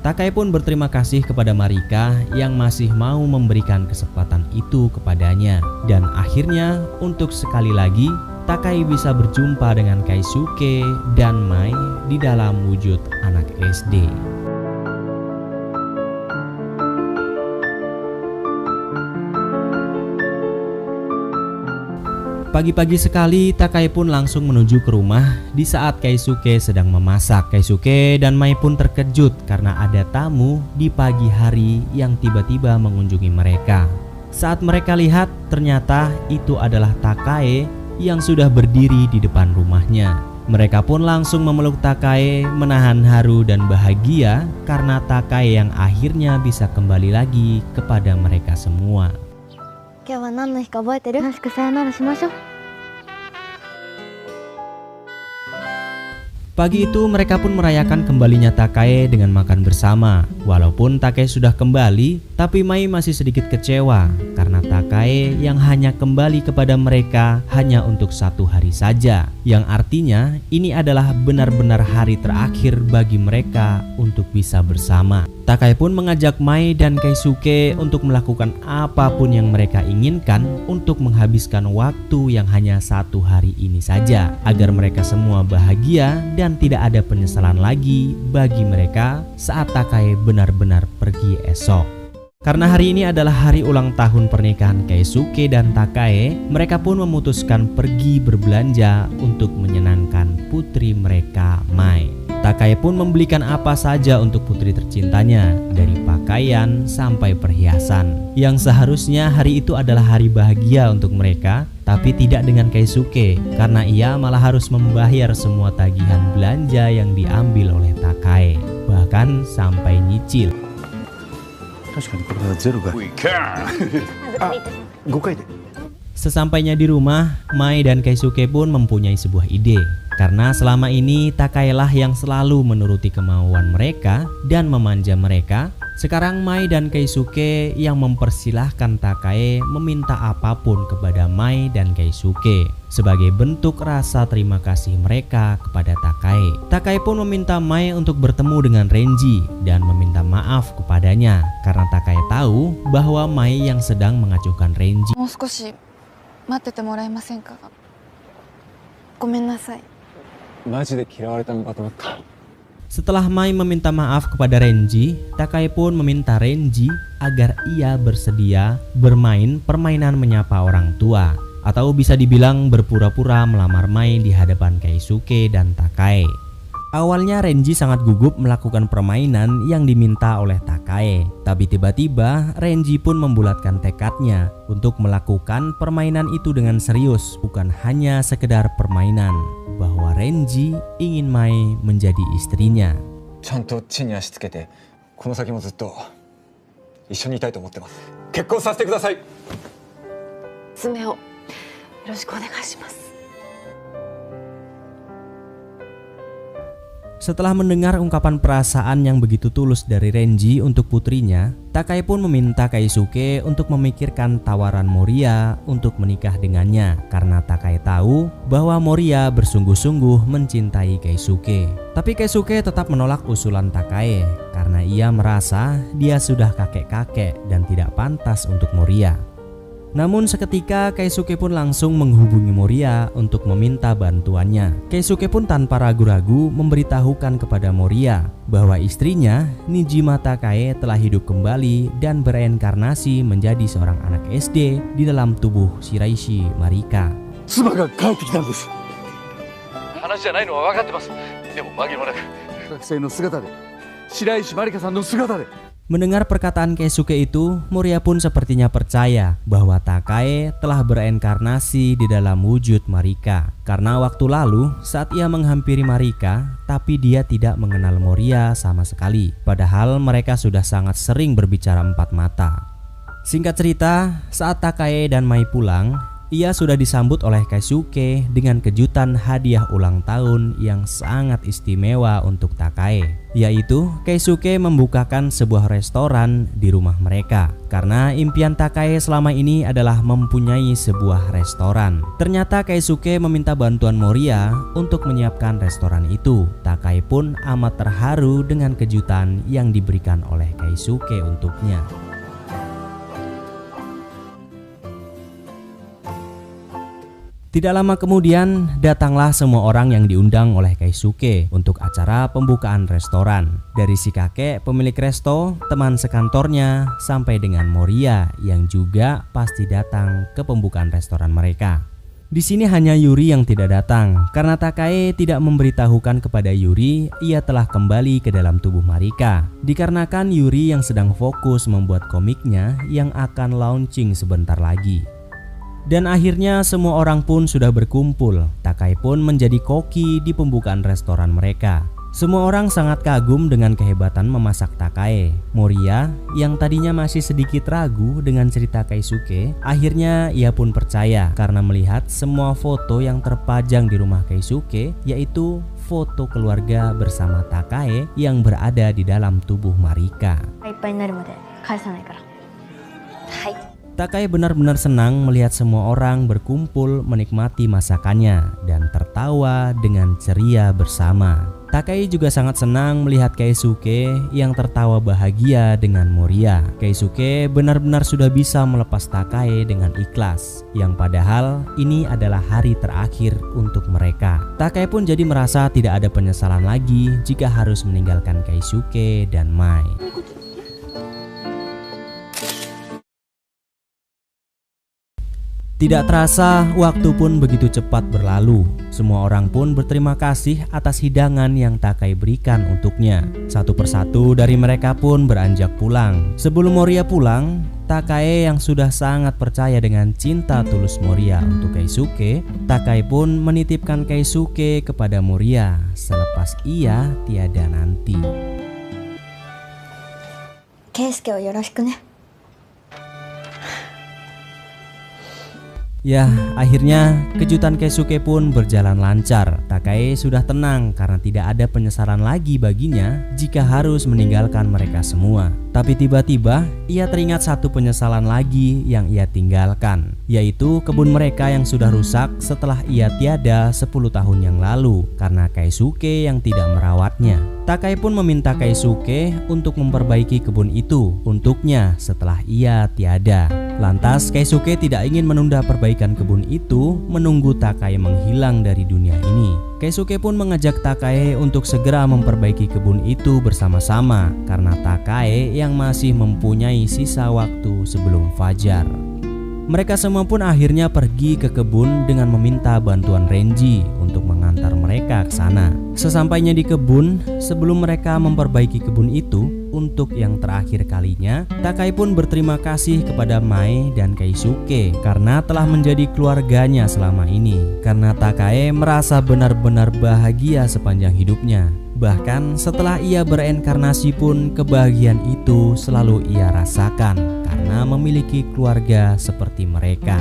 Takai pun berterima kasih kepada Marika yang masih mau memberikan kesempatan itu kepadanya. Dan akhirnya untuk sekali lagi Takai bisa berjumpa dengan Keisuke dan Mai di dalam wujud anak SD. Pagi-pagi sekali Takai pun langsung menuju ke rumah di saat Keisuke sedang memasak. Keisuke dan Mai pun terkejut karena ada tamu di pagi hari yang tiba-tiba mengunjungi mereka. Saat mereka lihat, ternyata itu adalah Takai yang sudah berdiri di depan rumahnya. Mereka pun langsung memeluk Takai, menahan haru dan bahagia karena Takai yang akhirnya bisa kembali lagi kepada mereka semua. Pagi itu mereka pun merayakan kembalinya Takai dengan makan bersama. Walaupun Takai sudah kembali, tapi Mai masih sedikit kecewa karena Takai yang hanya kembali kepada mereka hanya untuk 1 hari saja. Yang artinya ini adalah benar-benar hari terakhir bagi mereka untuk bisa bersama. Takai pun mengajak Mai dan Keisuke untuk melakukan apapun yang mereka inginkan untuk menghabiskan waktu yang hanya 1 hari ini saja, agar mereka semua bahagia dan tidak ada penyesalan lagi bagi mereka saat Takai benar-benar pergi esok. Karena hari ini adalah hari ulang tahun pernikahan Keisuke dan Takai, mereka pun memutuskan pergi berbelanja untuk menyenangkan putri mereka, Mai. Takai pun membelikan apa saja untuk putri tercintanya, dari pakaian sampai perhiasan. Yang seharusnya hari itu adalah hari bahagia untuk mereka, tapi tidak dengan Keisuke, karena ia malah harus membayar semua tagihan belanja yang diambil oleh Takai, bahkan sampai nyicil. Sesampainya di rumah, Mai dan Keisuke pun mempunyai sebuah ide. Karena selama ini Takai lah yang selalu menuruti kemauan mereka dan memanja mereka, sekarang Mai dan Keisuke yang mempersilahkan Takai meminta apapun kepada Mai dan Keisuke sebagai bentuk rasa terima kasih mereka kepada Takai. Takai pun meminta Mai untuk bertemu dengan Renji dan meminta maaf kepadanya karena Takai tahu bahwa Mai yang sedang mengacuhkan Renji. Setelah Mai meminta maaf kepada Renji, Takai pun meminta Renji agar ia bersedia bermain permainan menyapa orang tua, atau bisa dibilang berpura-pura melamar Mai di hadapan Keisuke dan Takai. Awalnya Renji sangat gugup melakukan permainan yang diminta oleh Takai, tapi tiba-tiba Renji pun membulatkan tekadnya untuk melakukan permainan itu dengan serius, bukan hanya sekedar permainan, bahwa Renji ingin Mai menjadi istrinya. Setelah mendengar ungkapan perasaan yang begitu tulus dari Renji untuk putrinya, Takai pun meminta Keisuke untuk memikirkan tawaran Moriya untuk menikah dengannya, karena Takai tahu bahwa Moriya bersungguh-sungguh mencintai Keisuke. Tapi Keisuke tetap menolak usulan Takai karena ia merasa dia sudah kakek-kakek dan tidak pantas untuk Moriya. Namun seketika Keisuke pun langsung menghubungi Moriya untuk meminta bantuannya. Keisuke pun tanpa ragu-ragu memberitahukan kepada Moriya bahwa istrinya, Nijima Takai, telah hidup kembali dan bereinkarnasi menjadi seorang anak SD di dalam tubuh Shiraishi Marika. Mendengar perkataan Keisuke itu, Moriya pun sepertinya percaya bahwa Takai telah bereinkarnasi di dalam wujud Marika. Karena waktu lalu saat ia menghampiri Marika, tapi dia tidak mengenal Moriya sama sekali. Padahal mereka sudah sangat sering berbicara empat mata. Singkat cerita, saat Takai dan Mai pulang, ia sudah disambut oleh Keisuke dengan kejutan hadiah ulang tahun yang sangat istimewa untuk Takae, yaitu Keisuke membukakan sebuah restoran di rumah mereka. Karena impian Takae selama ini adalah mempunyai sebuah restoran. Ternyata Keisuke meminta bantuan Moriya untuk menyiapkan restoran itu. Takae pun amat terharu dengan kejutan yang diberikan oleh Keisuke untuknya. Tidak lama kemudian, datanglah semua orang yang diundang oleh Keisuke untuk acara pembukaan restoran. Dari si kakek pemilik resto, teman sekantornya, sampai dengan Moriya yang juga pasti datang ke pembukaan restoran mereka. Di sini hanya Yuri yang tidak datang karena Takae tidak memberitahukan kepada Yuri ia telah kembali ke dalam tubuh Marika. Dikarenakan Yuri yang sedang fokus membuat komiknya yang akan launching sebentar lagi. Dan akhirnya semua orang pun sudah berkumpul. Takae pun menjadi koki di pembukaan restoran mereka. Semua orang sangat kagum dengan kehebatan memasak Takae. Moriya yang tadinya masih sedikit ragu dengan cerita Keisuke, akhirnya ia pun percaya karena melihat semua foto yang terpajang di rumah Keisuke, yaitu foto keluarga bersama Takae yang berada di dalam tubuh Marika. Takae benar-benar senang melihat semua orang berkumpul menikmati masakannya dan tertawa dengan ceria bersama. Takae juga sangat senang melihat Keisuke yang tertawa bahagia dengan Moriya. Keisuke benar-benar sudah bisa melepas Takae dengan ikhlas, yang padahal ini adalah hari terakhir untuk mereka. Takae pun jadi merasa tidak ada penyesalan lagi jika harus meninggalkan Keisuke dan Mai. Tidak terasa, waktu pun begitu cepat berlalu. Semua orang pun berterima kasih atas hidangan yang Takae berikan untuknya. Satu persatu dari mereka pun beranjak pulang. Sebelum Moriya pulang, Takae yang sudah sangat percaya dengan cinta tulus Moriya untuk Keisuke, Takae pun menitipkan Keisuke kepada Moriya selepas ia tiada nanti. Keisuke wo yoroshiku ne. Ya, akhirnya kejutan Keisuke pun berjalan lancar. Takae sudah tenang karena tidak ada penyesalan lagi baginya jika harus meninggalkan mereka semua. Tapi tiba-tiba ia teringat satu penyesalan lagi yang ia tinggalkan, yaitu kebun mereka yang sudah rusak setelah ia tiada 10 tahun yang lalu karena Keisuke yang tidak merawatnya. Takae pun meminta Keisuke untuk memperbaiki kebun itu untuknya setelah ia tiada. Lantas Keisuke tidak ingin menunda perbaikan kebun itu menunggu Takae menghilang dari dunia ini. Keisuke pun mengajak Takae untuk segera memperbaiki kebun itu bersama-sama karena Takae yang masih mempunyai sisa waktu sebelum fajar. Mereka semua pun akhirnya pergi ke kebun dengan meminta bantuan Renji untuk mengantar mereka ke sana. Sesampainya di kebun, sebelum mereka memperbaiki kebun itu untuk yang terakhir kalinya, Takae pun berterima kasih kepada Mai dan Keisuke karena telah menjadi keluarganya selama ini. Karena Takae merasa benar-benar bahagia sepanjang hidupnya. Bahkan setelah ia bereinkarnasi pun kebahagiaan itu selalu ia rasakan karena memiliki keluarga seperti mereka.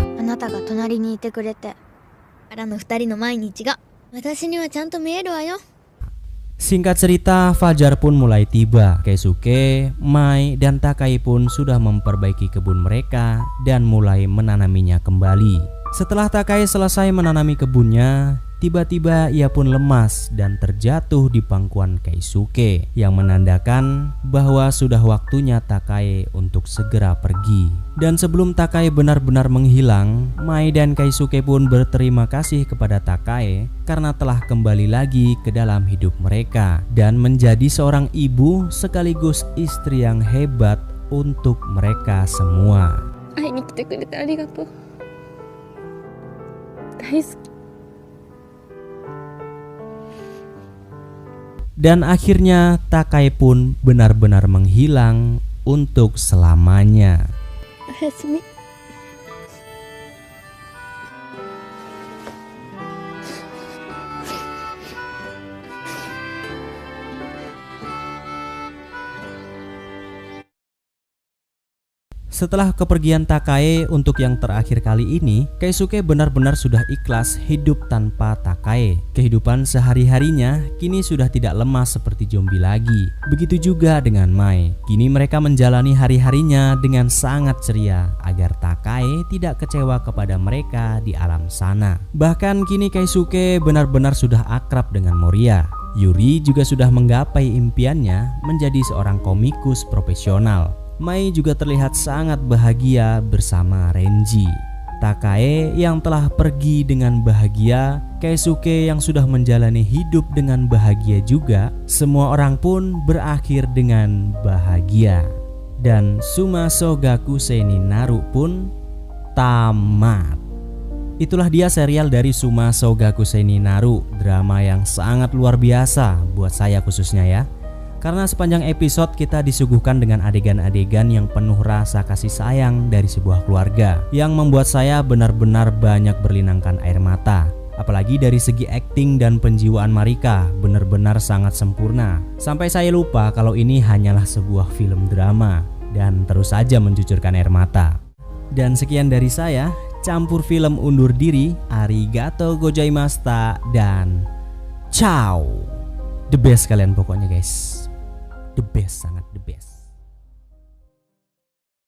Singkat cerita, fajar pun mulai tiba. Keisuke, Mai, dan Takae pun sudah memperbaiki kebun mereka dan mulai menanaminya kembali. Setelah Takae selesai menanami kebunnya, tiba-tiba ia pun lemas dan terjatuh di pangkuan Keisuke yang menandakan bahwa sudah waktunya Takae untuk segera pergi. Dan sebelum Takae benar-benar menghilang, Mai dan Keisuke pun berterima kasih kepada Takae karena telah kembali lagi ke dalam hidup mereka dan menjadi seorang ibu sekaligus istri yang hebat untuk mereka semua. Dan akhirnya Takae pun benar-benar menghilang untuk selamanya. Setelah kepergian Takae untuk yang terakhir kali ini, Keisuke benar-benar sudah ikhlas hidup tanpa Takae. Kehidupan sehari-harinya kini sudah tidak lemas seperti zombie lagi. Begitu juga dengan Mai. Kini mereka menjalani hari-harinya dengan sangat ceria agar Takae tidak kecewa kepada mereka di alam sana. Bahkan kini Keisuke benar-benar sudah akrab dengan Moria. Yuri juga sudah menggapai impiannya menjadi seorang komikus profesional. Mai juga terlihat sangat bahagia bersama Renji. Takae yang telah pergi dengan bahagia, Keisuke yang sudah menjalani hidup dengan bahagia juga. Semua orang pun berakhir dengan bahagia. Dan Suma Sogakusei ni Naru pun tamat. Itulah dia serial dari Suma Sogakusei ni Naru, drama yang sangat luar biasa buat saya khususnya ya. Karena sepanjang episode kita disuguhkan dengan adegan-adegan yang penuh rasa kasih sayang dari sebuah keluarga, yang membuat saya benar-benar banyak berlinangkan air mata. Apalagi dari segi akting dan penjiwaan Marika benar-benar sangat sempurna. Sampai saya lupa kalau ini hanyalah sebuah film drama dan terus saja mencucurkan air mata. Dan sekian dari saya, Campur Film undur diri. Arigatou gozaimashita dan ciao. The best kalian pokoknya guys. The best, sangat the best.